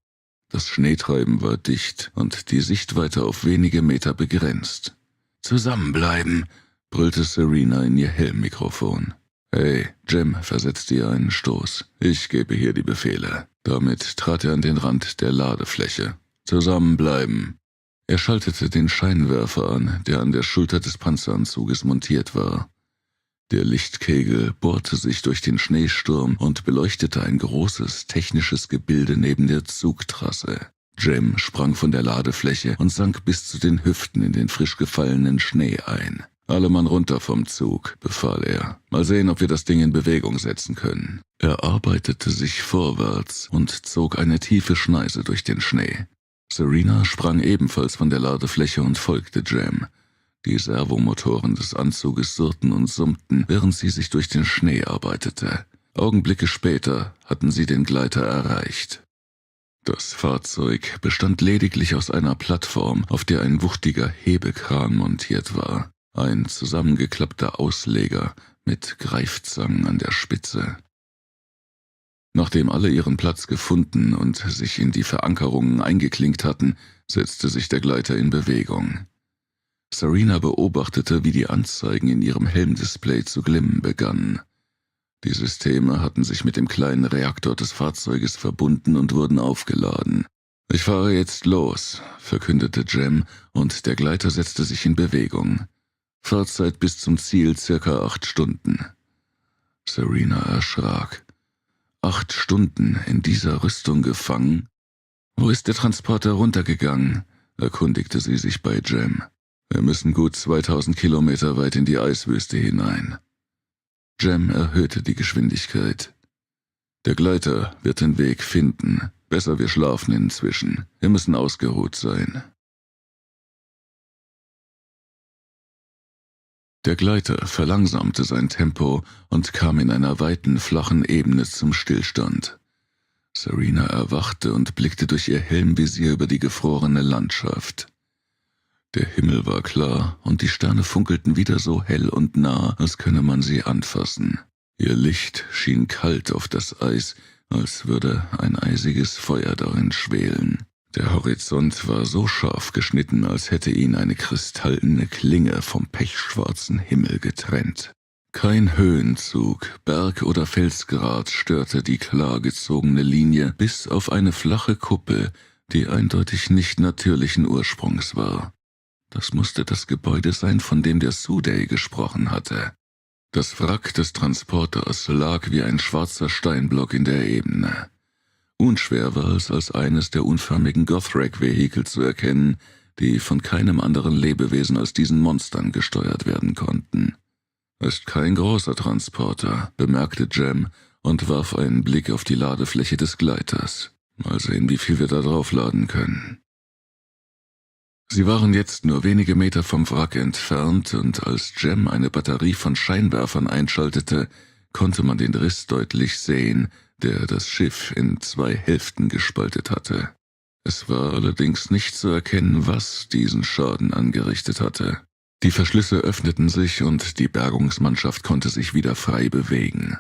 [SPEAKER 1] Das Schneetreiben war dicht und die Sichtweite auf wenige Meter begrenzt. »Zusammenbleiben«, brüllte Serena in ihr Helmmikrofon. »Hey, Jem«, versetzte ihr einen Stoß. »Ich gebe hier die Befehle.« Damit trat er an den Rand der Ladefläche. »Zusammenbleiben!« Er schaltete den Scheinwerfer an, der an der Schulter des Panzeranzuges montiert war. Der Lichtkegel bohrte sich durch den Schneesturm und beleuchtete ein großes technisches Gebilde neben der Zugtrasse. Jem sprang von der Ladefläche und sank bis zu den Hüften in den frisch gefallenen Schnee ein. »Alle Mann runter vom Zug«, befahl er. »Mal sehen, ob wir das Ding in Bewegung setzen können.« Er arbeitete sich vorwärts und zog eine tiefe Schneise durch den Schnee. Serena sprang ebenfalls von der Ladefläche und folgte Jem. Die Servomotoren des Anzuges surrten und summten, während sie sich durch den Schnee arbeitete. Augenblicke später hatten sie den Gleiter erreicht. Das Fahrzeug bestand lediglich aus einer Plattform, auf der ein wuchtiger Hebekran montiert war. Ein zusammengeklappter Ausleger mit Greifzangen an der Spitze. Nachdem alle ihren Platz gefunden und sich in die Verankerungen eingeklinkt hatten, setzte sich der Gleiter in Bewegung. Serena beobachtete, wie die Anzeigen in ihrem Helmdisplay zu glimmen begannen. Die Systeme hatten sich mit dem kleinen Reaktor des Fahrzeuges verbunden und wurden aufgeladen. »Ich fahre jetzt los«, verkündete Jem, und der Gleiter setzte sich in Bewegung. Fahrzeit bis zum Ziel circa 8 Stunden. Serena erschrak. 8 Stunden in dieser Rüstung gefangen? »Wo ist der Transporter runtergegangen?« erkundigte sie sich bei Jem. »Wir müssen gut 2000 Kilometer weit in die Eiswüste hinein.« Jem erhöhte die Geschwindigkeit. »Der Gleiter wird den Weg finden. Besser, wir schlafen inzwischen. Wir müssen ausgeruht sein.« Der Gleiter verlangsamte sein Tempo und kam in einer weiten, flachen Ebene zum Stillstand. Serena erwachte und blickte durch ihr Helmvisier über die gefrorene Landschaft. Der Himmel war klar und die Sterne funkelten wieder so hell und nah, als könne man sie anfassen. Ihr Licht schien kalt auf das Eis, als würde ein eisiges Feuer darin schwelen. Der Horizont war so scharf geschnitten, als hätte ihn eine kristallene Klinge vom pechschwarzen Himmel getrennt. Kein Höhenzug, Berg oder Felsgrat störte die klar gezogene Linie, bis auf eine flache Kuppel, die eindeutig nicht natürlichen Ursprungs war. Das musste das Gebäude sein, von dem der Suday gesprochen hatte. Das Wrack des Transporters lag wie ein schwarzer Steinblock in der Ebene. Unschwer war es, als eines der unförmigen Gothrak-Vehikel zu erkennen, die von keinem anderen Lebewesen als diesen Monstern gesteuert werden konnten. »Ist kein großer Transporter«, bemerkte Jem und warf einen Blick auf die Ladefläche des Gleiters. »Mal sehen, wie viel wir da drauf laden können.« Sie waren jetzt nur wenige Meter vom Wrack entfernt, und als Jem eine Batterie von Scheinwerfern einschaltete, konnte man den Riss deutlich sehen, der das Schiff in 2 Hälften gespaltet hatte. Es war allerdings nicht zu erkennen, was diesen Schaden angerichtet hatte. Die Verschlüsse öffneten sich und die Bergungsmannschaft konnte sich wieder frei bewegen.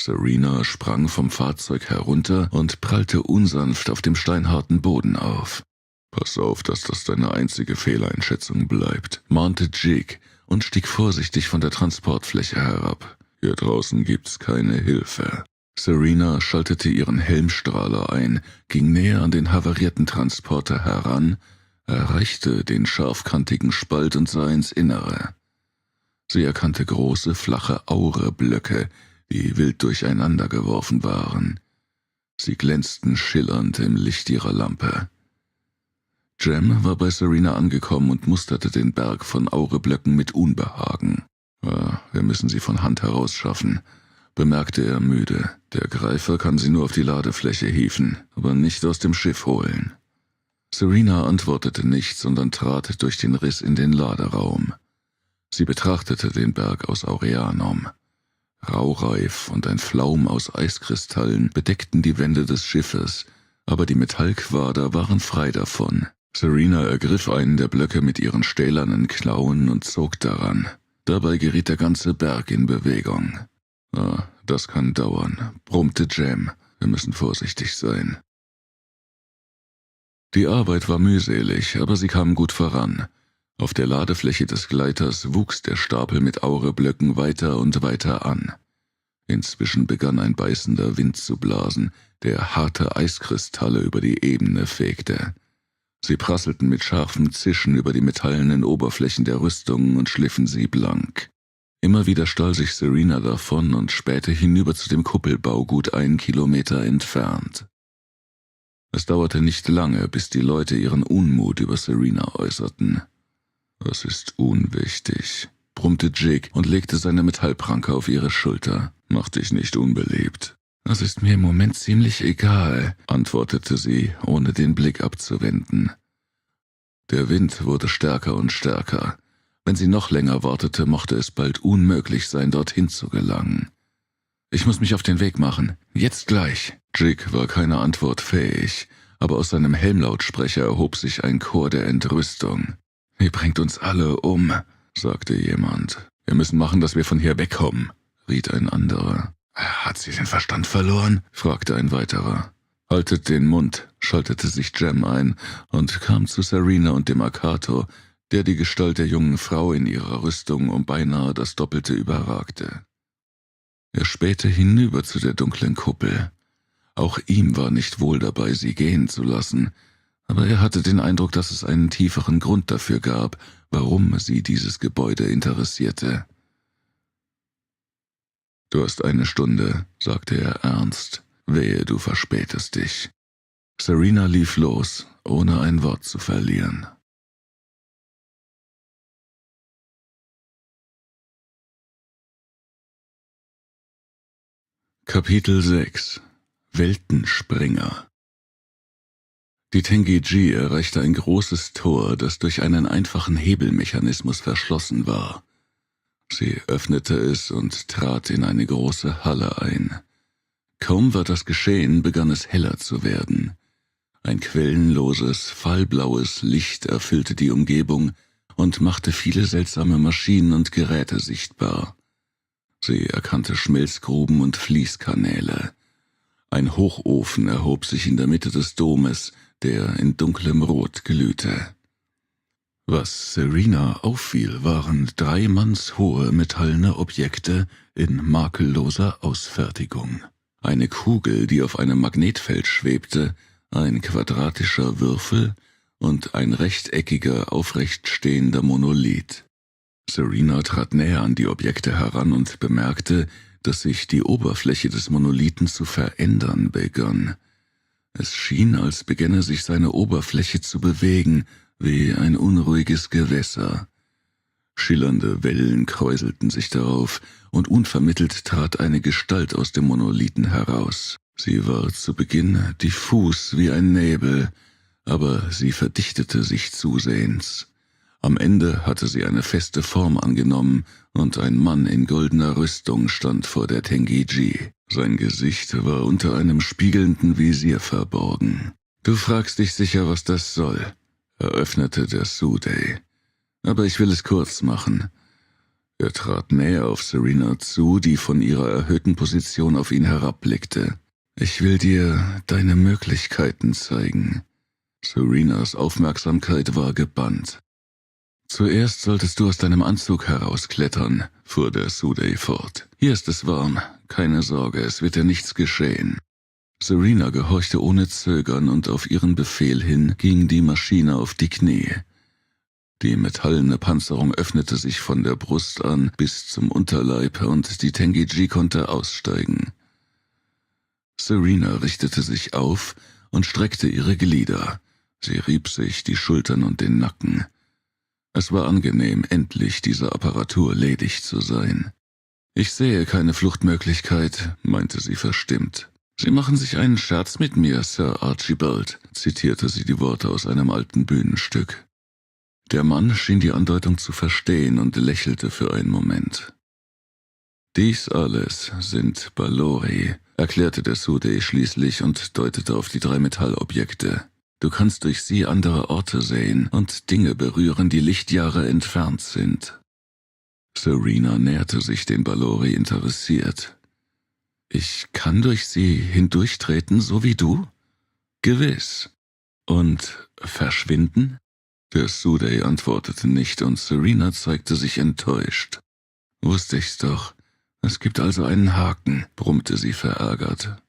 [SPEAKER 1] Serena sprang vom Fahrzeug herunter und prallte unsanft auf dem steinharten Boden auf. »Pass auf, dass das deine einzige Fehleinschätzung bleibt«, mahnte Jig und stieg vorsichtig von der Transportfläche herab. »Hier draußen gibt's keine Hilfe.« Serena schaltete ihren Helmstrahler ein, ging näher an den havarierten Transporter heran, erreichte den scharfkantigen Spalt und sah ins Innere. Sie erkannte große, flache Aureblöcke, die wild durcheinander geworfen waren. Sie glänzten schillernd im Licht ihrer Lampe. Jem war bei Serena angekommen und musterte den Berg von Aureblöcken mit Unbehagen. Wir müssen sie von Hand heraus schaffen, bemerkte er müde. Der Greifer kann sie nur auf die Ladefläche hieven, aber nicht aus dem Schiff holen. Serena antwortete nicht, sondern trat durch den Riss in den Laderaum. Sie betrachtete den Berg aus Aureanum. Raureif und ein Flaum aus Eiskristallen bedeckten die Wände des Schiffes, aber die Metallquader waren frei davon. Serena ergriff einen der Blöcke mit ihren stählernen Klauen und zog daran. Dabei geriet der ganze Berg in Bewegung. Das kann dauern, brummte Jem. Wir müssen vorsichtig sein. Die Arbeit war mühselig, aber sie kamen gut voran. Auf der Ladefläche des Gleiters wuchs der Stapel mit Aureblöcken weiter und weiter an. Inzwischen begann ein beißender Wind zu blasen, der harte Eiskristalle über die Ebene fegte. Sie prasselten mit scharfem Zischen über die metallenen Oberflächen der Rüstungen und schliffen sie blank. Immer wieder stahl sich Serena davon und spähte hinüber zu dem Kuppelbau gut 1 Kilometer entfernt. Es dauerte nicht lange, bis die Leute ihren Unmut über Serena äußerten. »Das ist unwichtig«, brummte Jig und legte seine Metallpranke auf ihre Schulter. »Mach dich nicht unbeliebt.« »Das ist mir im Moment ziemlich egal«, antwortete sie, ohne den Blick abzuwenden. Der Wind wurde stärker und stärker. Wenn sie noch länger wartete, mochte es bald unmöglich sein, dorthin zu gelangen. »Ich muss mich auf den Weg machen. Jetzt gleich.« Jig war keine Antwort fähig, aber aus seinem Helmlautsprecher erhob sich ein Chor der Entrüstung. »Ihr bringt uns alle um«, sagte jemand. »Wir müssen machen, dass wir von hier wegkommen«, riet ein anderer. »Hat sie den Verstand verloren?« fragte ein weiterer. »Haltet den Mund«, schaltete sich Jem ein und kam zu Serena und dem Akato, der die Gestalt der jungen Frau in ihrer Rüstung um beinahe das Doppelte überragte. Er spähte hinüber zu der dunklen Kuppel. Auch ihm war nicht wohl dabei, sie gehen zu lassen, aber er hatte den Eindruck, dass es einen tieferen Grund dafür gab, warum sie dieses Gebäude interessierte. »Du hast 1 Stunde«, sagte er ernst. »Wehe, du verspätest dich.« Serena lief los, ohne ein Wort zu verlieren. Kapitel 6 – Weltenspringer. Die Tengeji erreichte ein großes Tor, das durch einen einfachen Hebelmechanismus verschlossen war. Sie öffnete es und trat in eine große Halle ein. Kaum war das geschehen, begann es heller zu werden. Ein quellenloses, fahlblaues Licht erfüllte die Umgebung und machte viele seltsame Maschinen und Geräte sichtbar. Sie erkannte Schmelzgruben und Fließkanäle. Ein Hochofen erhob sich in der Mitte des Domes, der in dunklem Rot glühte. Was Serena auffiel, waren 3 mannshohe metallene Objekte in makelloser Ausfertigung. Eine Kugel, die auf einem Magnetfeld schwebte, ein quadratischer Würfel und ein rechteckiger, aufrecht stehender Monolith. Serena trat näher an die Objekte heran und bemerkte, dass sich die Oberfläche des Monolithen zu verändern begann. Es schien, als begänne sich seine Oberfläche zu bewegen, wie ein unruhiges Gewässer. Schillernde Wellen kräuselten sich darauf, und unvermittelt trat eine Gestalt aus dem Monolithen heraus. Sie war zu Beginn diffus wie ein Nebel, aber sie verdichtete sich zusehends. Am Ende hatte sie eine feste Form angenommen, und ein Mann in goldener Rüstung stand vor der Tengeji. Sein Gesicht war unter einem spiegelnden Visier verborgen. »Du fragst dich sicher, was das soll«, eröffnete der Sudei. »Aber ich will es kurz machen.« Er trat näher auf Serena zu, die von ihrer erhöhten Position auf ihn herabblickte. »Ich will dir deine Möglichkeiten zeigen.« Serenas Aufmerksamkeit war gebannt. Zuerst solltest du aus deinem Anzug herausklettern, fuhr der Sudey fort. Hier ist es warm. Keine Sorge, es wird dir nichts geschehen. Serena gehorchte ohne Zögern und auf ihren Befehl hin ging die Maschine auf die Knie. Die metallene Panzerung öffnete sich von der Brust an bis zum Unterleib und die Tengeji konnte aussteigen. Serena richtete sich auf und streckte ihre Glieder. Sie rieb sich die Schultern und den Nacken. Es war angenehm, endlich dieser Apparatur ledig zu sein. »Ich sehe keine Fluchtmöglichkeit«, meinte sie verstimmt. »Sie machen sich einen Scherz mit mir, Sir Archibald«, zitierte sie die Worte aus einem alten Bühnenstück. Der Mann schien die Andeutung zu verstehen und lächelte für einen Moment. »Dies alles sind Balori«, erklärte der Sudey schließlich und deutete auf die 3 Metallobjekte. »Du kannst durch sie andere Orte sehen und Dinge berühren, die Lichtjahre entfernt sind.« Serena näherte sich den Balori interessiert. »Ich kann durch sie hindurchtreten, so wie du?« »Gewiss.« »Und verschwinden?« Der Sudey antwortete nicht und Serena zeigte sich enttäuscht. »Wusste ich's doch. Es gibt also einen Haken«, brummte sie verärgert.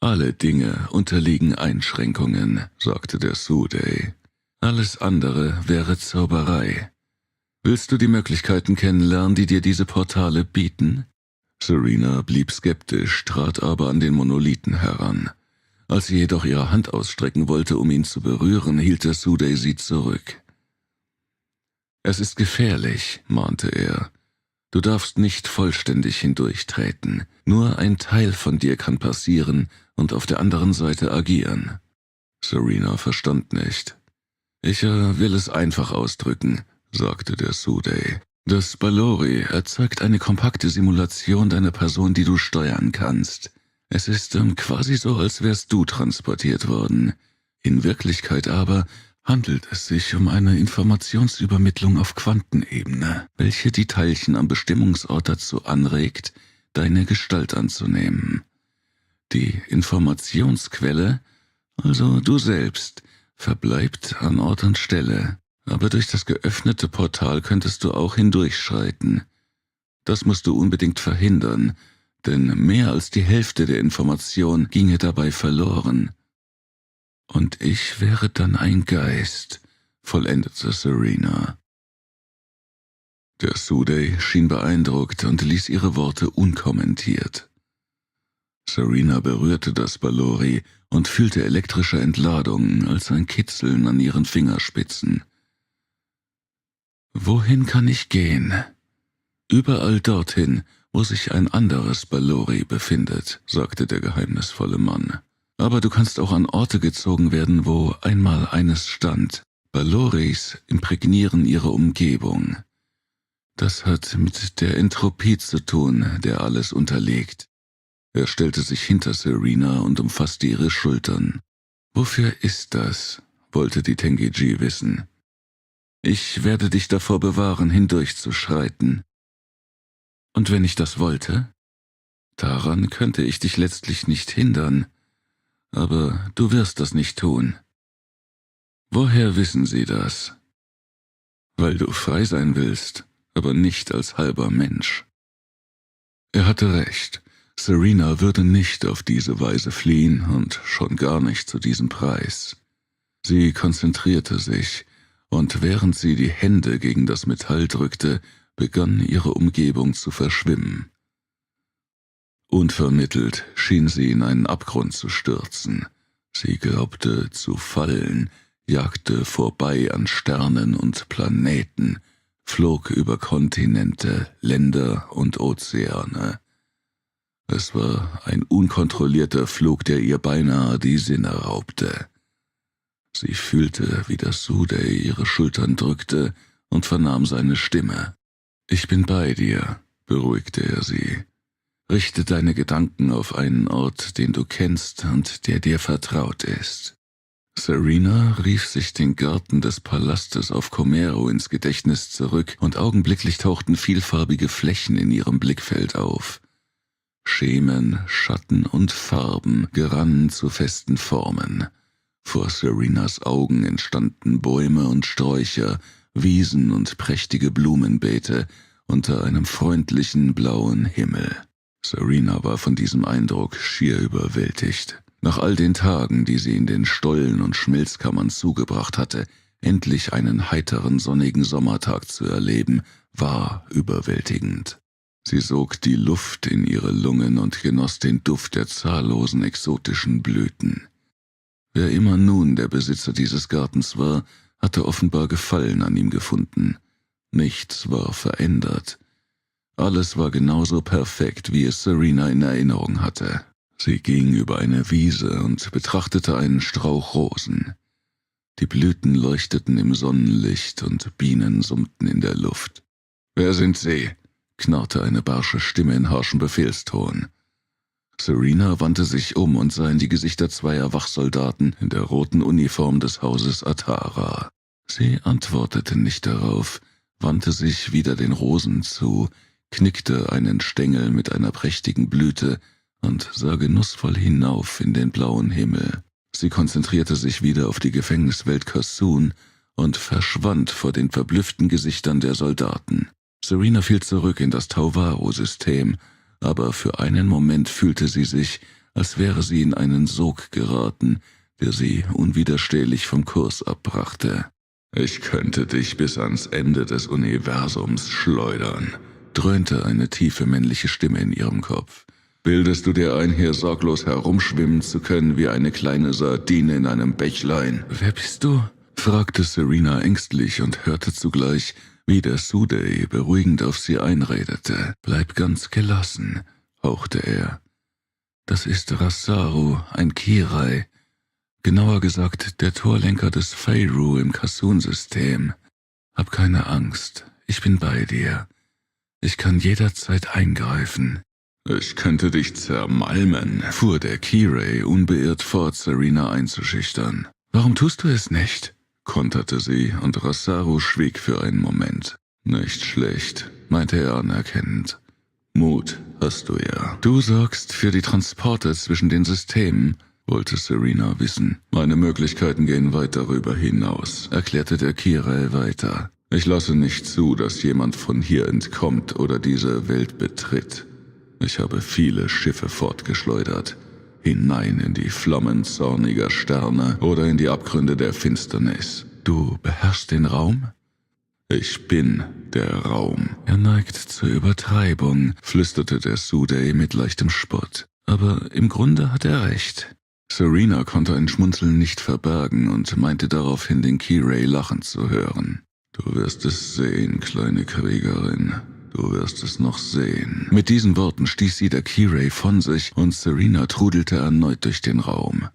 [SPEAKER 1] »Alle Dinge unterliegen Einschränkungen«, sagte der Sudey. »Alles andere wäre Zauberei. Willst du die Möglichkeiten kennenlernen, die dir diese Portale bieten?« Serena blieb skeptisch, trat aber an den Monolithen heran. Als sie jedoch ihre Hand ausstrecken wollte, um ihn zu berühren, hielt der Sudey sie zurück. »Es ist gefährlich«, mahnte er. »Du darfst nicht vollständig hindurchtreten. Nur ein Teil von dir kann passieren und auf der anderen Seite agieren.« Serena verstand nicht. »Ich will es einfach ausdrücken«, sagte der Sudey. »Das Balori erzeugt eine kompakte Simulation deiner Person, die du steuern kannst. Es ist quasi so, als wärst du transportiert worden. In Wirklichkeit aber handelt es sich um eine Informationsübermittlung auf Quantenebene, welche die Teilchen am Bestimmungsort dazu anregt, deine Gestalt anzunehmen. Die Informationsquelle, also du selbst, verbleibt an Ort und Stelle, aber durch das geöffnete Portal könntest du auch hindurchschreiten. Das musst du unbedingt verhindern, denn mehr als die Hälfte der Information ginge dabei verloren. »Und ich wäre dann ein Geist«, vollendete Serena. Der Sudey schien beeindruckt und ließ ihre Worte unkommentiert. Serena berührte das Balori und fühlte elektrische Entladung als ein Kitzeln an ihren Fingerspitzen. »Wohin kann ich gehen?« »Überall dorthin, wo sich ein anderes Balori befindet«, sagte der geheimnisvolle Mann. »Aber du kannst auch an Orte gezogen werden, wo einmal eines stand. Baloris imprägnieren ihre Umgebung. Das hat mit der Entropie zu tun, der alles unterliegt.« Er stellte sich hinter Serena und umfasste ihre Schultern. »Wofür ist das?« wollte die Tengeji wissen. »Ich werde dich davor bewahren, hindurchzuschreiten.« »Und wenn ich das wollte?« »Daran könnte ich dich letztlich nicht hindern, aber du wirst das nicht tun.« »Woher wissen Sie das?« »Weil du frei sein willst, aber nicht als halber Mensch.« Er hatte recht. Serena würde nicht auf diese Weise fliehen und schon gar nicht zu diesem Preis. Sie konzentrierte sich, und während sie die Hände gegen das Metall drückte, begann ihre Umgebung zu verschwimmen. Unvermittelt schien sie in einen Abgrund zu stürzen. Sie glaubte zu fallen, jagte vorbei an Sternen und Planeten, flog über Kontinente, Länder und Ozeane. Es war ein unkontrollierter Flug, der ihr beinahe die Sinne raubte. Sie fühlte, wie der Sudey ihre Schultern drückte und vernahm seine Stimme. »Ich bin bei dir«, beruhigte er sie. »Richte deine Gedanken auf einen Ort, den du kennst und der dir vertraut ist.« Serena rief sich den Garten des Palastes auf Comero ins Gedächtnis zurück und augenblicklich tauchten vielfarbige Flächen in ihrem Blickfeld auf. Schemen, Schatten und Farben gerannen zu festen Formen. Vor Serenas Augen entstanden Bäume und Sträucher, Wiesen und prächtige Blumenbeete unter einem freundlichen blauen Himmel. Serena war von diesem Eindruck schier überwältigt. Nach all den Tagen, die sie in den Stollen und Schmelzkammern zugebracht hatte, endlich einen heiteren sonnigen Sommertag zu erleben, war überwältigend. Sie sog die Luft in ihre Lungen und genoss den Duft der zahllosen exotischen Blüten. Wer immer nun der Besitzer dieses Gartens war, hatte offenbar Gefallen an ihm gefunden. Nichts war verändert. Alles war genauso perfekt, wie es Serena in Erinnerung hatte. Sie ging über eine Wiese und betrachtete einen Strauch Rosen. Die Blüten leuchteten im Sonnenlicht und Bienen summten in der Luft. »Wer sind Sie?« knarrte eine barsche Stimme in harschem Befehlston. Serena wandte sich um und sah in die Gesichter zweier Wachsoldaten in der roten Uniform des Hauses Atara. Sie antwortete nicht darauf, wandte sich wieder den Rosen zu, knickte einen Stängel mit einer prächtigen Blüte und sah genussvoll hinauf in den blauen Himmel. Sie konzentrierte sich wieder auf die Gefängniswelt Kassun und verschwand vor den verblüfften Gesichtern der Soldaten. Serena fiel zurück in das Tauvaro-System, aber für einen Moment fühlte sie sich, als wäre sie in einen Sog geraten, der sie unwiderstehlich vom Kurs abbrachte. »Ich könnte dich bis ans Ende des Universums schleudern«, dröhnte eine tiefe männliche Stimme in ihrem Kopf. »Bildest du dir ein, hier sorglos herumschwimmen zu können wie eine kleine Sardine in einem Bächlein?« »Wer bist du?« fragte Serena ängstlich und hörte zugleich, wie der Sudei beruhigend auf sie einredete. »Bleib ganz gelassen«, hauchte er. »Das ist Rassaru, ein Kirai. Genauer gesagt, der Torlenker des Feyru im Kassun-System. Hab keine Angst, ich bin bei dir. Ich kann jederzeit eingreifen.« »Ich könnte dich zermalmen«, fuhr der Kirai unbeirrt fort, Serena einzuschüchtern. »Warum tust du es nicht?« konterte sie, und Rassaru schwieg für einen Moment. »Nicht schlecht«, meinte er anerkennend. »Mut hast du ja. Du sorgst für die Transporte zwischen den Systemen«, wollte Serena wissen. »Meine Möglichkeiten gehen weit darüber hinaus«, erklärte der Kirai weiter. »Ich lasse nicht zu, dass jemand von hier entkommt oder diese Welt betritt. Ich habe viele Schiffe fortgeschleudert, hinein in die Flammen zorniger Sterne oder in die Abgründe der Finsternis. Du beherrschst den Raum?« »Ich bin der Raum.« »Er neigt zur Übertreibung«, flüsterte der Sudei mit leichtem Spott. »Aber im Grunde hat er recht.« Serena konnte ein Schmunzeln nicht verbergen und meinte daraufhin, den Kirai lachen zu hören. »Du wirst es sehen, kleine Kriegerin. Du wirst es noch sehen.« Mit diesen Worten stieß sie der Kirai von sich und Serena trudelte erneut durch den Raum.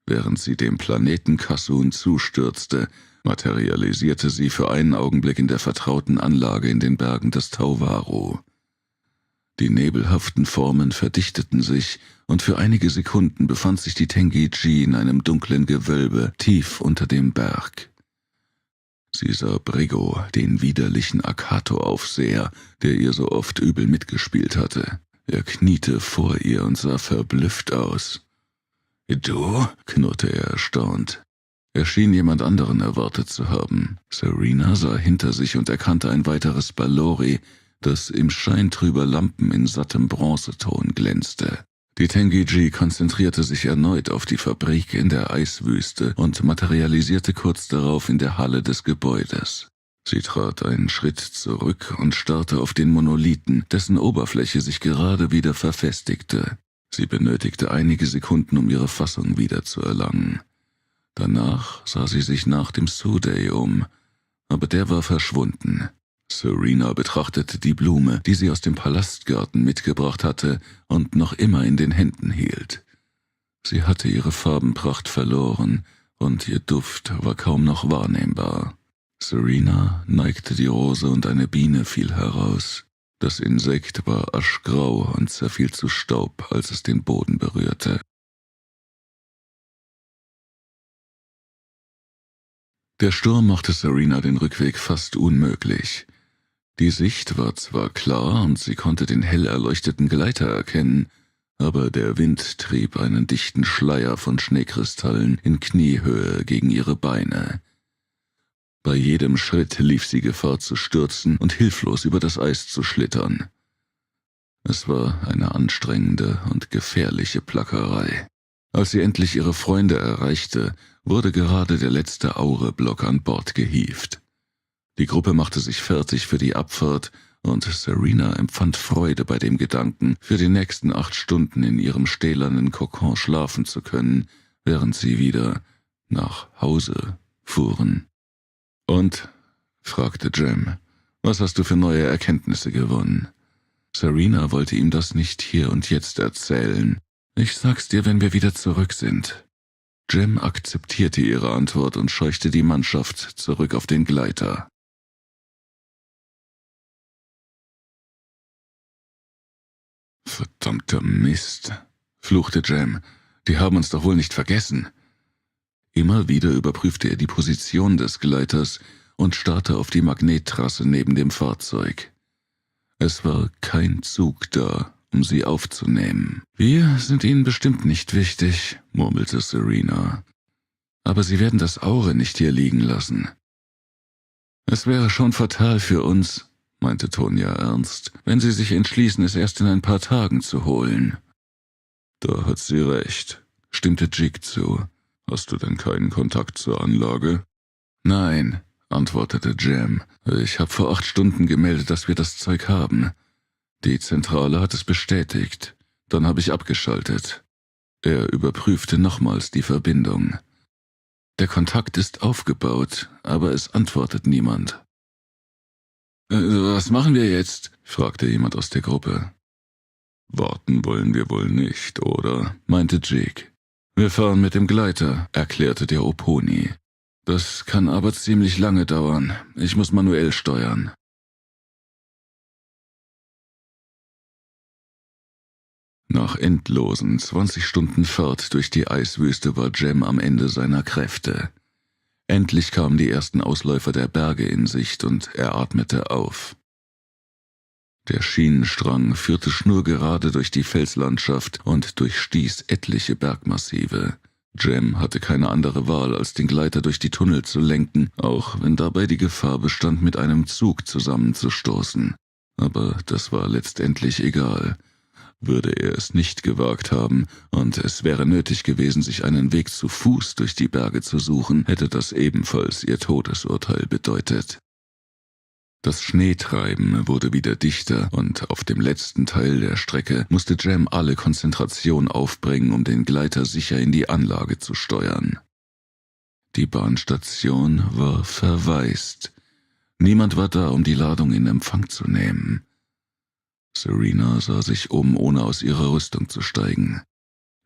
[SPEAKER 1] Während sie dem Planeten Kassun zustürzte, materialisierte sie für einen Augenblick in der vertrauten Anlage in den Bergen des Tauvaro. Die nebelhaften Formen verdichteten sich, und für einige Sekunden befand sich die Tengi-Ji in einem dunklen Gewölbe tief unter dem Berg. Sie sah Briggo, den widerlichen Akato-Aufseher, der ihr so oft übel mitgespielt hatte. Er kniete vor ihr und sah verblüfft aus. »Du?« knurrte er erstaunt. Er schien jemand anderen erwartet zu haben. Serena sah hinter sich und erkannte ein weiteres Ballori, das im Schein trüber Lampen in sattem Bronzeton glänzte. Die Tengi-Ji konzentrierte sich erneut auf die Fabrik in der Eiswüste und materialisierte kurz darauf in der Halle des Gebäudes. Sie trat einen Schritt zurück und starrte auf den Monolithen, dessen Oberfläche sich gerade wieder verfestigte. Sie benötigte einige Sekunden, um ihre Fassung wiederzuerlangen. Danach sah sie sich nach dem Sudei um, aber der war verschwunden. Serena betrachtete die Blume, die sie aus dem Palastgarten mitgebracht hatte und noch immer in den Händen hielt. Sie hatte ihre Farbenpracht verloren und ihr Duft war kaum noch wahrnehmbar. Serena neigte die Rose und eine Biene fiel heraus. Das Insekt war aschgrau und zerfiel zu Staub, als es den Boden berührte. Der Sturm machte Serena den Rückweg fast unmöglich. Die Sicht war zwar klar und sie konnte den hell erleuchteten Gleiter erkennen, aber der Wind trieb einen dichten Schleier von Schneekristallen in Kniehöhe gegen ihre Beine. Bei jedem Schritt lief sie Gefahr zu stürzen und hilflos über das Eis zu schlittern. Es war eine anstrengende und gefährliche Plackerei. Als sie endlich ihre Freunde erreichte, wurde gerade der letzte Aureblock an Bord gehievt. Die Gruppe machte sich fertig für die Abfahrt und Serena empfand Freude bei dem Gedanken, für die nächsten 8 Stunden in ihrem stählernen Kokon schlafen zu können, während sie wieder nach Hause fuhren. »Und?«, fragte Jem, »was hast du für neue Erkenntnisse gewonnen?« Serena wollte ihm das nicht hier und jetzt erzählen. »Ich sag's dir, wenn wir wieder zurück sind.« Jem akzeptierte ihre Antwort und scheuchte die Mannschaft zurück auf den Gleiter. »Verdammter Mist«, fluchte Jem, »die haben uns doch wohl nicht vergessen.« Immer wieder überprüfte er die Position des Gleiters und starrte auf die Magnettrasse neben dem Fahrzeug. Es war kein Zug da, um sie aufzunehmen. »Wir sind ihnen bestimmt nicht wichtig«, murmelte Serena. »Aber sie werden das Aure nicht hier liegen lassen.« »Es wäre schon fatal für uns«, meinte Tonja ernst, »wenn sie sich entschließen, es erst in ein paar Tagen zu holen.« »Da hat sie recht«, stimmte Jig zu. »Hast du denn keinen Kontakt zur Anlage?« »Nein«, antwortete Jem. »Ich habe vor 8 Stunden gemeldet, dass wir das Zeug haben. Die Zentrale hat es bestätigt. Dann habe ich abgeschaltet.« Er überprüfte nochmals die Verbindung. »Der Kontakt ist aufgebaut, aber es antwortet niemand.« »Was machen wir jetzt?«, fragte jemand aus der Gruppe. »Warten wollen wir wohl nicht, oder?«, meinte Jig. »Wir fahren mit dem Gleiter«, erklärte der Oponi. »Das kann aber ziemlich lange dauern. Ich muss manuell steuern.« Nach endlosen 20 Stunden Fahrt durch die Eiswüste war Jem am Ende seiner Kräfte. Endlich kamen die ersten Ausläufer der Berge in Sicht und er atmete auf. Der Schienenstrang führte schnurgerade durch die Felslandschaft und durchstieß etliche Bergmassive. Jem hatte keine andere Wahl, als den Gleiter durch die Tunnel zu lenken, auch wenn dabei die Gefahr bestand, mit einem Zug zusammenzustoßen. Aber das war letztendlich egal. Würde er es nicht gewagt haben und es wäre nötig gewesen, sich einen Weg zu Fuß durch die Berge zu suchen, hätte das ebenfalls ihr Todesurteil bedeutet. Das Schneetreiben wurde wieder dichter und auf dem letzten Teil der Strecke musste Jem alle Konzentration aufbringen, um den Gleiter sicher in die Anlage zu steuern. Die Bahnstation war verwaist. Niemand war da, um die Ladung in Empfang zu nehmen. Serena sah sich um, ohne aus ihrer Rüstung zu steigen.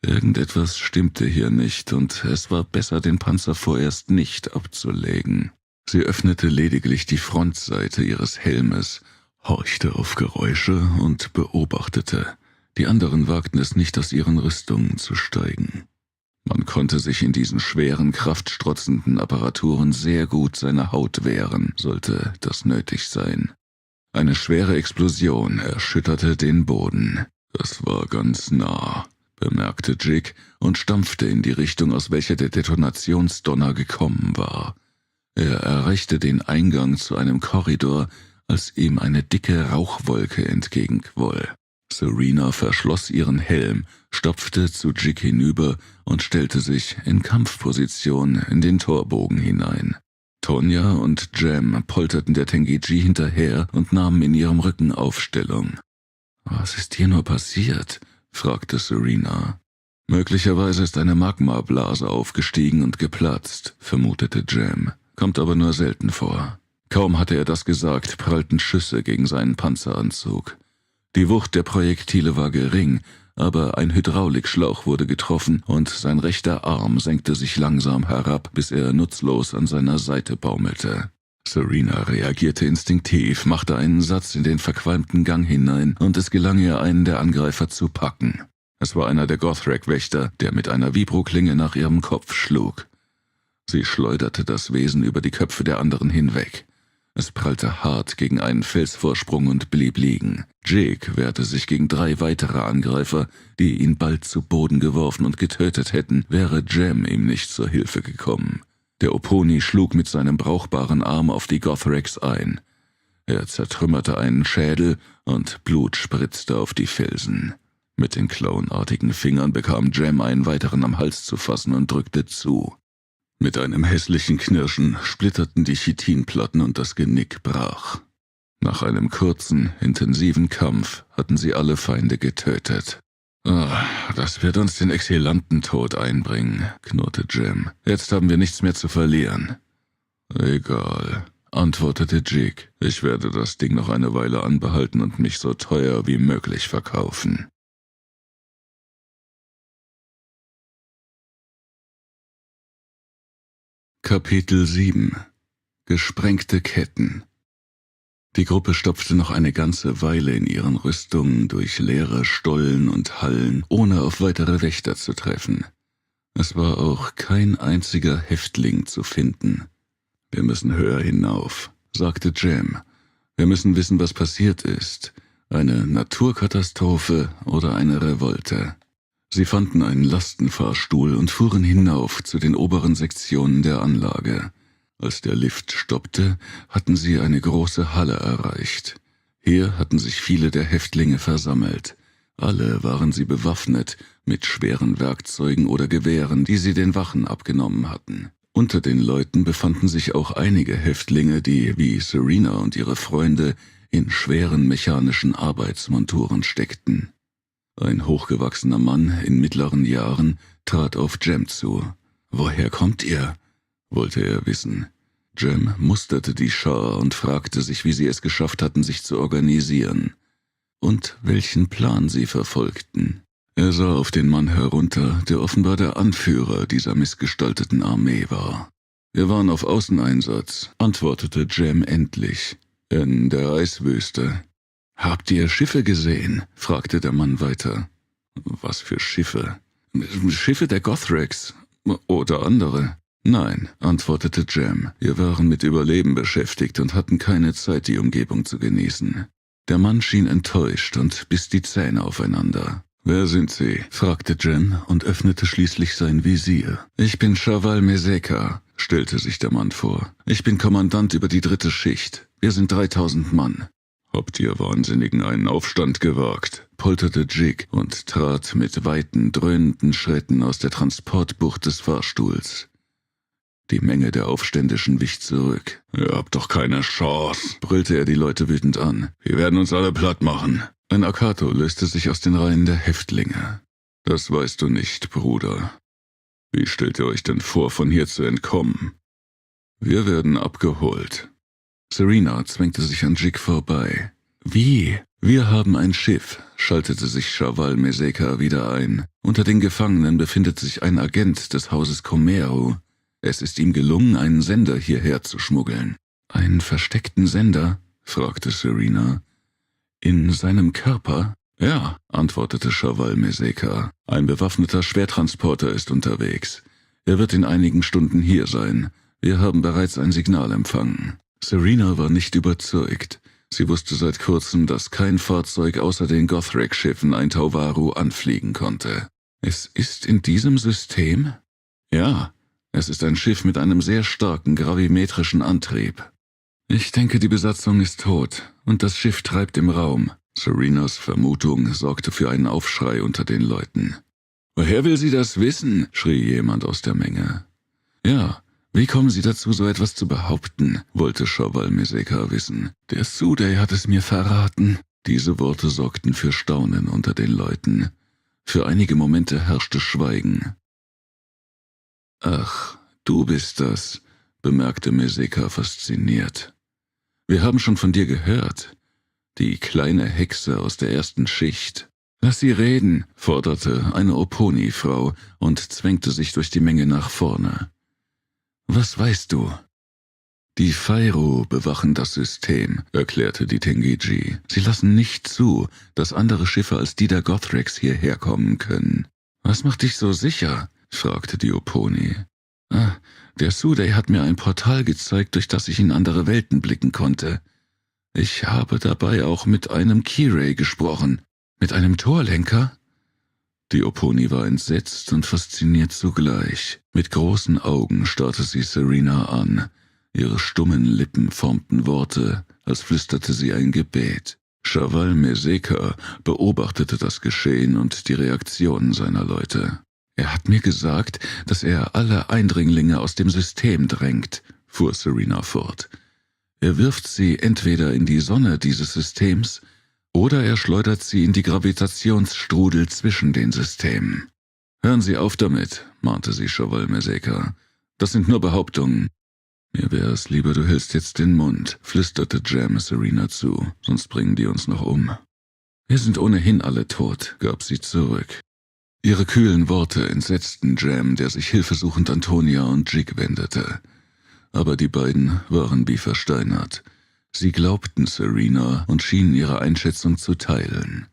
[SPEAKER 1] Irgendetwas stimmte hier nicht, und es war besser, den Panzer vorerst nicht abzulegen. Sie öffnete lediglich die Frontseite ihres Helmes, horchte auf Geräusche und beobachtete. Die anderen wagten es nicht, aus ihren Rüstungen zu steigen. Man konnte sich in diesen schweren, kraftstrotzenden Apparaturen sehr gut seiner Haut wehren, sollte das nötig sein. Eine schwere Explosion erschütterte den Boden. Das war ganz nah, bemerkte Jig und stampfte in die Richtung, aus welcher der Detonationsdonner gekommen war. Er erreichte den Eingang zu einem Korridor, als ihm eine dicke Rauchwolke entgegenquoll. Serena verschloss ihren Helm, stapfte zu Jig hinüber und stellte sich in Kampfposition in den Torbogen hinein. Tonja und Jem polterten der Tengeji hinterher und nahmen in ihrem Rücken Aufstellung. »Was ist hier nur passiert?«, fragte Serena. »Möglicherweise ist eine Magmablase aufgestiegen und geplatzt«, vermutete Jem. »Kommt aber nur selten vor.« Kaum hatte er das gesagt, prallten Schüsse gegen seinen Panzeranzug. Die Wucht der Projektile war gering, aber ein Hydraulikschlauch wurde getroffen und sein rechter Arm senkte sich langsam herab, bis er nutzlos an seiner Seite baumelte. Serena reagierte instinktiv, machte einen Satz in den verqualmten Gang hinein und es gelang ihr, einen der Angreifer zu packen. Es war einer der Gothrak-Wächter, der mit einer Vibroklinge nach ihrem Kopf schlug. Sie schleuderte das Wesen über die Köpfe der anderen hinweg. Es prallte hart gegen einen Felsvorsprung und blieb liegen. Jig wehrte sich gegen 3 weitere Angreifer, die ihn bald zu Boden geworfen und getötet hätten, wäre Jem ihm nicht zur Hilfe gekommen. Der Oponi schlug mit seinem brauchbaren Arm auf die Gothrex ein. Er zertrümmerte einen Schädel und Blut spritzte auf die Felsen. Mit den klauenartigen Fingern bekam Jem einen weiteren am Hals zu fassen und drückte zu. Mit einem hässlichen Knirschen splitterten die Chitinplatten und das Genick brach. Nach einem kurzen, intensiven Kampf hatten sie alle Feinde getötet. Das wird uns den Exilantentod einbringen, knurrte Jem. Jetzt haben wir nichts mehr zu verlieren. Egal, antwortete Jig. Ich werde das Ding noch eine Weile anbehalten und mich so teuer wie möglich verkaufen. Kapitel 7 – Gesprengte Ketten. Die Gruppe stopfte noch eine ganze Weile in ihren Rüstungen durch leere Stollen und Hallen, ohne auf weitere Wächter zu treffen. Es war auch kein einziger Häftling zu finden. »Wir müssen höher hinauf«, sagte Jem. »Wir müssen wissen, was passiert ist. Eine Naturkatastrophe oder eine Revolte.« Sie fanden einen Lastenfahrstuhl und fuhren hinauf zu den oberen Sektionen der Anlage. Als der Lift stoppte, hatten sie eine große Halle erreicht. Hier hatten sich viele der Häftlinge versammelt. Alle waren sie bewaffnet mit schweren Werkzeugen oder Gewehren, die sie den Wachen abgenommen hatten. Unter den Leuten befanden sich auch einige Häftlinge, die, wie Serena und ihre Freunde, in schweren mechanischen Arbeitsmonturen steckten. Ein hochgewachsener Mann in mittleren Jahren trat auf Jem zu. »Woher kommt ihr?« wollte er wissen. Jem musterte die Schar und fragte sich, wie sie es geschafft hatten, sich zu organisieren. Und welchen Plan sie verfolgten. Er sah auf den Mann herunter, der offenbar der Anführer dieser missgestalteten Armee war. »Wir waren auf Außeneinsatz«, antwortete Jem endlich, »in der Eiswüste.« »Habt ihr Schiffe gesehen?« fragte der Mann weiter. »Was für Schiffe?« »Schiffe der Gothrex oder andere.« »Nein«, antwortete Jem, »wir waren mit Überleben beschäftigt und hatten keine Zeit, die Umgebung zu genießen.« Der Mann schien enttäuscht und biss die Zähne aufeinander. »Wer sind Sie?« fragte Jem und öffnete schließlich sein Visier. »Ich bin Shawal Meseka«, stellte sich der Mann vor. »Ich bin Kommandant über die 3. Schicht. Wir sind 3000 Mann.« »Habt ihr Wahnsinnigen einen Aufstand gewagt?« polterte Jig und trat mit weiten, dröhnenden Schritten aus der Transportbucht des Fahrstuhls. Die Menge der Aufständischen wich zurück. »Ihr habt doch keine Chance«, brüllte er die Leute wütend an. »Wir werden uns alle platt machen.« Ein Akato löste sich aus den Reihen der Häftlinge. »Das weißt du nicht, Bruder. Wie stellt ihr euch denn vor, von hier zu entkommen?« »Wir werden abgeholt.« Serena zwängte sich an Jig vorbei. »Wie? Wir haben ein Schiff«, schaltete sich Shawal Meseka wieder ein. »Unter den Gefangenen befindet sich ein Agent des Hauses Komeru. Es ist ihm gelungen, einen Sender hierher zu schmuggeln.« »Einen versteckten Sender?« fragte Serena. »In seinem Körper?« »Ja«, antwortete Shawal Meseka. »Ein bewaffneter Schwertransporter ist unterwegs. Er wird in einigen Stunden hier sein. Wir haben bereits ein Signal empfangen.« Serena war nicht überzeugt. Sie wusste seit kurzem, dass kein Fahrzeug außer den Gothrex-Schiffen ein Tauvaru anfliegen konnte. »Es ist in diesem System?« »Ja, es ist ein Schiff mit einem sehr starken gravimetrischen Antrieb.« »Ich denke, die Besatzung ist tot und das Schiff treibt im Raum.« Serenas Vermutung sorgte für einen Aufschrei unter den Leuten. »Woher will sie das wissen?« schrie jemand aus der Menge. »Ja, wie kommen Sie dazu, so etwas zu behaupten?« wollte Shawal Meseka wissen. »Der Sudey hat es mir verraten.« Diese Worte sorgten für Staunen unter den Leuten. Für einige Momente herrschte Schweigen. »Ach, du bist das«, bemerkte Meseka fasziniert. »Wir haben schon von dir gehört. Die kleine Hexe aus der 1. Schicht.« »Lass sie reden«, forderte eine Oponi-Frau und zwängte sich durch die Menge nach vorne. »Was weißt du?« »Die Fairu bewachen das System«, erklärte die Tengiji. »Sie lassen nicht zu, dass andere Schiffe als die der Gothrex hierher kommen können.« »Was macht dich so sicher?« fragte die Oponi. Der Sudey hat mir ein Portal gezeigt, durch das ich in andere Welten blicken konnte. Ich habe dabei auch mit einem Kiray gesprochen. Mit einem Torlenker?« Die Oponi war entsetzt und fasziniert zugleich. Mit großen Augen starrte sie Serena an. Ihre stummen Lippen formten Worte, als flüsterte sie ein Gebet. Shawal Meseka beobachtete das Geschehen und die Reaktionen seiner Leute. »Er hat mir gesagt, dass er alle Eindringlinge aus dem System drängt«, fuhr Serena fort. »Er wirft sie entweder in die Sonne dieses Systems, oder er schleudert sie in die Gravitationsstrudel zwischen den Systemen.« »Hören Sie auf damit«, mahnte sie Shawal Meseka. »Das sind nur Behauptungen.« »Mir wäre es lieber, du hältst jetzt den Mund«, flüsterte Jam Serena zu, »sonst bringen die uns noch um.« »Wir sind ohnehin alle tot«, gab sie zurück. Ihre kühlen Worte entsetzten Jam, der sich hilfesuchend an Tonia und Jig wendete. Aber die beiden waren wie versteinert. Sie glaubten Serena und schienen ihre Einschätzung zu teilen.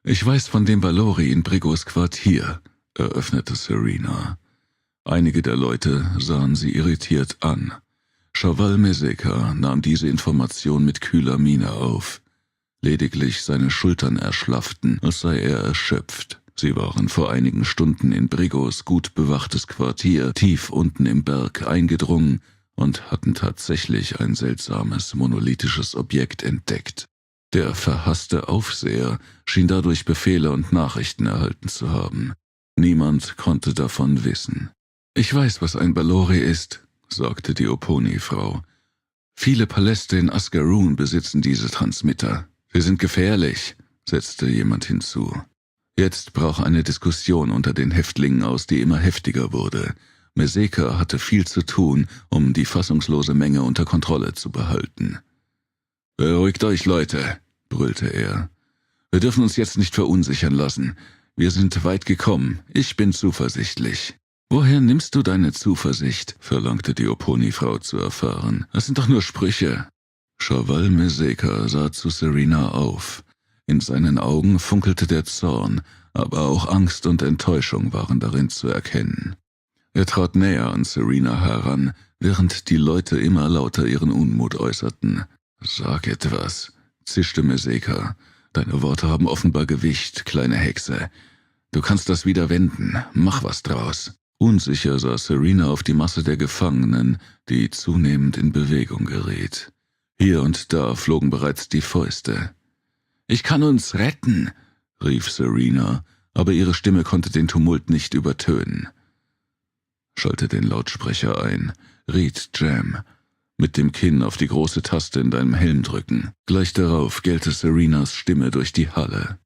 [SPEAKER 1] »Ich weiß von dem Balori in Brigos Quartier«, eröffnete Serena. Einige der Leute sahen sie irritiert an. Shawal Meseka nahm diese Information mit kühler Miene auf. Lediglich seine Schultern erschlafften, als sei er erschöpft. Sie waren vor einigen Stunden in Brigos gut bewachtes Quartier tief unten im Berg eingedrungen und hatten tatsächlich ein seltsames, monolithisches Objekt entdeckt. Der verhasste Aufseher schien dadurch Befehle und Nachrichten erhalten zu haben. Niemand konnte davon wissen. »Ich weiß, was ein Balori ist«, sagte die Oponi-Frau. »Viele Paläste in Asgaroon besitzen diese Transmitter. Sie sind gefährlich«, setzte jemand hinzu. Jetzt brach eine Diskussion unter den Häftlingen aus, die immer heftiger wurde. Meseka hatte viel zu tun, um die fassungslose Menge unter Kontrolle zu behalten. »Beruhigt euch, Leute«, brüllte er. »Wir dürfen uns jetzt nicht verunsichern lassen. Wir sind weit gekommen. Ich bin zuversichtlich.« »Woher nimmst du deine Zuversicht?«, verlangte die Oponi-Frau zu erfahren. »Das sind doch nur Sprüche.« Shawal Meseka sah zu Serena auf. In seinen Augen funkelte der Zorn, aber auch Angst und Enttäuschung waren darin zu erkennen. Er trat näher an Serena heran, während die Leute immer lauter ihren Unmut äußerten. »Sag etwas«, zischte Meseka. »Deine Worte haben offenbar Gewicht, kleine Hexe. Du kannst das wieder wenden. Mach was draus.« Unsicher sah Serena auf die Masse der Gefangenen, die zunehmend in Bewegung geriet. Hier und da flogen bereits die Fäuste. »Ich kann uns retten«, rief Serena, aber ihre Stimme konnte den Tumult nicht übertönen. »Schalte den Lautsprecher ein«, riet Jam. »Mit dem Kinn auf die große Taste in deinem Helm drücken.« Gleich darauf gellte Serenas Stimme durch die Halle.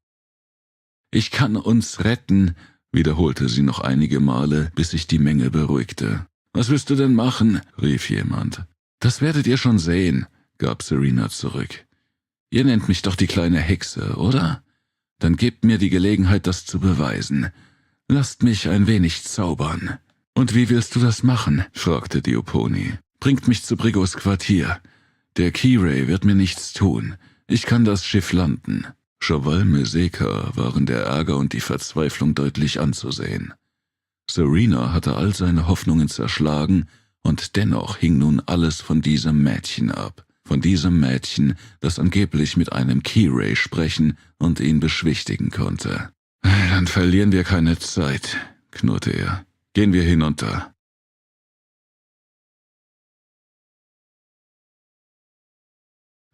[SPEAKER 1] »Ich kann uns retten«, wiederholte sie noch einige Male, bis sich die Menge beruhigte. »Was willst du denn machen?«, rief jemand. »Das werdet ihr schon sehen«, gab Serena zurück. »Ihr nennt mich doch die kleine Hexe, oder? Dann gebt mir die Gelegenheit, das zu beweisen. Lasst mich ein wenig zaubern.« »Und wie willst du das machen?«, fragte die Oponi. »Bringt mich zu Brigos Quartier. Der Key-Ray wird mir nichts tun. Ich kann das Schiff landen.« Shawal Meseka waren der Ärger und die Verzweiflung deutlich anzusehen. Serena hatte all seine Hoffnungen zerschlagen, und dennoch hing nun alles von diesem Mädchen ab. Von diesem Mädchen, das angeblich mit einem Key-Ray sprechen und ihn beschwichtigen konnte. »Dann verlieren wir keine Zeit«, knurrte er. »Gehen wir hinunter.«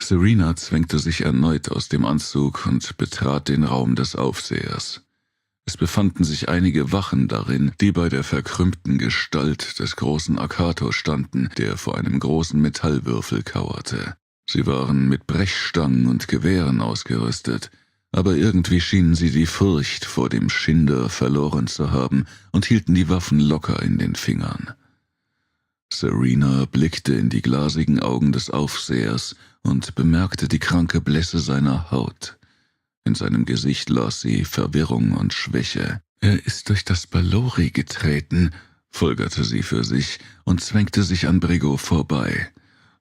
[SPEAKER 1] Serena zwängte sich erneut aus dem Anzug und betrat den Raum des Aufsehers. Es befanden sich einige Wachen darin, die bei der verkrümmten Gestalt des großen Akato standen, der vor einem großen Metallwürfel kauerte. Sie waren mit Brechstangen und Gewehren ausgerüstet, aber irgendwie schienen sie die Furcht vor dem Schinder verloren zu haben und hielten die Waffen locker in den Fingern. Serena blickte in die glasigen Augen des Aufsehers und bemerkte die kranke Blässe seiner Haut. In seinem Gesicht las sie Verwirrung und Schwäche. »Er ist durch das Balori getreten«, folgerte sie für sich und zwängte sich an Brigo vorbei.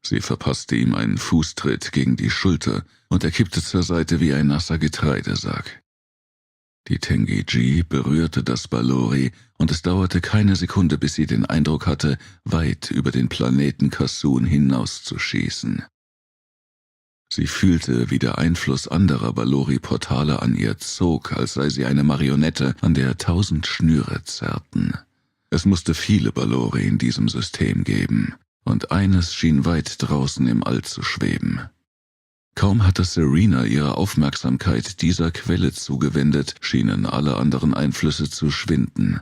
[SPEAKER 1] Sie verpasste ihm einen Fußtritt gegen die Schulter und er kippte zur Seite wie ein nasser Getreidesack. Die Tengeji berührte das Balori und es dauerte keine Sekunde, bis sie den Eindruck hatte, weit über den Planeten Kassun hinauszuschießen. Sie fühlte, wie der Einfluss anderer Balori-Portale an ihr zog, als sei sie eine Marionette, an der 1000 Schnüre zerrten. Es musste viele Balori in diesem System geben, und eines schien weit draußen im All zu schweben. Kaum hatte Serena ihre Aufmerksamkeit dieser Quelle zugewendet, schienen alle anderen Einflüsse zu schwinden.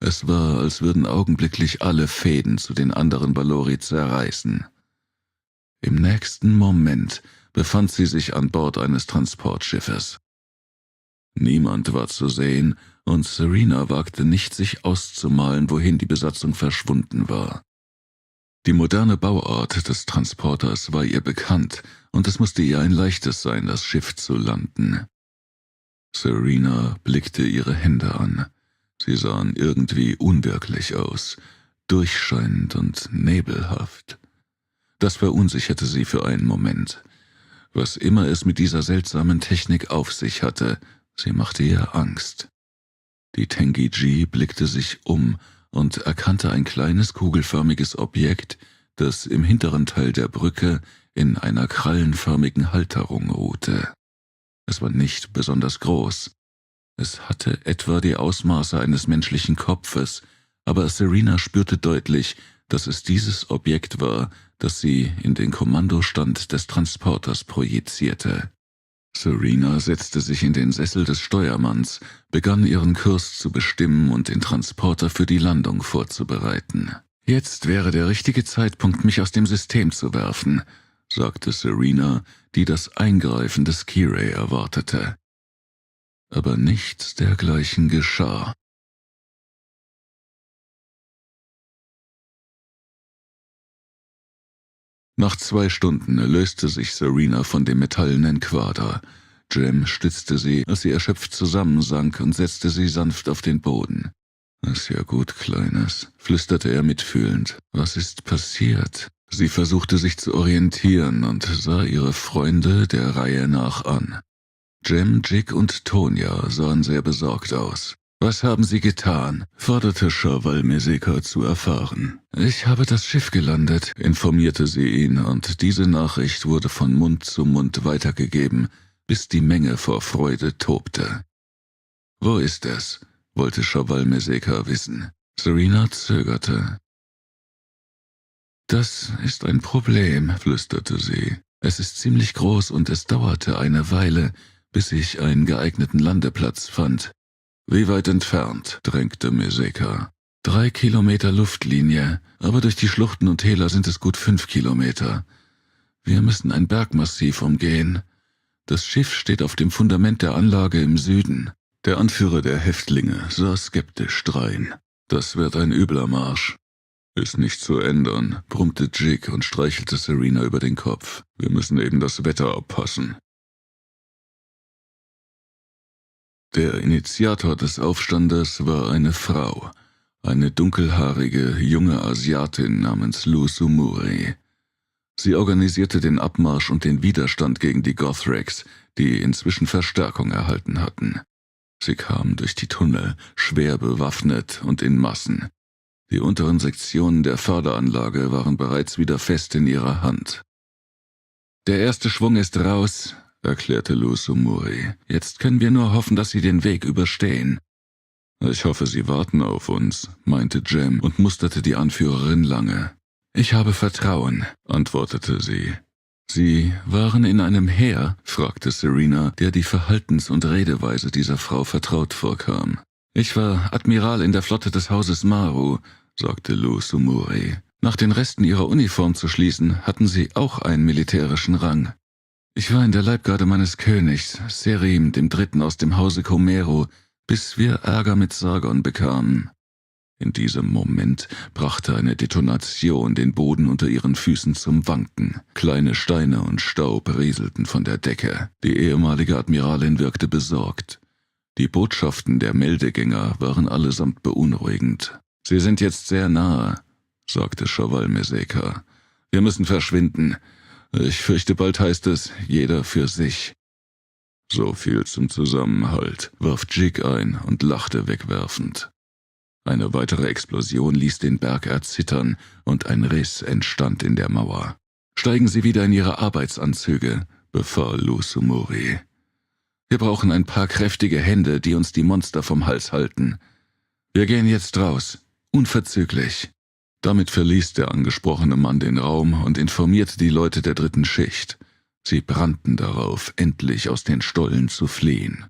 [SPEAKER 1] Es war, als würden augenblicklich alle Fäden zu den anderen Balori zerreißen. Im nächsten Moment befand sie sich an Bord eines Transportschiffes. Niemand war zu sehen, und Serena wagte nicht, sich auszumalen, wohin die Besatzung verschwunden war. Die moderne Bauart des Transporters war ihr bekannt, und es musste ihr ein leichtes sein, das Schiff zu landen. Serena blickte ihre Hände an. Sie sahen irgendwie unwirklich aus, durchscheinend und nebelhaft. Das verunsicherte sie für einen Moment. Was immer es mit dieser seltsamen Technik auf sich hatte, sie machte ihr Angst. Die Tengi-Ji blickte sich um und erkannte ein kleines kugelförmiges Objekt, das im hinteren Teil der Brücke in einer krallenförmigen Halterung ruhte. Es war nicht besonders groß. Es hatte etwa die Ausmaße eines menschlichen Kopfes, aber Serena spürte deutlich, dass es dieses Objekt war, das sie in den Kommandostand des Transporters projizierte. Serena setzte sich in den Sessel des Steuermanns, begann ihren Kurs zu bestimmen und den Transporter für die Landung vorzubereiten. »Jetzt wäre der richtige Zeitpunkt, mich aus dem System zu werfen«, sagte Serena, die das Eingreifen des Kirei erwartete. Aber nichts dergleichen geschah. Nach 2 Stunden löste sich Serena von dem metallenen Quader. Jem stützte sie, als sie erschöpft zusammensank, und setzte sie sanft auf den Boden. »Ist ja gut, Kleines«, flüsterte er mitfühlend. »Was ist passiert?« Sie versuchte sich zu orientieren und sah ihre Freunde der Reihe nach an. Jem, Jig und Tonya sahen sehr besorgt aus. »Was haben Sie getan?« forderte Shawal Meseka zu erfahren. »Ich habe das Schiff gelandet«, informierte sie ihn, und diese Nachricht wurde von Mund zu Mund weitergegeben, bis die Menge vor Freude tobte. »Wo ist es?« wollte Shawal Meseka wissen. Serena zögerte. »Das ist ein Problem«, flüsterte sie. »Es ist ziemlich groß und es dauerte eine Weile, bis ich einen geeigneten Landeplatz fand.« »Wie weit entfernt?« drängte Meseka. 3 Kilometer Luftlinie, aber durch die Schluchten und Täler sind es gut 5 Kilometer. Wir müssen ein Bergmassiv umgehen. Das Schiff steht auf dem Fundament der Anlage im Süden.« Der Anführer der Häftlinge sah skeptisch drein. »Das wird ein übler Marsch.« »Ist nicht zu ändern«, brummte Jig und streichelte Serena über den Kopf. »Wir müssen eben das Wetter abpassen.« Der Initiator des Aufstandes war eine Frau, eine dunkelhaarige, junge Asiatin namens Lu Sumuri. Sie organisierte den Abmarsch und den Widerstand gegen die Gothrex, die inzwischen Verstärkung erhalten hatten. Sie kamen durch die Tunnel, schwer bewaffnet und in Massen. Die unteren Sektionen der Förderanlage waren bereits wieder fest in ihrer Hand. »Der erste Schwung ist raus«, erklärte Lu Sumuri. »Jetzt können wir nur hoffen, dass sie den Weg überstehen.« »Ich hoffe, sie warten auf uns«, meinte Jem und musterte die Anführerin lange. »Ich habe Vertrauen«, antwortete sie. »Sie waren in einem Heer?« fragte Serena, der die Verhaltens- und Redeweise dieser Frau vertraut vorkam. »Ich war Admiral in der Flotte des Hauses Maru«, sagte Lu Sumuri. »Nach den Resten ihrer Uniform zu schließen, hatten sie auch einen militärischen Rang. Ich war in der Leibgarde meines Königs, Serim III. Aus dem Hause Komeru, bis wir Ärger mit Sargon bekamen.« In diesem Moment brachte eine Detonation den Boden unter ihren Füßen zum Wanken. Kleine Steine und Staub rieselten von der Decke. Die ehemalige Admiralin wirkte besorgt. Die Botschaften der Meldegänger waren allesamt beunruhigend. »Sie sind jetzt sehr nahe«, sagte Shawal Meseka. »Wir müssen verschwinden. Ich fürchte, bald heißt es, jeder für sich.« »So viel zum Zusammenhalt«, warf Jig ein und lachte wegwerfend. Eine weitere Explosion ließ den Berg erzittern und ein Riss entstand in der Mauer. »Steigen Sie wieder in Ihre Arbeitsanzüge«, befahl Lusumuri. »Wir brauchen ein paar kräftige Hände, die uns die Monster vom Hals halten. Wir gehen jetzt raus, unverzüglich.« Damit verließ der angesprochene Mann den Raum und informierte die Leute der 3. Schicht. Sie brannten darauf, endlich aus den Stollen zu fliehen.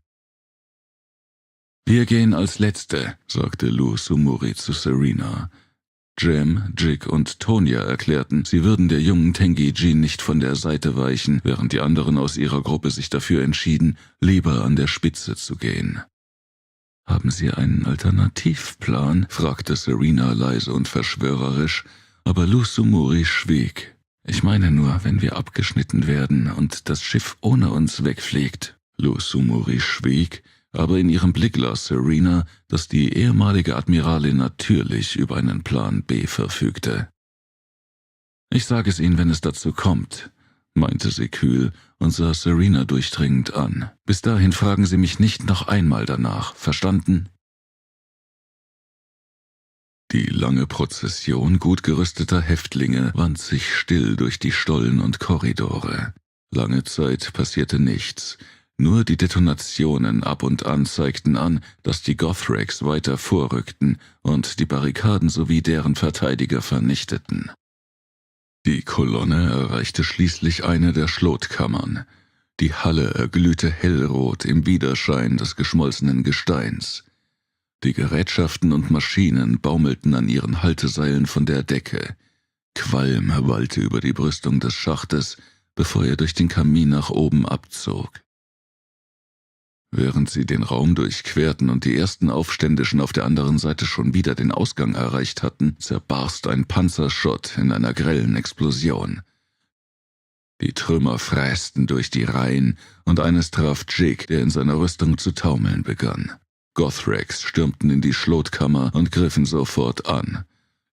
[SPEAKER 1] »Wir gehen als Letzte«, sagte Lusumuri zu Serena. Jem, Jig und Tonya erklärten, sie würden der jungen Tengi-Jin nicht von der Seite weichen, während die anderen aus ihrer Gruppe sich dafür entschieden, lieber an der Spitze zu gehen. »Haben Sie einen Alternativplan?« fragte Serena leise und verschwörerisch, aber Lusumuri schwieg. »Ich meine nur, wenn wir abgeschnitten werden und das Schiff ohne uns wegfliegt.« Lusumuri schwieg, aber in ihrem Blick las Serena, dass die ehemalige Admiralin natürlich über einen Plan B verfügte. »Ich sage es Ihnen, wenn es dazu kommt«, meinte sie kühl und sah Serena durchdringend an. »Bis dahin fragen Sie mich nicht noch einmal danach, verstanden?« Die lange Prozession gut gerüsteter Häftlinge wand sich still durch die Stollen und Korridore. Lange Zeit passierte nichts. Nur die Detonationen ab und an zeigten an, dass die Gothraks weiter vorrückten und die Barrikaden sowie deren Verteidiger vernichteten. Die Kolonne erreichte schließlich eine der Schlotkammern. Die Halle erglühte hellrot im Widerschein des geschmolzenen Gesteins. Die Gerätschaften und Maschinen baumelten an ihren Halteseilen von der Decke. Qualm wallte über die Brüstung des Schachtes, bevor er durch den Kamin nach oben abzog. Während sie den Raum durchquerten und die ersten Aufständischen auf der anderen Seite schon wieder den Ausgang erreicht hatten, zerbarst ein Panzerschott in einer grellen Explosion. Die Trümmer frästen durch die Reihen und eines traf Jig, der in seiner Rüstung zu taumeln begann. Gothraks stürmten in die Schlotkammer und griffen sofort an.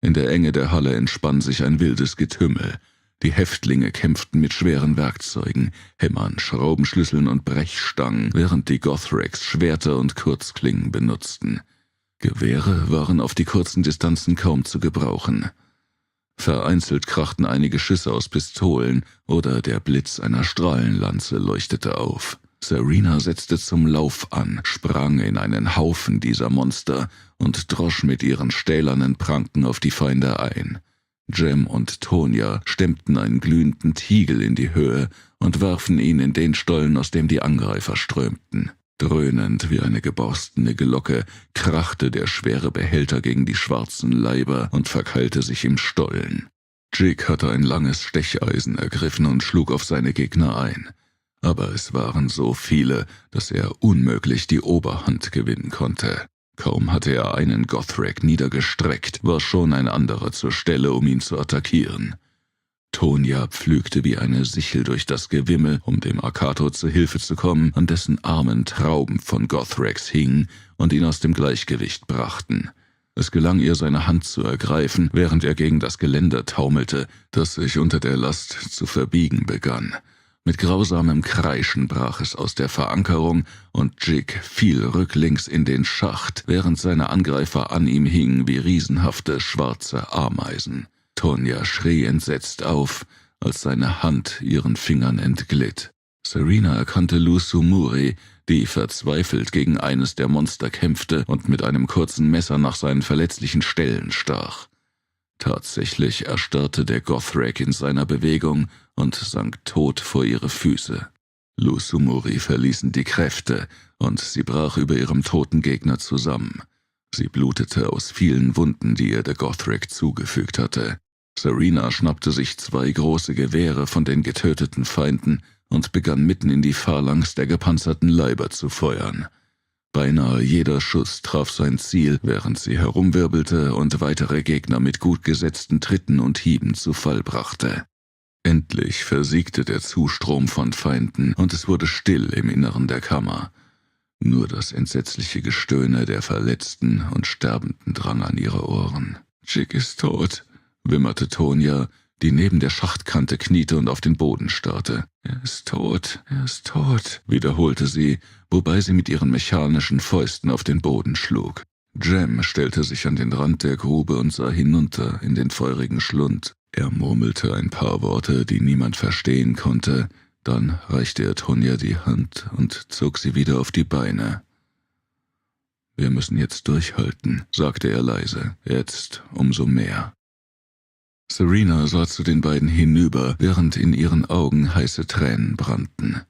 [SPEAKER 1] In der Enge der Halle entspann sich ein wildes Getümmel. Die Häftlinge kämpften mit schweren Werkzeugen, Hämmern, Schraubenschlüsseln und Brechstangen, während die Gothraks Schwerter und Kurzklingen benutzten. Gewehre waren auf die kurzen Distanzen kaum zu gebrauchen. Vereinzelt krachten einige Schüsse aus Pistolen oder der Blitz einer Strahlenlanze leuchtete auf. Serena setzte zum Lauf an, sprang in einen Haufen dieser Monster und drosch mit ihren stählernen Pranken auf die Feinde ein. Jem und Tonya stemmten einen glühenden Tiegel in die Höhe und warfen ihn in den Stollen, aus dem die Angreifer strömten. Dröhnend wie eine geborstene Glocke krachte der schwere Behälter gegen die schwarzen Leiber und verkeilte sich im Stollen. Jig hatte ein langes Stecheisen ergriffen und schlug auf seine Gegner ein. Aber es waren so viele, dass er unmöglich die Oberhand gewinnen konnte. Kaum hatte er einen Gothrak niedergestreckt, war schon ein anderer zur Stelle, um ihn zu attackieren. Tonya pflügte wie eine Sichel durch das Gewimmel, um dem Akato zu Hilfe zu kommen, an dessen Armen Trauben von Gothraks hingen und ihn aus dem Gleichgewicht brachten. Es gelang ihr, seine Hand zu ergreifen, während er gegen das Geländer taumelte, das sich unter der Last zu verbiegen begann. Mit grausamem Kreischen brach es aus der Verankerung und Jig fiel rücklings in den Schacht, während seine Angreifer an ihm hingen wie riesenhafte schwarze Ameisen. Tonya schrie entsetzt auf, als seine Hand ihren Fingern entglitt. Serena erkannte Lusumuri, die verzweifelt gegen eines der Monster kämpfte und mit einem kurzen Messer nach seinen verletzlichen Stellen stach. Tatsächlich erstarrte der Gothrak in seiner Bewegung und sank tot vor ihre Füße. Lusumuri verließen die Kräfte und sie brach über ihrem toten Gegner zusammen. Sie blutete aus vielen Wunden, die ihr der Gothrak zugefügt hatte. Serena schnappte sich 2 große Gewehre von den getöteten Feinden und begann mitten in die Phalanx der gepanzerten Leiber zu feuern. Beinahe jeder Schuss traf sein Ziel, während sie herumwirbelte und weitere Gegner mit gut gesetzten Tritten und Hieben zu Fall brachte. Endlich versiegte der Zustrom von Feinden und es wurde still im Inneren der Kammer. Nur das entsetzliche Gestöhne der Verletzten und Sterbenden drang an ihre Ohren. »Jig ist tot«, wimmerte Tonya, die neben der Schachtkante kniete und auf den Boden starrte. Er ist tot, wiederholte sie, wobei sie mit ihren mechanischen Fäusten auf den Boden schlug. Jem stellte sich an den Rand der Grube und sah hinunter in den feurigen Schlund. Er murmelte ein paar Worte, die niemand verstehen konnte, Dann reichte er Tonja die Hand und zog sie wieder auf die Beine. »Wir müssen jetzt durchhalten«, sagte er leise, »jetzt umso mehr.« Serena sah zu den beiden hinüber, während in ihren Augen heiße Tränen brannten.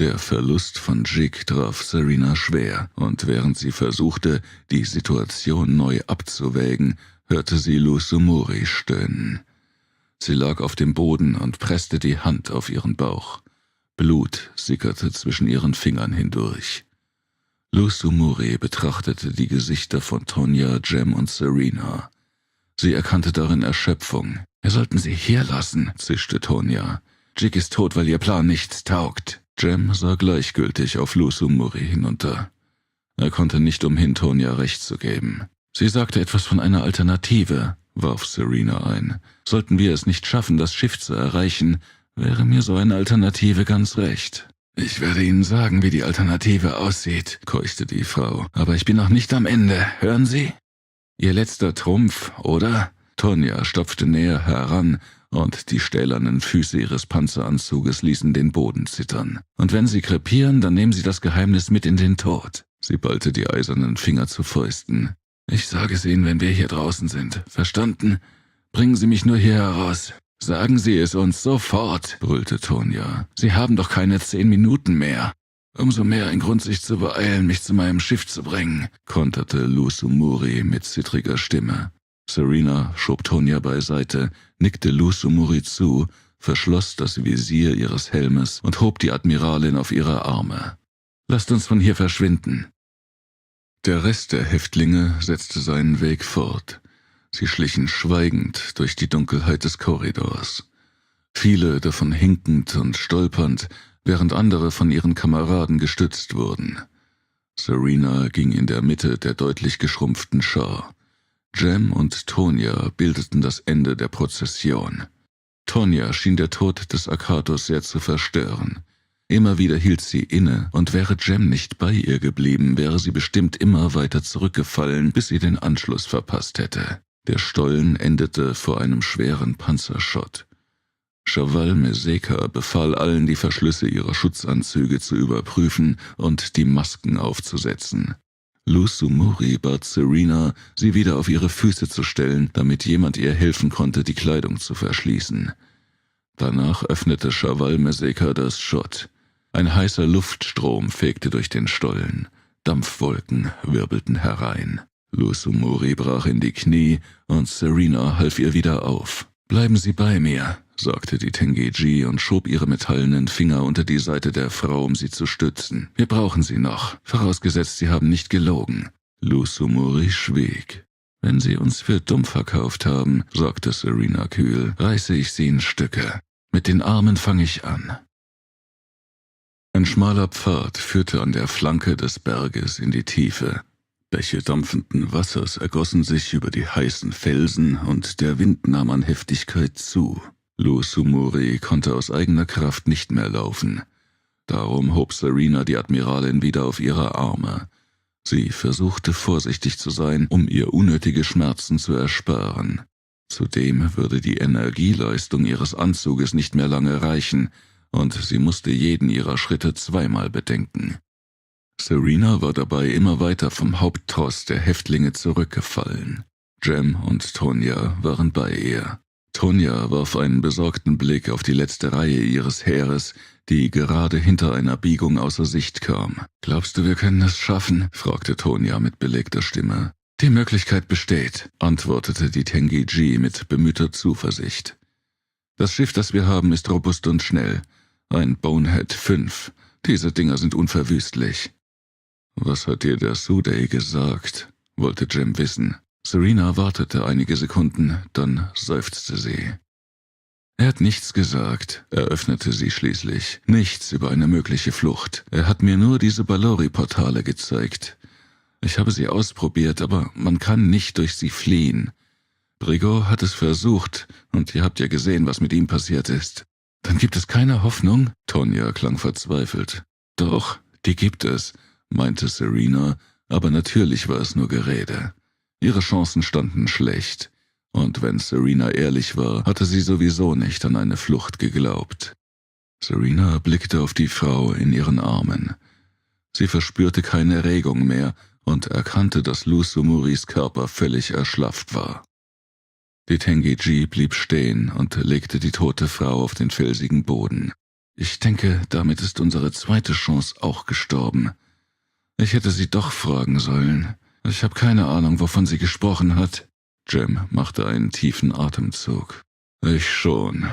[SPEAKER 1] Der Verlust von Jig traf Serena schwer, und während sie versuchte, die Situation neu abzuwägen, hörte sie Lusumuri stöhnen. Sie lag auf dem Boden und presste die Hand auf ihren Bauch. Blut sickerte zwischen ihren Fingern hindurch. Lusumuri betrachtete die Gesichter von Tonja, Jem und Serena. Sie erkannte darin Erschöpfung. »Wir sollten sie hier lassen«, zischte Tonja. »Jig ist tot, weil ihr Plan nichts taugt.« Jem sah gleichgültig auf Lusumuri hinunter. Er konnte nicht umhin, Tonja recht zu geben. »Sie sagte etwas von einer Alternative«, warf Serena ein. »Sollten wir es nicht schaffen, das Schiff zu erreichen, wäre mir so eine Alternative ganz recht.« »Ich werde Ihnen sagen, wie die Alternative aussieht«, keuchte die Frau. »Aber ich bin noch nicht am Ende, hören Sie?« »Ihr letzter Trumpf, oder?« Tonja stapfte näher heran, und die stählernen Füße ihres Panzeranzuges ließen den Boden zittern. »Und wenn Sie krepieren, dann nehmen Sie das Geheimnis mit in den Tod.« Sie ballte die eisernen Finger zu Fäusten. »Ich sage es Ihnen, wenn wir hier draußen sind. Verstanden? Bringen Sie mich nur hier heraus.« »Sagen Sie es uns sofort«, brüllte Tonja. »Sie haben doch keine 10 Minuten mehr.« »Umso mehr ein Grund, sich zu beeilen, mich zu meinem Schiff zu bringen«, konterte Lusumuri mit zittriger Stimme. Serena schob Tonja beiseite, nickte Lusumuri zu, verschloss das Visier ihres Helmes und hob die Admiralin auf ihre Arme. »Lasst uns von hier verschwinden.« Der Rest der Häftlinge setzte seinen Weg fort. Sie schlichen schweigend durch die Dunkelheit des Korridors. Viele davon hinkend und stolpernd, während andere von ihren Kameraden gestützt wurden. Serena ging in der Mitte der deutlich geschrumpften Schar. Jem und Tonja bildeten das Ende der Prozession. Tonja schien der Tod des Akatos sehr zu verstören. Immer wieder hielt sie inne, und wäre Jem nicht bei ihr geblieben, wäre sie bestimmt immer weiter zurückgefallen, bis sie den Anschluss verpasst hätte. Der Stollen endete vor einem schweren Panzerschott. Chaval Meseka befahl allen, die Verschlüsse ihrer Schutzanzüge zu überprüfen und die Masken aufzusetzen. Lusumuri bat Serena, sie wieder auf ihre Füße zu stellen, damit jemand ihr helfen konnte, die Kleidung zu verschließen. Danach öffnete Chaval Meseka das Schott. Ein heißer Luftstrom fegte durch den Stollen. Dampfwolken wirbelten herein. Lusumuri brach in die Knie und Serena half ihr wieder auf. »Bleiben Sie bei mir«, sagte die Tengeji und schob ihre metallenen Finger unter die Seite der Frau, um sie zu stützen. »Wir brauchen Sie noch, vorausgesetzt, Sie haben nicht gelogen.« Lusumuri schwieg. »Wenn Sie uns für dumm verkauft haben«, sagte Serena kühl, »reiße ich Sie in Stücke. Mit den Armen fange ich an.« Ein schmaler Pfad führte an der Flanke des Berges in die Tiefe. Bäche dampfenden Wassers ergossen sich über die heißen Felsen, und der Wind nahm an Heftigkeit zu. Lusumuri konnte aus eigener Kraft nicht mehr laufen. Darum hob Serena die Admiralin wieder auf ihre Arme. Sie versuchte vorsichtig zu sein, um ihr unnötige Schmerzen zu ersparen. Zudem würde die Energieleistung ihres Anzuges nicht mehr lange reichen, und sie musste jeden ihrer Schritte zweimal bedenken. Serena war dabei immer weiter vom Haupttross der Häftlinge zurückgefallen. Jem und Tonja waren bei ihr. Tonja warf einen besorgten Blick auf die letzte Reihe ihres Heeres, die gerade hinter einer Biegung außer Sicht kam. »Glaubst du, wir können es schaffen?« fragte Tonja mit belegter Stimme. »Die Möglichkeit besteht«, antwortete die Tengeji mit bemühter Zuversicht. »Das Schiff, das wir haben, ist robust und schnell. Ein Bonehead 5. Diese Dinger sind unverwüstlich.« »Was hat dir der Sudei gesagt?« wollte Jem wissen. Serena wartete einige Sekunden, dann seufzte sie. »Er hat nichts gesagt«, eröffnete sie schließlich. »Nichts über eine mögliche Flucht. Er hat mir nur diese Balori-Portale gezeigt. Ich habe sie ausprobiert, aber man kann nicht durch sie fliehen. Brigot hat es versucht, und ihr habt ja gesehen, was mit ihm passiert ist.« »Dann gibt es keine Hoffnung?« Tonja klang verzweifelt. »Doch, die gibt es«, meinte Serena, aber natürlich war es nur Gerede. Ihre Chancen standen schlecht, und wenn Serena ehrlich war, hatte sie sowieso nicht an eine Flucht geglaubt. Serena blickte auf die Frau in ihren Armen. Sie verspürte keine Regung mehr und erkannte, dass Lou Sumuris Körper völlig erschlafft war. Die Tengeji blieb stehen und legte die tote Frau auf den felsigen Boden. »Ich denke, damit ist unsere zweite Chance auch gestorben. Ich hätte sie doch fragen sollen. Ich habe keine Ahnung, wovon sie gesprochen hat.« Jem machte einen tiefen Atemzug. »Ich schon«,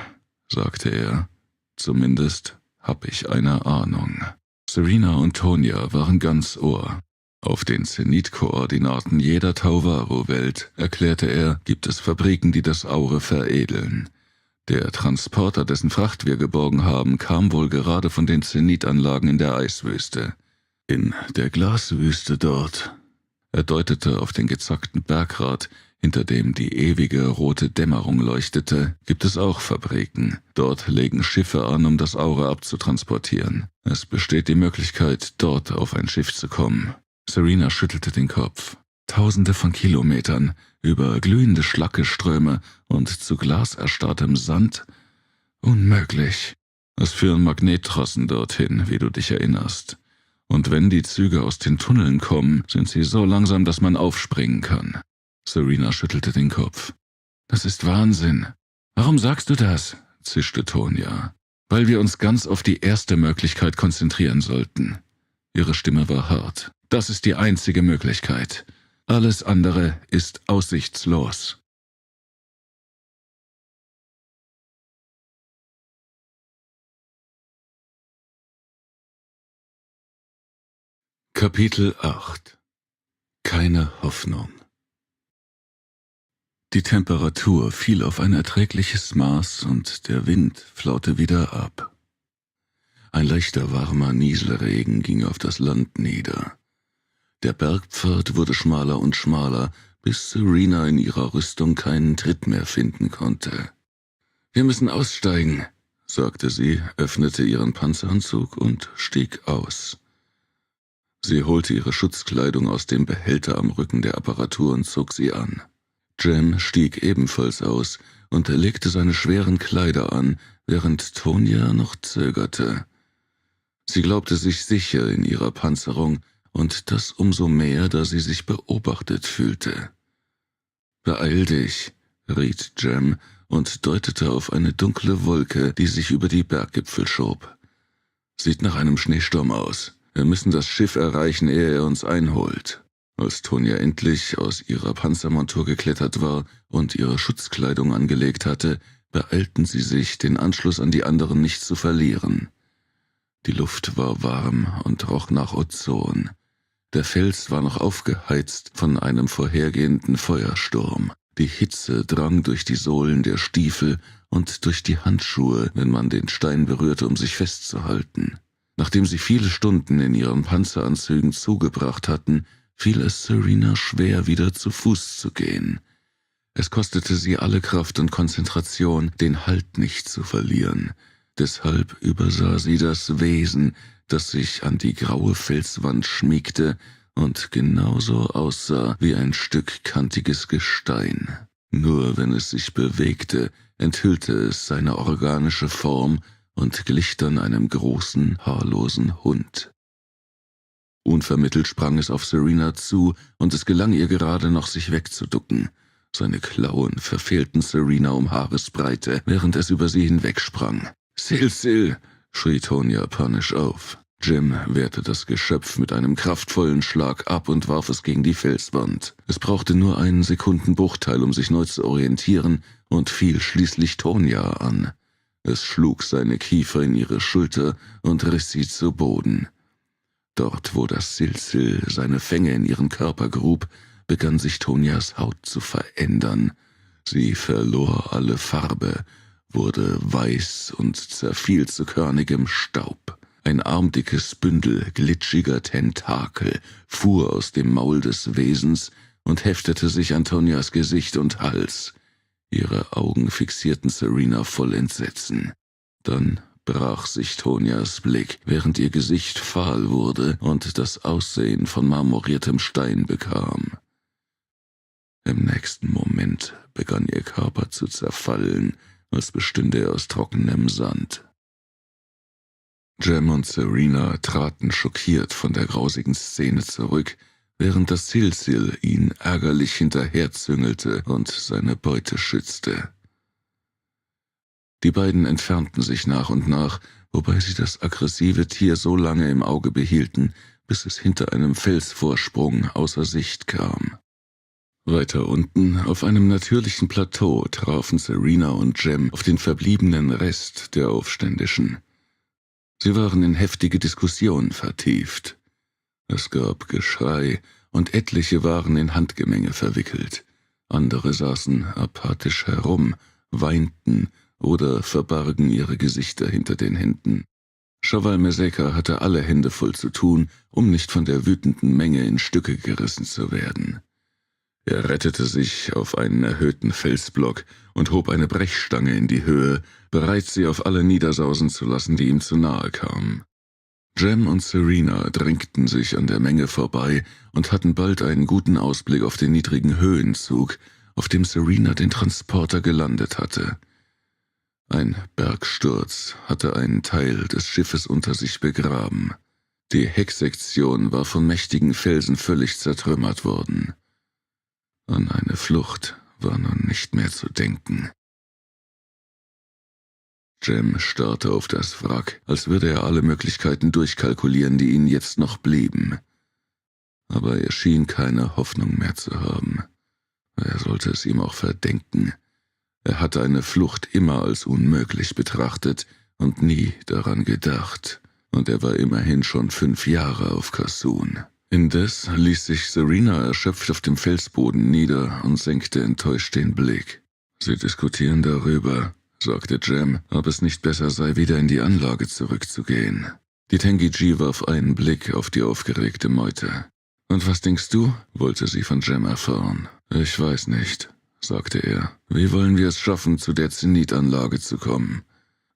[SPEAKER 1] sagte er. »Zumindest hab ich eine Ahnung.« Serena und Tonya waren ganz Ohr. Auf den Zenit-Koordinaten jeder Tauvaro-Welt, erklärte er, gibt es Fabriken, die das Aure veredeln. Der Transporter, dessen Fracht wir geborgen haben, kam wohl gerade von den Zenit-Anlagen in der Eiswüste. In der Glaswüste dort. Er deutete auf den gezackten Berggrat, hinter dem die ewige rote Dämmerung leuchtete, gibt es auch Fabriken. Dort legen Schiffe an, um das Aure abzutransportieren. Es besteht die Möglichkeit, dort auf ein Schiff zu kommen. Serena schüttelte den Kopf. Tausende von Kilometern, über glühende Schlackeströme und zu glaserstarrtem Sand? Unmöglich. Es führen Magnettrossen dorthin, wie du dich erinnerst. Und wenn die Züge aus den Tunneln kommen, sind sie so langsam, dass man aufspringen kann. Serena schüttelte den Kopf. »Das ist Wahnsinn. Warum sagst du das?« zischte Tonya. »Weil wir uns ganz auf die erste Möglichkeit konzentrieren sollten.« Ihre Stimme war hart. »Das ist die einzige Möglichkeit. Alles andere ist aussichtslos.« Kapitel 8 Keine Hoffnung. Die Temperatur fiel auf ein erträgliches Maß und der Wind flaute wieder ab. Ein leichter, warmer Nieselregen ging auf das Land nieder. Der Bergpfad wurde schmaler und schmaler, bis Serena in ihrer Rüstung keinen Tritt mehr finden konnte. »Wir müssen aussteigen«, sagte sie, öffnete ihren Panzeranzug und stieg aus. Sie holte ihre Schutzkleidung aus dem Behälter am Rücken der Apparatur und zog sie an. Jem stieg ebenfalls aus und legte seine schweren Kleider an, während Tonya noch zögerte. Sie glaubte sich sicher in ihrer Panzerung, und das umso mehr, da sie sich beobachtet fühlte. »Beeil dich«, riet Jem und deutete auf eine dunkle Wolke, die sich über die Berggipfel schob. »Sieht nach einem Schneesturm aus. Wir müssen das Schiff erreichen, ehe er uns einholt.« Als Tonya endlich aus ihrer Panzermontur geklettert war und ihre Schutzkleidung angelegt hatte, beeilten sie sich, den Anschluss an die anderen nicht zu verlieren. Die Luft war warm und roch nach Ozon. Der Fels war noch aufgeheizt von einem vorhergehenden Feuersturm. Die Hitze drang durch die Sohlen der Stiefel und durch die Handschuhe, wenn man den Stein berührte, um sich festzuhalten. Nachdem sie viele Stunden in ihren Panzeranzügen zugebracht hatten, fiel es Serena schwer, wieder zu Fuß zu gehen. Es kostete sie alle Kraft und Konzentration, den Halt nicht zu verlieren. Deshalb übersah sie das Wesen, das sich an die graue Felswand schmiegte und genauso aussah wie ein Stück kantiges Gestein. Nur wenn es sich bewegte, enthüllte es seine organische Form und glich dann einem großen, haarlosen Hund. Unvermittelt sprang es auf Serena zu, und es gelang ihr gerade noch, sich wegzuducken. Seine Klauen verfehlten Serena um Haaresbreite, während es über sie hinwegsprang. »Sil«, schrie Tonya panisch auf. Jem wehrte das Geschöpf mit einem kraftvollen Schlag ab und warf es gegen die Felswand. Es brauchte nur einen Sekundenbruchteil, um sich neu zu orientieren, und fiel schließlich Tonya an. Es schlug seine Kiefer in ihre Schulter und riss sie zu Boden. Dort, wo das Sil seine Fänge in ihren Körper grub, begann sich Tonyas Haut zu verändern. Sie verlor alle Farbe, wurde weiß und zerfiel zu körnigem Staub. Ein armdickes Bündel glitschiger Tentakel fuhr aus dem Maul des Wesens und heftete sich an Tonyas Gesicht und Hals. Ihre Augen fixierten Serena voll Entsetzen. Dann brach sich Tonyas Blick, während ihr Gesicht fahl wurde und das Aussehen von marmoriertem Stein bekam. Im nächsten Moment begann ihr Körper zu zerfallen, als bestünde er aus trockenem Sand. Jem und Serena traten schockiert von der grausigen Szene zurück, während das Silsil ihn ärgerlich hinterherzüngelte und seine Beute schützte. Die beiden entfernten sich nach und nach, wobei sie das aggressive Tier so lange im Auge behielten, bis es hinter einem Felsvorsprung außer Sicht kam. Weiter unten, auf einem natürlichen Plateau, trafen Serena und Jem auf den verbliebenen Rest der Aufständischen. Sie waren in heftige Diskussionen vertieft. Es gab Geschrei und etliche waren in Handgemenge verwickelt. Andere saßen apathisch herum, weinten oder verbargen ihre Gesichter hinter den Händen. Shawal Meseka hatte alle Hände voll zu tun, um nicht von der wütenden Menge in Stücke gerissen zu werden. Er rettete sich auf einen erhöhten Felsblock und hob eine Brechstange in die Höhe, bereit, sie auf alle niedersausen zu lassen, die ihm zu nahe kamen. Jem und Serena drängten sich an der Menge vorbei und hatten bald einen guten Ausblick auf den niedrigen Höhenzug, auf dem Serena den Transporter gelandet hatte. Ein Bergsturz hatte einen Teil des Schiffes unter sich begraben. Die Hecksektion war von mächtigen Felsen völlig zertrümmert worden. An eine Flucht war nun nicht mehr zu denken. Jem starrte auf das Wrack, als würde er alle Möglichkeiten durchkalkulieren, die ihnen jetzt noch blieben. Aber er schien keine Hoffnung mehr zu haben. Er sollte es ihm auch verdenken. Er hatte eine Flucht immer als unmöglich betrachtet und nie daran gedacht. Und er war immerhin schon 5 Jahre auf Kassun. Indes ließ sich Serena erschöpft auf dem Felsboden nieder und senkte enttäuscht den Blick. »Sie diskutieren darüber«, sagte Jem, ob es nicht besser sei, wieder in die Anlage zurückzugehen. Die Tengi-Ji warf einen Blick auf die aufgeregte Meute. »Und was denkst du?« wollte sie von Jem erfahren. »Ich weiß nicht«, sagte er. »Wie wollen wir es schaffen, zu der Zenit-Anlage zu kommen?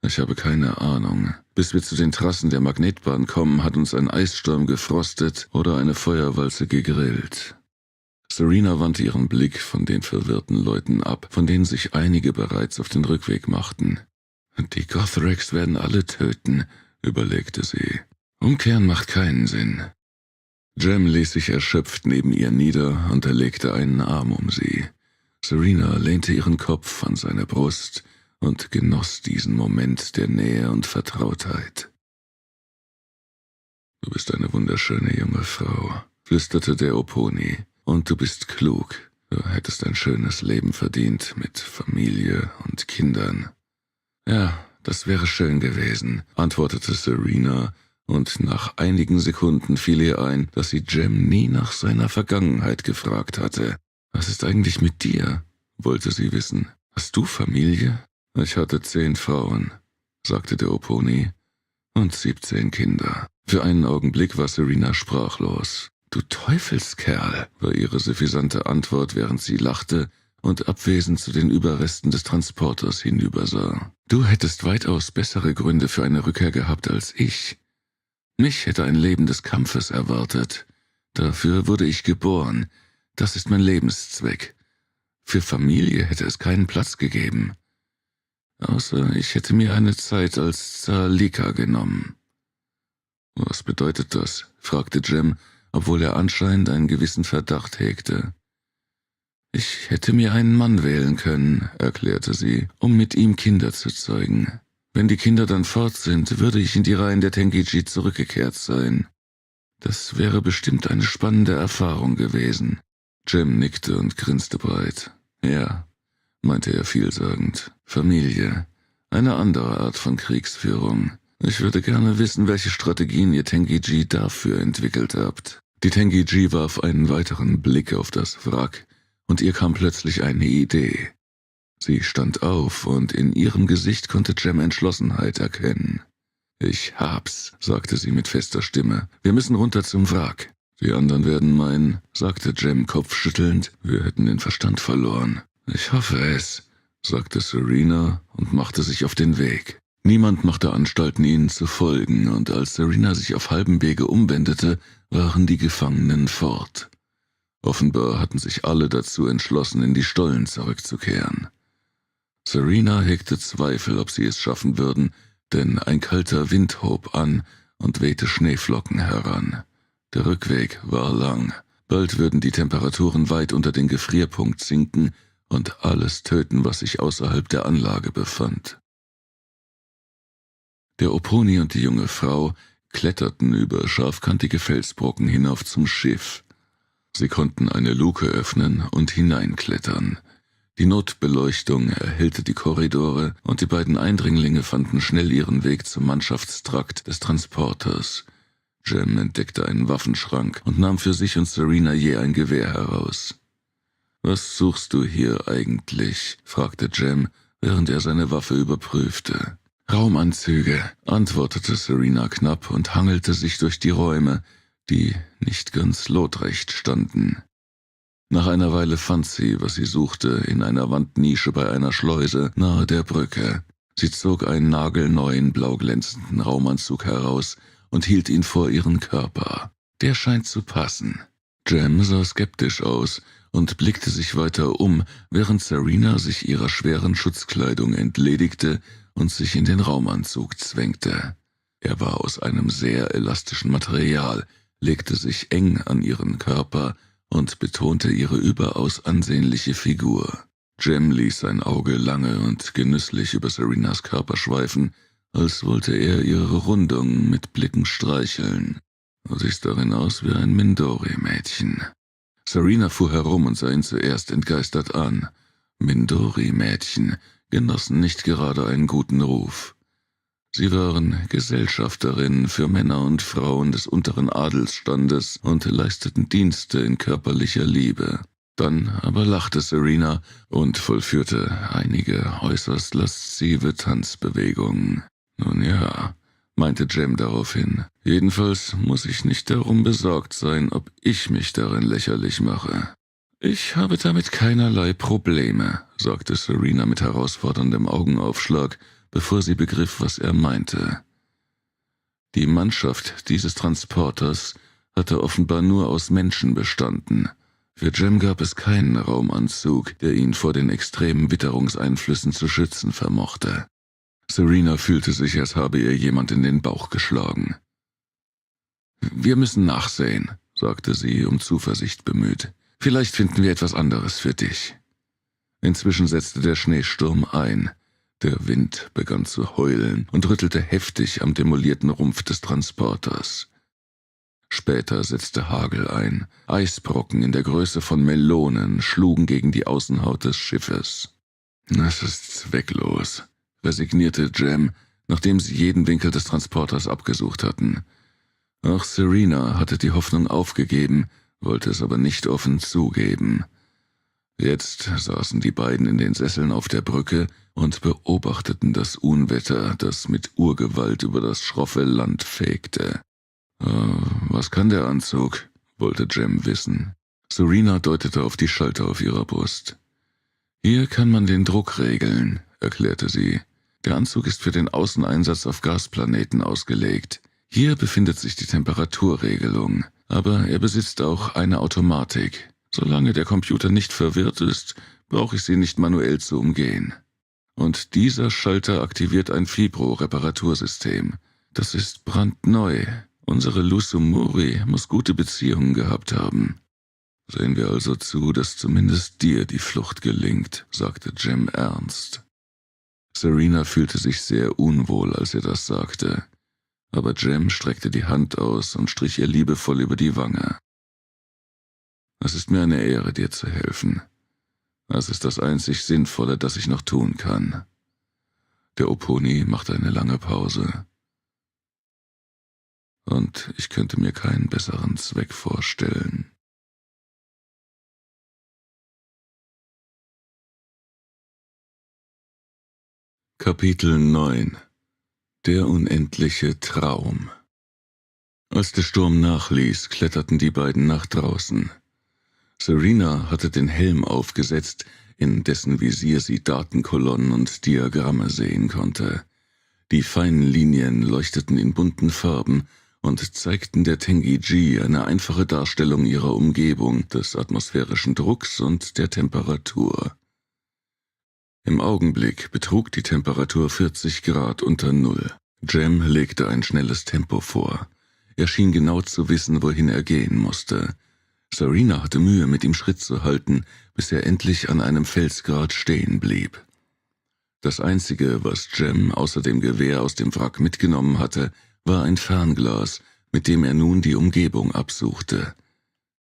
[SPEAKER 1] Ich habe keine Ahnung. Bis wir zu den Trassen der Magnetbahn kommen, hat uns ein Eissturm gefrostet oder eine Feuerwalze gegrillt.« Serena wandte ihren Blick von den verwirrten Leuten ab, von denen sich einige bereits auf den Rückweg machten. »Die Gothrex werden alle töten«, überlegte sie. »Umkehren macht keinen Sinn.« Jem ließ sich erschöpft neben ihr nieder und er legte einen Arm um sie. Serena lehnte ihren Kopf an seine Brust und genoss diesen Moment der Nähe und Vertrautheit. »Du bist eine wunderschöne junge Frau«, flüsterte der Oponi, »und du bist klug. Du hättest ein schönes Leben verdient mit Familie und Kindern.« »Ja, das wäre schön gewesen«, antwortete Serena, und nach einigen Sekunden fiel ihr ein, dass sie Jem nie nach seiner Vergangenheit gefragt hatte. »Was ist eigentlich mit dir?«, wollte sie wissen. »Hast du Familie?« »Ich hatte 10 Frauen«, sagte der Oponi, »und 17 Kinder.« Für einen Augenblick war Serena sprachlos. »Du Teufelskerl«, war ihre suffisante Antwort, während sie lachte und abwesend zu den Überresten des Transporters hinübersah. »Du hättest weitaus bessere Gründe für eine Rückkehr gehabt als ich. Mich hätte ein Leben des Kampfes erwartet. Dafür wurde ich geboren. Das ist mein Lebenszweck. Für Familie hätte es keinen Platz gegeben. Außer ich hätte mir eine Zeit als Zalika genommen.« »Was bedeutet das?«, fragte Jem, obwohl er anscheinend einen gewissen Verdacht hegte. »Ich hätte mir einen Mann wählen können«, erklärte sie, »um mit ihm Kinder zu zeugen. Wenn die Kinder dann fort sind, würde ich in die Reihen der Tengi-Ji zurückgekehrt sein. Das wäre bestimmt eine spannende Erfahrung gewesen.« Jem nickte und grinste breit. »Ja«, meinte er vielsagend, »Familie. Eine andere Art von Kriegsführung. Ich würde gerne wissen, welche Strategien ihr Tengi-Ji dafür entwickelt habt.« Die Tengi-Ji warf einen weiteren Blick auf das Wrack, und ihr kam plötzlich eine Idee. Sie stand auf, und in ihrem Gesicht konnte Jem Entschlossenheit erkennen. »Ich hab's«, sagte sie mit fester Stimme. »Wir müssen runter zum Wrack.« »Die anderen werden meinen«, sagte Jem kopfschüttelnd, »wir hätten den Verstand verloren.« »Ich hoffe es«, sagte Serena und machte sich auf den Weg. Niemand machte Anstalten, ihnen zu folgen, und als Serena sich auf halbem Wege umwendete, waren die Gefangenen fort. Offenbar hatten sich alle dazu entschlossen, in die Stollen zurückzukehren. Serena hegte Zweifel, ob sie es schaffen würden, denn ein kalter Wind hob an und wehte Schneeflocken heran. Der Rückweg war lang. Bald würden die Temperaturen weit unter den Gefrierpunkt sinken und alles töten, was sich außerhalb der Anlage befand. Der Oponi und die junge Frau kletterten über scharfkantige Felsbrocken hinauf zum Schiff. Sie konnten eine Luke öffnen und hineinklettern. Die Notbeleuchtung erhellte die Korridore und die beiden Eindringlinge fanden schnell ihren Weg zum Mannschaftstrakt des Transporters. Jem entdeckte einen Waffenschrank und nahm für sich und Serena je ein Gewehr heraus. »Was suchst du hier eigentlich?« fragte Jem, während er seine Waffe überprüfte. »Raumanzüge«, antwortete Serena knapp und hangelte sich durch die Räume, die nicht ganz lotrecht standen. Nach einer Weile fand sie, was sie suchte, in einer Wandnische bei einer Schleuse nahe der Brücke. Sie zog einen nagelneuen, blau glänzenden Raumanzug heraus und hielt ihn vor ihren Körper. Der scheint zu passen. Jem sah skeptisch aus und blickte sich weiter um, während Serena sich ihrer schweren Schutzkleidung entledigte und sich in den Raumanzug zwängte. Er war aus einem sehr elastischen Material, legte sich eng an ihren Körper und betonte ihre überaus ansehnliche Figur. Jem ließ sein Auge lange und genüsslich über Serenas Körper schweifen, als wollte er ihre Rundung mit Blicken streicheln. Du siehst darin aus wie ein Mindori-Mädchen. Serena fuhr herum und sah ihn zuerst entgeistert an. Mindori-Mädchen genossen nicht gerade einen guten Ruf. Sie waren Gesellschafterinnen für Männer und Frauen des unteren Adelsstandes und leisteten Dienste in körperlicher Liebe. Dann aber lachte Serena und vollführte einige äußerst laszive Tanzbewegungen. »Nun ja«, meinte Jem daraufhin, »jedenfalls muss ich nicht darum besorgt sein, ob ich mich darin lächerlich mache.« »Ich habe damit keinerlei Probleme«, sagte Serena mit herausforderndem Augenaufschlag, bevor sie begriff, was er meinte. Die Mannschaft dieses Transporters hatte offenbar nur aus Menschen bestanden. Für Jem gab es keinen Raumanzug, der ihn vor den extremen Witterungseinflüssen zu schützen vermochte. Serena fühlte sich, als habe ihr jemand in den Bauch geschlagen. »Wir müssen nachsehen«, sagte sie, um Zuversicht bemüht. »Vielleicht finden wir etwas anderes für dich.« Inzwischen setzte der Schneesturm ein. Der Wind begann zu heulen und rüttelte heftig am demolierten Rumpf des Transporters. Später setzte Hagel ein. Eisbrocken in der Größe von Melonen schlugen gegen die Außenhaut des Schiffes. »Es ist zwecklos«, resignierte Jem, nachdem sie jeden Winkel des Transporters abgesucht hatten. Auch Serena hatte die Hoffnung aufgegeben, wollte es aber nicht offen zugeben. Jetzt saßen die beiden in den Sesseln auf der Brücke und beobachteten das Unwetter, das mit Urgewalt über das schroffe Land fegte. »Was kann der Anzug?« wollte Jem wissen. Serena deutete auf die Schalter auf ihrer Brust. »Hier kann man den Druck regeln«, erklärte sie. »Der Anzug ist für den Außeneinsatz auf Gasplaneten ausgelegt. Hier befindet sich die Temperaturregelung, aber er besitzt auch eine Automatik. Solange der Computer nicht verwirrt ist, brauche ich sie nicht manuell zu umgehen. Und dieser Schalter aktiviert ein Fibro-Reparatursystem. Das ist brandneu. Unsere Lusumuri muss gute Beziehungen gehabt haben.« »Sehen wir also zu, dass zumindest dir die Flucht gelingt«, sagte Jem ernst. Serena fühlte sich sehr unwohl, als er das sagte. Aber Jem streckte die Hand aus und strich ihr liebevoll über die Wange. »Es ist mir eine Ehre, dir zu helfen. Das ist das einzig Sinnvolle, das ich noch tun kann.« Der Oponi machte eine lange Pause. »Und ich könnte mir keinen besseren Zweck vorstellen.« Kapitel 9 – Der unendliche Traum. Als der Sturm nachließ, kletterten die beiden nach draußen. Serena hatte den Helm aufgesetzt, in dessen Visier sie Datenkolonnen und Diagramme sehen konnte. Die feinen Linien leuchteten in bunten Farben und zeigten der Tengi-Ji eine einfache Darstellung ihrer Umgebung, des atmosphärischen Drucks und der Temperatur. Im Augenblick betrug die Temperatur 40 Grad unter Null. Jem legte ein schnelles Tempo vor. Er schien genau zu wissen, wohin er gehen musste. Serena hatte Mühe, mit ihm Schritt zu halten, bis er endlich an einem Felsgrat stehen blieb. Das Einzige, was Jem außer dem Gewehr aus dem Wrack mitgenommen hatte, war ein Fernglas, mit dem er nun die Umgebung absuchte.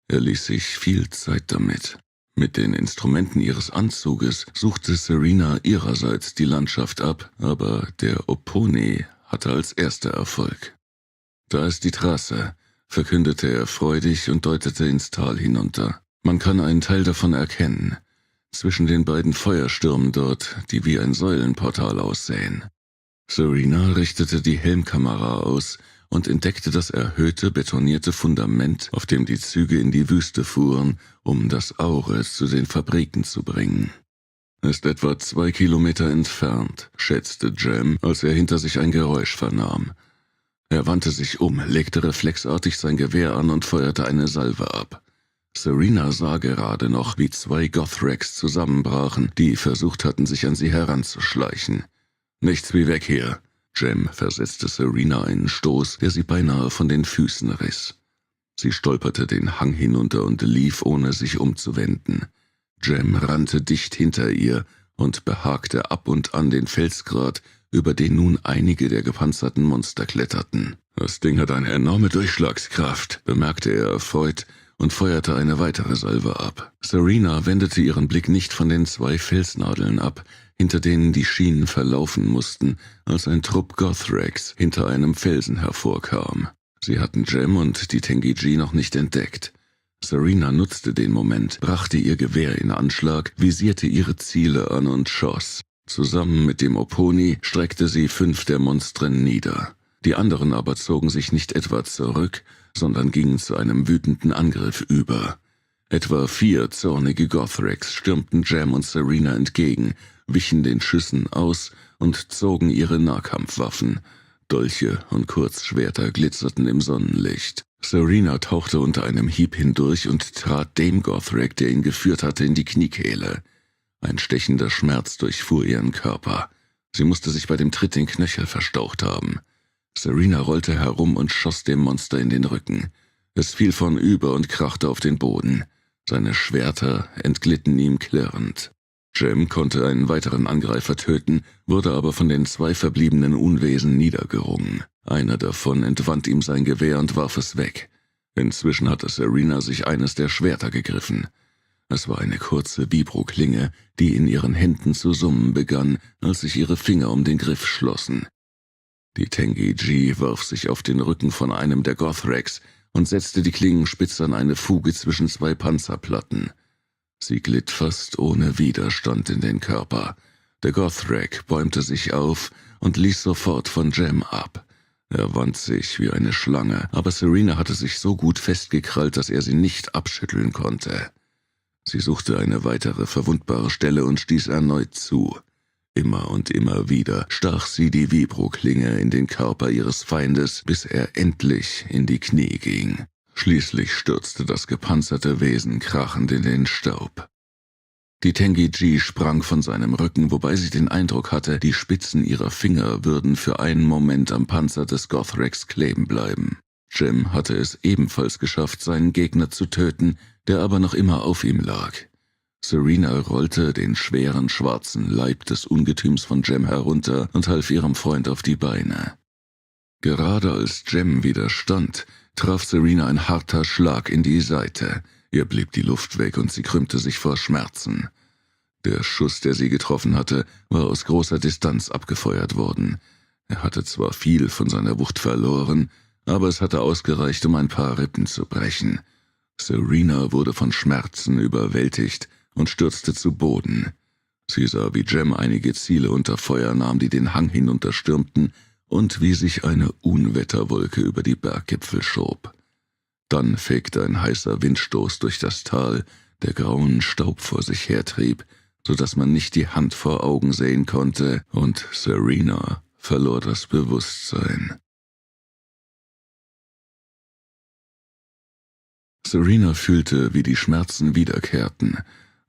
[SPEAKER 1] Er ließ sich viel Zeit damit. Mit den Instrumenten ihres Anzuges suchte Serena ihrerseits die Landschaft ab, aber der Oponi hatte als erster Erfolg. »Da ist die Trasse«, verkündete er freudig und deutete ins Tal hinunter. »Man kann einen Teil davon erkennen. Zwischen den beiden Feuerstürmen dort, die wie ein Säulenportal aussehen.« Serena richtete die Helmkamera aus und entdeckte das erhöhte, betonierte Fundament, auf dem die Züge in die Wüste fuhren, um das Aures zu den Fabriken zu bringen. »Ist etwa 2 Kilometer entfernt«, schätzte Jem, als er hinter sich ein Geräusch vernahm. Er wandte sich um, legte reflexartig sein Gewehr an und feuerte eine Salve ab. Serena sah gerade noch, wie 2 Gothreks zusammenbrachen, die versucht hatten, sich an sie heranzuschleichen. »Nichts wie weg hier!« Jem versetzte Serena einen Stoß, der sie beinahe von den Füßen riss. Sie stolperte den Hang hinunter und lief, ohne sich umzuwenden. Jem rannte dicht hinter ihr und behagte ab und an den Felsgrat, über den nun einige der gepanzerten Monster kletterten. »Das Ding hat eine enorme Durchschlagskraft«, bemerkte er erfreut und feuerte eine weitere Salve ab. Serena wendete ihren Blick nicht von den 2 Felsnadeln ab, hinter denen die Schienen verlaufen mussten, als ein Trupp Gothreks hinter einem Felsen hervorkam. Sie hatten Jem und die Tengi-Ji noch nicht entdeckt. Serena nutzte den Moment, brachte ihr Gewehr in Anschlag, visierte ihre Ziele an und schoss. Zusammen mit dem Oponi streckte sie 5 der Monstren nieder. Die anderen aber zogen sich nicht etwa zurück, sondern gingen zu einem wütenden Angriff über. Etwa 4 zornige Gothreks stürmten Jem und Serena entgegen, wichen den Schüssen aus und zogen ihre Nahkampfwaffen. Dolche und Kurzschwerter glitzerten im Sonnenlicht. Serena tauchte unter einem Hieb hindurch und trat dem Gothrek, der ihn geführt hatte, in die Kniekehle. Ein stechender Schmerz durchfuhr ihren Körper. Sie musste sich bei dem Tritt den Knöchel verstaucht haben. Serena rollte herum und schoss dem Monster in den Rücken. Es fiel vornüber und krachte auf den Boden. Seine Schwerter entglitten ihm klirrend. Jem konnte einen weiteren Angreifer töten, wurde aber von den 2 verbliebenen Unwesen niedergerungen. Einer davon entwand ihm sein Gewehr und warf es weg. Inzwischen hatte Serena sich eines der Schwerter gegriffen. Es war eine kurze Vibroklinge, die in ihren Händen zu summen begann, als sich ihre Finger um den Griff schlossen. Die Tengi-Ji warf sich auf den Rücken von einem der Gothreks und setzte die Klingenspitze an eine Fuge zwischen 2 Panzerplatten. Sie glitt fast ohne Widerstand in den Körper. Der Gothrek bäumte sich auf und ließ sofort von Jem ab. Er wand sich wie eine Schlange, aber Serena hatte sich so gut festgekrallt, dass er sie nicht abschütteln konnte. Sie suchte eine weitere verwundbare Stelle und stieß erneut zu. Immer und immer wieder stach sie die Vibroklinge in den Körper ihres Feindes, bis er endlich in die Knie ging. Schließlich stürzte das gepanzerte Wesen krachend in den Staub. Die Tengi-Ji sprang von seinem Rücken, wobei sie den Eindruck hatte, die Spitzen ihrer Finger würden für einen Moment am Panzer des Gothreks kleben bleiben. Jem hatte es ebenfalls geschafft, seinen Gegner zu töten, der aber noch immer auf ihm lag. Serena rollte den schweren schwarzen Leib des Ungetüms von Jem herunter und half ihrem Freund auf die Beine. Gerade als Jem widerstand, traf Serena ein harter Schlag in die Seite. Ihr blieb die Luft weg und sie krümmte sich vor Schmerzen. Der Schuss, der sie getroffen hatte, war aus großer Distanz abgefeuert worden. Er hatte zwar viel von seiner Wucht verloren, aber es hatte ausgereicht, um ein paar Rippen zu brechen. Serena wurde von Schmerzen überwältigt und stürzte zu Boden. Sie sah, wie Jem einige Ziele unter Feuer nahm, die den Hang hinunterstürmten, und wie sich eine Unwetterwolke über die Berggipfel schob. Dann fegte ein heißer Windstoß durch das Tal, der grauen Staub vor sich hertrieb, so dass man nicht die Hand vor Augen sehen konnte, und Serena verlor das Bewusstsein. Serena fühlte, wie die Schmerzen wiederkehrten.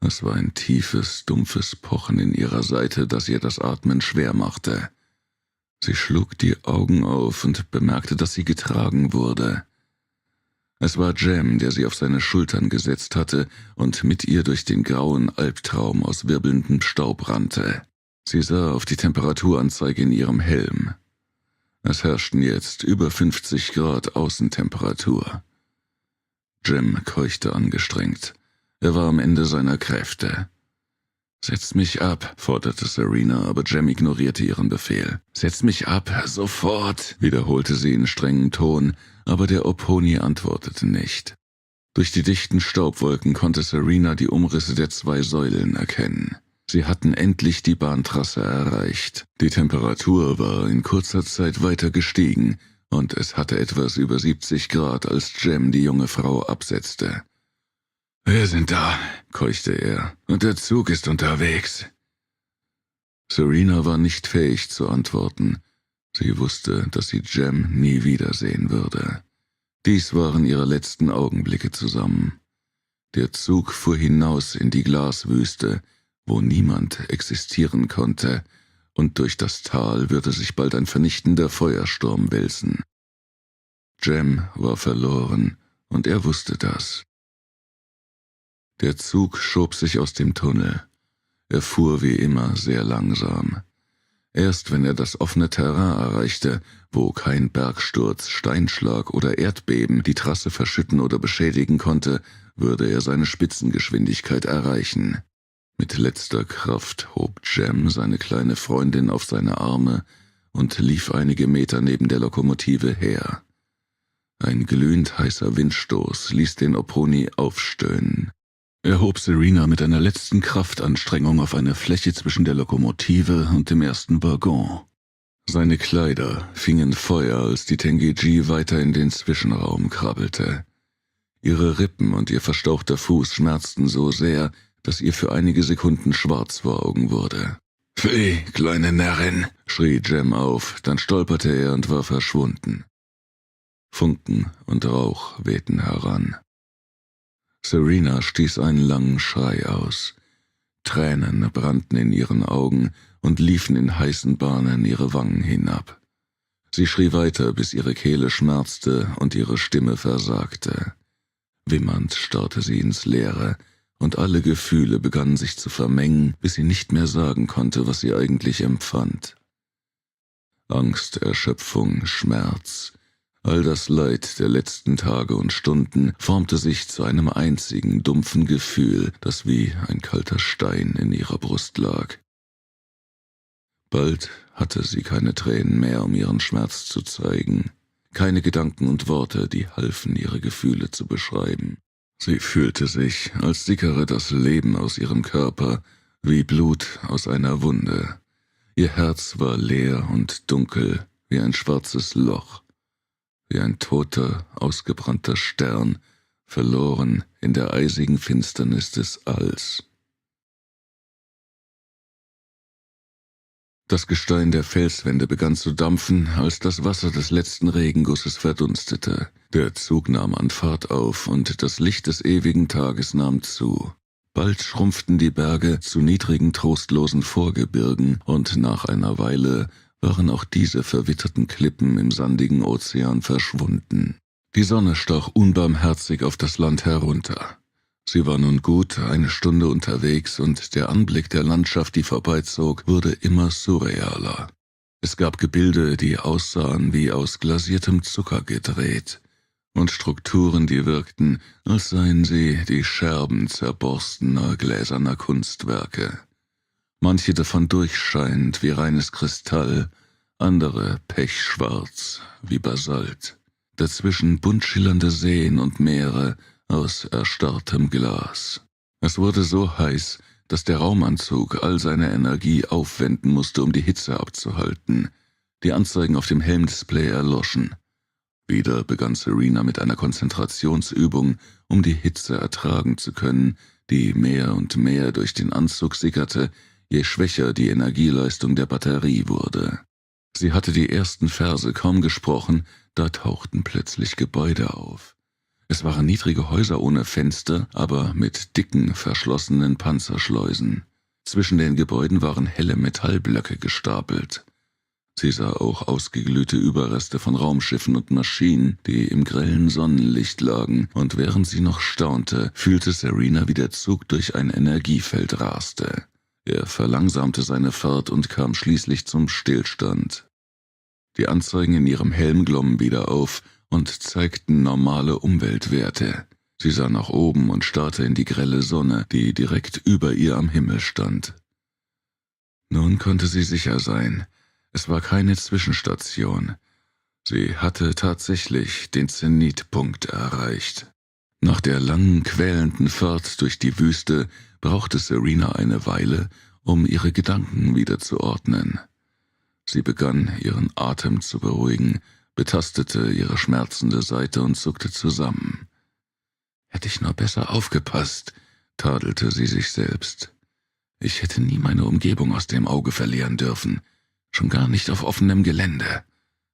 [SPEAKER 1] Es war ein tiefes, dumpfes Pochen in ihrer Seite, das ihr das Atmen schwer machte. Sie schlug die Augen auf und bemerkte, dass sie getragen wurde. Es war Jem, der sie auf seine Schultern gesetzt hatte und mit ihr durch den grauen Albtraum aus wirbelndem Staub rannte. Sie sah auf die Temperaturanzeige in ihrem Helm. Es herrschten jetzt über 50 Grad Außentemperatur. Jem keuchte angestrengt. Er war am Ende seiner Kräfte. »Setz mich ab«, forderte Serena, aber Jem ignorierte ihren Befehl. »Setz mich ab, sofort«, wiederholte sie in strengem Ton, aber der Oponi antwortete nicht. Durch die dichten Staubwolken konnte Serena die Umrisse der 2 Säulen erkennen. Sie hatten endlich die Bahntrasse erreicht. Die Temperatur war in kurzer Zeit weiter gestiegen, und es hatte etwas über 70 Grad, als Jem die junge Frau absetzte. »Wir sind da«, keuchte er, »und der Zug ist unterwegs.« Serena war nicht fähig zu antworten. Sie wusste, dass sie Jem nie wiedersehen würde. Dies waren ihre letzten Augenblicke zusammen. Der Zug fuhr hinaus in die Glaswüste, wo niemand existieren konnte, und durch das Tal würde sich bald ein vernichtender Feuersturm wälzen. Jem war verloren, und er wusste das. Der Zug schob sich aus dem Tunnel. Er fuhr wie immer sehr langsam. Erst wenn er das offene Terrain erreichte, wo kein Bergsturz, Steinschlag oder Erdbeben die Trasse verschütten oder beschädigen konnte, würde er seine Spitzengeschwindigkeit erreichen. Mit letzter Kraft hob Jem seine kleine Freundin auf seine Arme und lief einige Meter neben der Lokomotive her. Ein glühend heißer Windstoß ließ den Oponi aufstöhnen. Er hob Serena mit einer letzten Kraftanstrengung auf eine Fläche zwischen der Lokomotive und dem ersten Waggon. Seine Kleider fingen Feuer, als die Tengeji weiter in den Zwischenraum krabbelte. Ihre Rippen und ihr verstauchter Fuß schmerzten so sehr, dass ihr für einige Sekunden schwarz vor Augen wurde. »Flieh, kleine Närrin«, schrie Jem auf, dann stolperte er und war verschwunden. Funken und Rauch wehten heran. Serena stieß einen langen Schrei aus. Tränen brannten in ihren Augen und liefen in heißen Bahnen ihre Wangen hinab. Sie schrie weiter, bis ihre Kehle schmerzte und ihre Stimme versagte. Wimmernd starrte sie ins Leere, und alle Gefühle begannen sich zu vermengen, bis sie nicht mehr sagen konnte, was sie eigentlich empfand. Angst, Erschöpfung, Schmerz, all das Leid der letzten Tage und Stunden formte sich zu einem einzigen dumpfen Gefühl, das wie ein kalter Stein in ihrer Brust lag. Bald hatte sie keine Tränen mehr, um ihren Schmerz zu zeigen, keine Gedanken und Worte, die halfen, ihre Gefühle zu beschreiben. Sie fühlte sich, als sickere das Leben aus ihrem Körper, wie Blut aus einer Wunde. Ihr Herz war leer und dunkel, wie ein schwarzes Loch, wie ein toter, ausgebrannter Stern, verloren in der eisigen Finsternis des Alls. Das Gestein der Felswände begann zu dampfen, als das Wasser des letzten Regengusses verdunstete. Der Zug nahm an Fahrt auf und das Licht des ewigen Tages nahm zu. Bald schrumpften die Berge zu niedrigen, trostlosen Vorgebirgen und nach einer Weile waren auch diese verwitterten Klippen im sandigen Ozean verschwunden. Die Sonne stach unbarmherzig auf das Land herunter. Sie war nun gut eine Stunde unterwegs und der Anblick der Landschaft, die vorbeizog, wurde immer surrealer. Es gab Gebilde, die aussahen wie aus glasiertem Zucker gedreht, und Strukturen, die wirkten, als seien sie die Scherben zerborstener gläserner Kunstwerke. Manche davon durchscheinend wie reines Kristall, andere pechschwarz wie Basalt. Dazwischen bunt schillernde Seen und Meere aus erstarrtem Glas. Es wurde so heiß, dass der Raumanzug all seine Energie aufwenden musste, um die Hitze abzuhalten. Die Anzeigen auf dem Helmdisplay erloschen. Wieder begann Serena mit einer Konzentrationsübung, um die Hitze ertragen zu können, die mehr und mehr durch den Anzug sickerte, je schwächer die Energieleistung der Batterie wurde. Sie hatte die ersten Verse kaum gesprochen, da tauchten plötzlich Gebäude auf. Es waren niedrige Häuser ohne Fenster, aber mit dicken, verschlossenen Panzerschleusen. Zwischen den Gebäuden waren helle Metallblöcke gestapelt. Sie sah auch ausgeglühte Überreste von Raumschiffen und Maschinen, die im grellen Sonnenlicht lagen, und während sie noch staunte, fühlte Serena, wie der Zug durch ein Energiefeld raste. Er verlangsamte seine Fahrt und kam schließlich zum Stillstand. Die Anzeigen in ihrem Helm glommen wieder auf und zeigten normale Umweltwerte. Sie sah nach oben und starrte in die grelle Sonne, die direkt über ihr am Himmel stand. Nun konnte sie sicher sein, es war keine Zwischenstation. Sie hatte tatsächlich den Zenitpunkt erreicht. Nach der langen, quälenden Fahrt durch die Wüste brauchte Serena eine Weile, um ihre Gedanken wieder zu ordnen. Sie begann, ihren Atem zu beruhigen, betastete ihre schmerzende Seite und zuckte zusammen. »Hätte ich nur besser aufgepasst«, tadelte sie sich selbst. »Ich hätte nie meine Umgebung aus dem Auge verlieren dürfen, schon gar nicht auf offenem Gelände.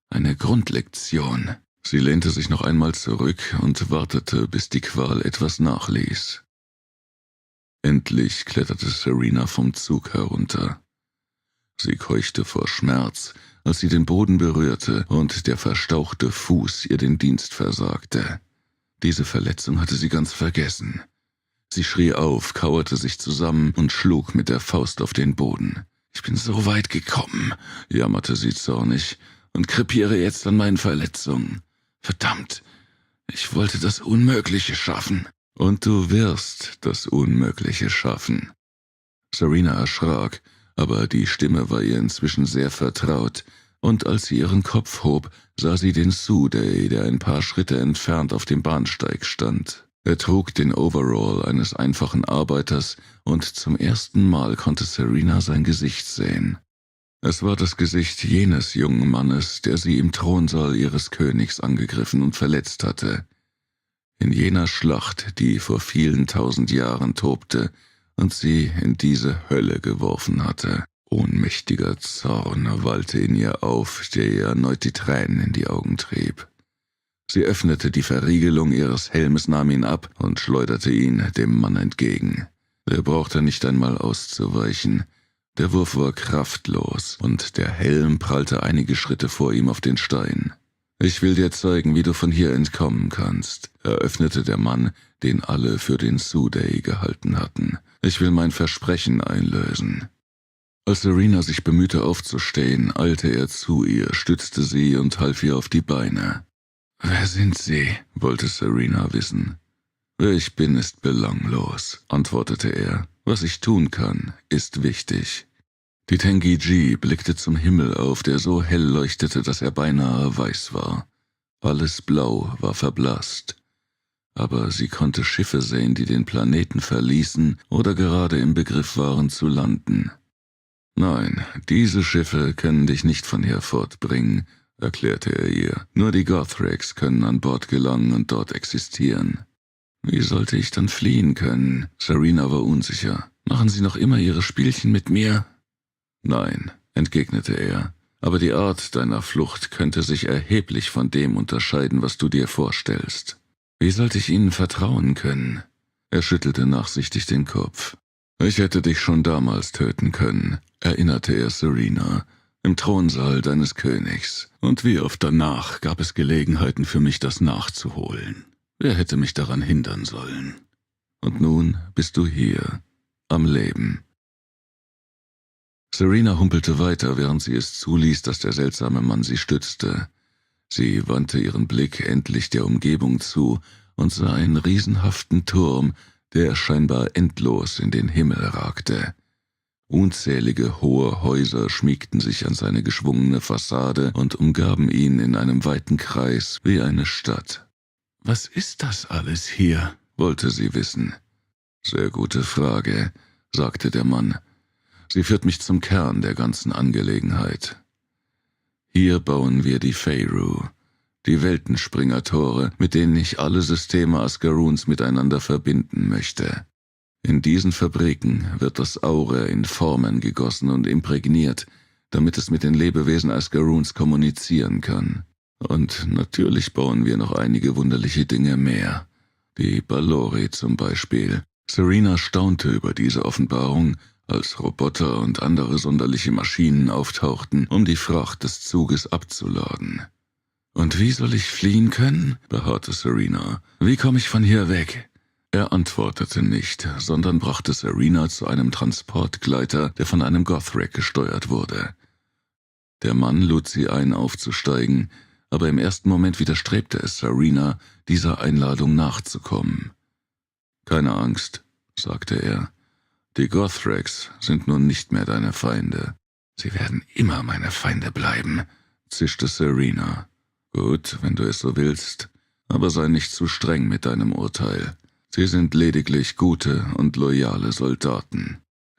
[SPEAKER 1] Eine Grundlektion.« Sie lehnte sich noch einmal zurück und wartete, bis die Qual etwas nachließ. Endlich kletterte Serena vom Zug herunter. Sie keuchte vor Schmerz, als sie den Boden berührte und der verstauchte Fuß ihr den Dienst versagte. Diese Verletzung hatte sie ganz vergessen. Sie schrie auf, kauerte sich zusammen und schlug mit der Faust auf den Boden. »Ich bin so weit gekommen«, jammerte sie zornig, »und krepiere jetzt an meinen Verletzungen. Verdammt, ich wollte das Unmögliche schaffen.« »Und du wirst das Unmögliche schaffen.« Serena erschrak, aber die Stimme war ihr inzwischen sehr vertraut, und als sie ihren Kopf hob, sah sie den Suday, der ein paar Schritte entfernt auf dem Bahnsteig stand. Er trug den Overall eines einfachen Arbeiters, und zum ersten Mal konnte Serena sein Gesicht sehen. Es war das Gesicht jenes jungen Mannes, der sie im Thronsaal ihres Königs angegriffen und verletzt hatte. In jener Schlacht, die vor vielen 1000 Jahren tobte und sie in diese Hölle geworfen hatte. Ohnmächtiger Zorn wallte in ihr auf, der ihr erneut die Tränen in die Augen trieb. Sie öffnete die Verriegelung ihres Helmes, nahm ihn ab und schleuderte ihn dem Mann entgegen. Er brauchte nicht einmal auszuweichen. Der Wurf war kraftlos, und der Helm prallte einige Schritte vor ihm auf den Stein. »Ich will dir zeigen, wie du von hier entkommen kannst«, eröffnete der Mann, den alle für den Suday gehalten hatten. »Ich will mein Versprechen einlösen.« Als Serena sich bemühte aufzustehen, eilte er zu ihr, stützte sie und half ihr auf die Beine. »Wer sind Sie?« wollte Serena wissen. »Wer ich bin, ist belanglos«, antwortete er. »Was ich tun kann, ist wichtig.« Die Tengi-Ji blickte zum Himmel auf, der so hell leuchtete, dass er beinahe weiß war. Alles Blau war verblasst. Aber sie konnte Schiffe sehen, die den Planeten verließen oder gerade im Begriff waren zu landen. »Nein, diese Schiffe können dich nicht von hier fortbringen«, erklärte er ihr. »Nur die Gothrax können an Bord gelangen und dort existieren.« »Wie sollte ich dann fliehen können?« Serena war unsicher. »Machen Sie noch immer Ihre Spielchen mit mir?« »Nein«, entgegnete er, »aber die Art deiner Flucht könnte sich erheblich von dem unterscheiden, was du dir vorstellst. Wie sollte ich Ihnen vertrauen können?« Er schüttelte nachsichtig den Kopf. »Ich hätte dich schon damals töten können«, erinnerte er Serena, »im Thronsaal deines Königs. Und wie oft danach gab es Gelegenheiten für mich, das nachzuholen. Wer hätte mich daran hindern sollen? Und nun bist du hier, am Leben.« Serena humpelte weiter, während sie es zuließ, dass der seltsame Mann sie stützte. Sie wandte ihren Blick endlich der Umgebung zu und sah einen riesenhaften Turm, der scheinbar endlos in den Himmel ragte. Unzählige hohe Häuser schmiegten sich an seine geschwungene Fassade und umgaben ihn in einem weiten Kreis wie eine Stadt. »Was ist das alles hier?« wollte sie wissen. »Sehr gute Frage«, sagte der Mann. »Sie führt mich zum Kern der ganzen Angelegenheit. Hier bauen wir die Feyru, die Weltenspringertore, mit denen ich alle Systeme Asgaruns miteinander verbinden möchte. In diesen Fabriken wird das Aura in Formen gegossen und imprägniert, damit es mit den Lebewesen Asgaruns kommunizieren kann. Und natürlich bauen wir noch einige wunderliche Dinge mehr. Die Ballori zum Beispiel. Serena staunte über diese Offenbarung, als Roboter und andere sonderliche Maschinen auftauchten, um die Fracht des Zuges abzuladen. »Und wie soll ich fliehen können?« beharrte Serena. »Wie komme ich von hier weg?« Er antwortete nicht, sondern brachte Serena zu einem Transportgleiter, der von einem Gothrak gesteuert wurde. Der Mann lud sie ein, aufzusteigen, aber im ersten Moment widerstrebte es Serena, dieser Einladung nachzukommen. »Keine Angst«, sagte er. »Die Gothraks sind nun nicht mehr deine Feinde.« »Sie werden immer meine Feinde bleiben«, zischte Serena. »Gut, wenn du es so willst, aber sei nicht zu streng mit deinem Urteil. Sie sind lediglich gute und loyale Soldaten.«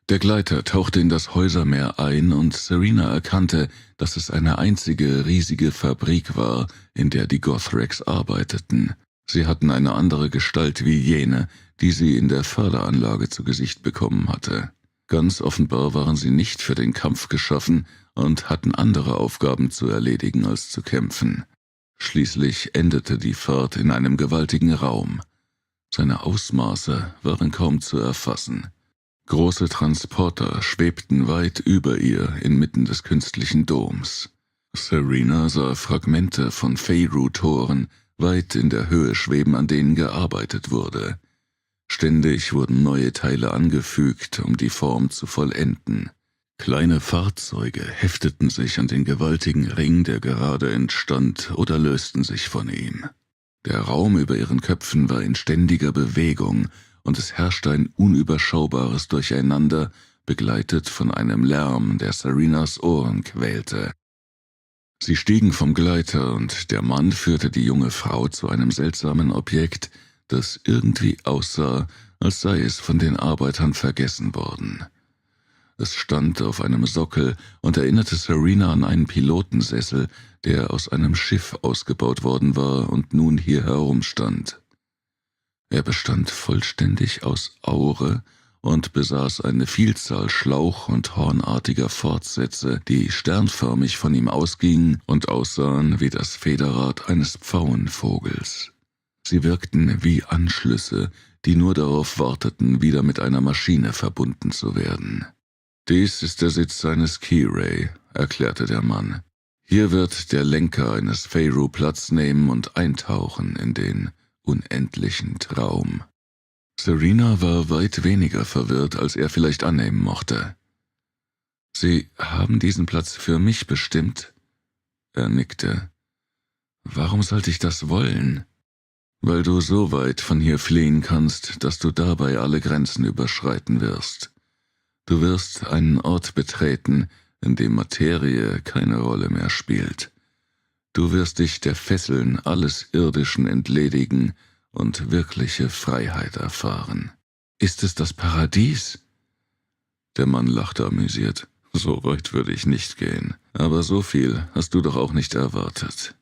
[SPEAKER 1] Der Gleiter tauchte in das Häusermeer ein und Serena erkannte, dass es eine einzige riesige Fabrik war, in der die Gothraks arbeiteten. Sie hatten eine andere Gestalt wie jene, die sie in der Förderanlage zu Gesicht bekommen hatte. Ganz offenbar waren sie nicht für den Kampf geschaffen und hatten andere Aufgaben zu erledigen als zu kämpfen. Schließlich endete die Fahrt in einem gewaltigen Raum. Seine Ausmaße waren kaum zu erfassen. Große Transporter schwebten weit über ihr inmitten des künstlichen Doms. Serena sah Fragmente von Feyru-Toren weit in der Höhe schweben, an denen gearbeitet wurde. Ständig wurden neue Teile angefügt, um die Form zu vollenden. Kleine Fahrzeuge hefteten sich an den gewaltigen Ring, der gerade entstand, oder lösten sich von ihm. Der Raum über ihren Köpfen war in ständiger Bewegung, und es herrschte ein unüberschaubares Durcheinander, begleitet von einem Lärm, der Serenas Ohren quälte. Sie stiegen vom Gleiter, und der Mann führte die junge Frau zu einem seltsamen Objekt, das irgendwie aussah, als sei es von den Arbeitern vergessen worden. Es stand auf einem Sockel und erinnerte Serena an einen Pilotensessel, der aus einem Schiff ausgebaut worden war und nun hier herumstand. Er bestand vollständig aus Aure und besaß eine Vielzahl schlauch- und hornartiger Fortsätze, die sternförmig von ihm ausgingen und aussahen wie das Federrad eines Pfauenvogels. Sie wirkten wie Anschlüsse, die nur darauf warteten, wieder mit einer Maschine verbunden zu werden. »Dies ist der Sitz seines Keyray«, erklärte der Mann. »Hier wird der Lenker eines Feyru Platz nehmen und eintauchen in den unendlichen Traum.« Serena war weit weniger verwirrt, als er vielleicht annehmen mochte. »Sie haben diesen Platz für mich bestimmt?« Er nickte. »Warum sollte ich das wollen?« »Weil du so weit von hier fliehen kannst, dass du dabei alle Grenzen überschreiten wirst. Du wirst einen Ort betreten, in dem Materie keine Rolle mehr spielt. Du wirst dich der Fesseln alles Irdischen entledigen und wirkliche Freiheit erfahren.« »Ist es das Paradies?« Der Mann lachte amüsiert. »So weit würde ich nicht gehen, aber so viel hast du doch auch nicht erwartet.«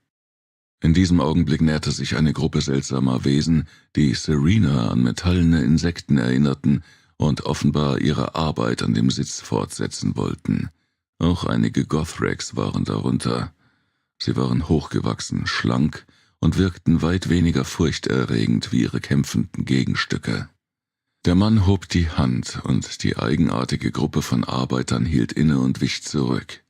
[SPEAKER 1] In diesem Augenblick näherte sich eine Gruppe seltsamer Wesen, die Serena an metallene Insekten erinnerten und offenbar ihre Arbeit an dem Sitz fortsetzen wollten. Auch einige Gothraks waren darunter. Sie waren hochgewachsen, schlank und wirkten weit weniger furchterregend wie ihre kämpfenden Gegenstücke. Der Mann hob die Hand, und die eigenartige Gruppe von Arbeitern hielt inne und wich zurück.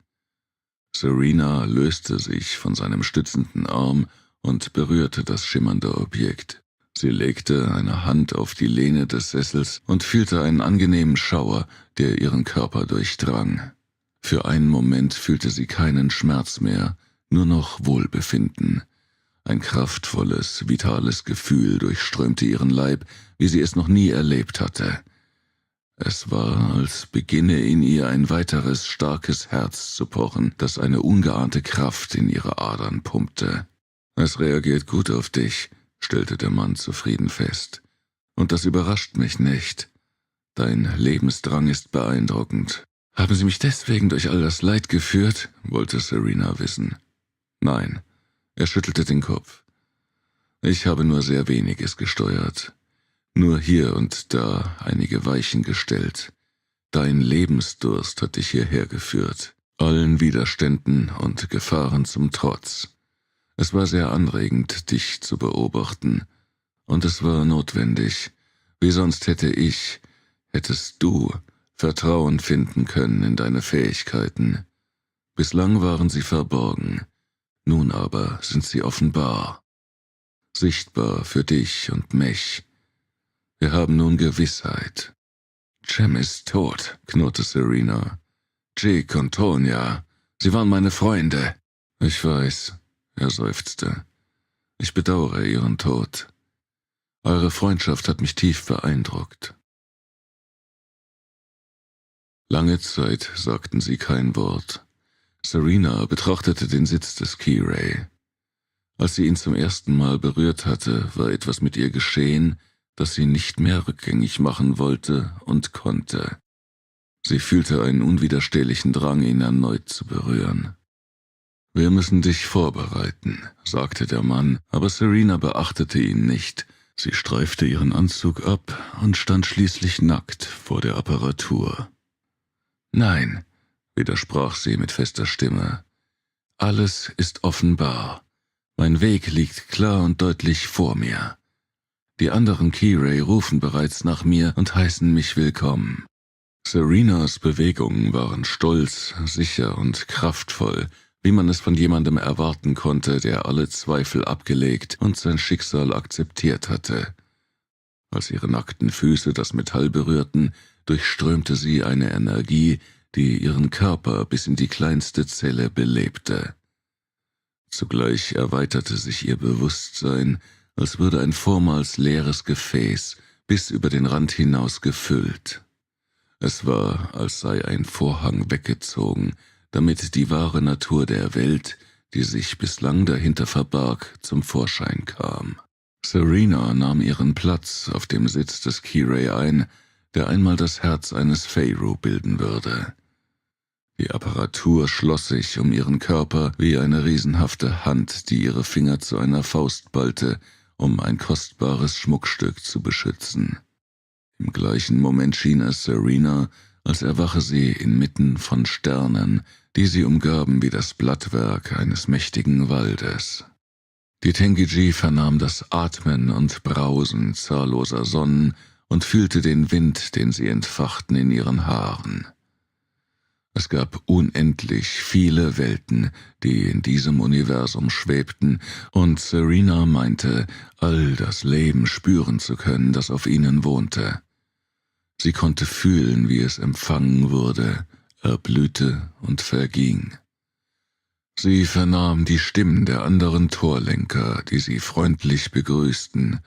[SPEAKER 1] Serena löste sich von seinem stützenden Arm und berührte das schimmernde Objekt. Sie legte eine Hand auf die Lehne des Sessels und fühlte einen angenehmen Schauer, der ihren Körper durchdrang. Für einen Moment fühlte sie keinen Schmerz mehr, nur noch Wohlbefinden. Ein kraftvolles, vitales Gefühl durchströmte ihren Leib, wie sie es noch nie erlebt hatte. Es war, als beginne in ihr ein weiteres starkes Herz zu pochen, das eine ungeahnte Kraft in ihre Adern pumpte. »Es reagiert gut auf dich«, stellte der Mann zufrieden fest. »Und das überrascht mich nicht. Dein Lebensdrang ist beeindruckend. Haben Sie mich deswegen durch all das Leid geführt?« wollte Serena wissen. »Nein«, er schüttelte den Kopf. »Ich habe nur sehr weniges gesteuert. Nur hier und da einige Weichen gestellt. Dein Lebensdurst hat dich hierher geführt, allen Widerständen und Gefahren zum Trotz. Es war sehr anregend, dich zu beobachten, und es war notwendig. Wie sonst hättest du Vertrauen finden können in deine Fähigkeiten. Bislang waren sie verborgen, nun aber sind sie offenbar, sichtbar für dich und mich. Wir haben nun Gewissheit. Cem ist tot, knurrte Serena. Jake und Tonya, sie waren meine Freunde. Ich weiß, er seufzte. Ich bedauere ihren Tod. Eure Freundschaft hat mich tief beeindruckt. Lange Zeit sagten sie kein Wort. Serena betrachtete den Sitz des Key-Ray. Als sie ihn zum ersten Mal berührt hatte, war etwas mit ihr geschehen, das sie nicht mehr rückgängig machen wollte und konnte. Sie fühlte einen unwiderstehlichen Drang, ihn erneut zu berühren. »Wir müssen dich vorbereiten«, sagte der Mann, aber Serena beachtete ihn nicht. Sie streifte ihren Anzug ab und stand schließlich nackt vor der Apparatur. »Nein«, widersprach sie mit fester Stimme. »Alles ist offenbar. Mein Weg liegt klar und deutlich vor mir. Die anderen Key-Ray rufen bereits nach mir und heißen mich willkommen.« Serenas Bewegungen waren stolz, sicher und kraftvoll, wie man es von jemandem erwarten konnte, der alle Zweifel abgelegt und sein Schicksal akzeptiert hatte. Als ihre nackten Füße das Metall berührten, durchströmte sie eine Energie, die ihren Körper bis in die kleinste Zelle belebte. Zugleich erweiterte sich ihr Bewusstsein, als würde ein vormals leeres Gefäß bis über den Rand hinaus gefüllt. Es war, als sei ein Vorhang weggezogen, damit die wahre Natur der Welt, die sich bislang dahinter verbarg, zum Vorschein kam. Serena nahm ihren Platz auf dem Sitz des Key-Ray ein, der einmal das Herz eines Feyru bilden würde. Die Apparatur schloss sich um ihren Körper wie eine riesenhafte Hand, die ihre Finger zu einer Faust ballte, um ein kostbares Schmuckstück zu beschützen. Im gleichen Moment schien es Serena, als erwache sie inmitten von Sternen, die sie umgaben wie das Blattwerk eines mächtigen Waldes. Die Tengeji vernahm das Atmen und Brausen zahlloser Sonnen und fühlte den Wind, den sie entfachten in ihren Haaren. Es gab unendlich viele Welten, die in diesem Universum schwebten, und Serena meinte, all das Leben spüren zu können, das auf ihnen wohnte. Sie konnte fühlen, wie es empfangen wurde, erblühte und verging. Sie vernahm die Stimmen der anderen Torlenker, die sie freundlich begrüßten,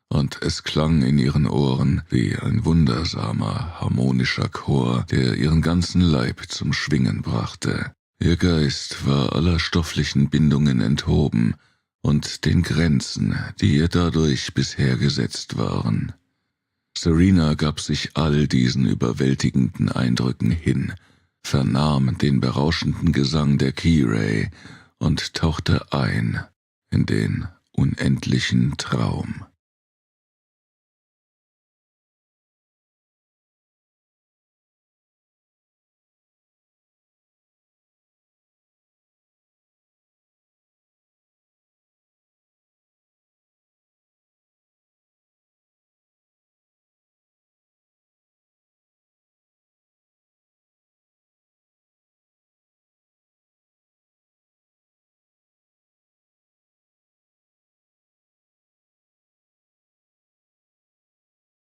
[SPEAKER 1] und es klang in ihren Ohren wie ein wundersamer, harmonischer Chor, der ihren ganzen Leib zum Schwingen brachte. Ihr Geist war aller stofflichen Bindungen enthoben und den Grenzen, die ihr dadurch bisher gesetzt waren. Serena gab sich all diesen überwältigenden Eindrücken hin, vernahm den berauschenden Gesang der Key-Ray und tauchte ein in den unendlichen Traum.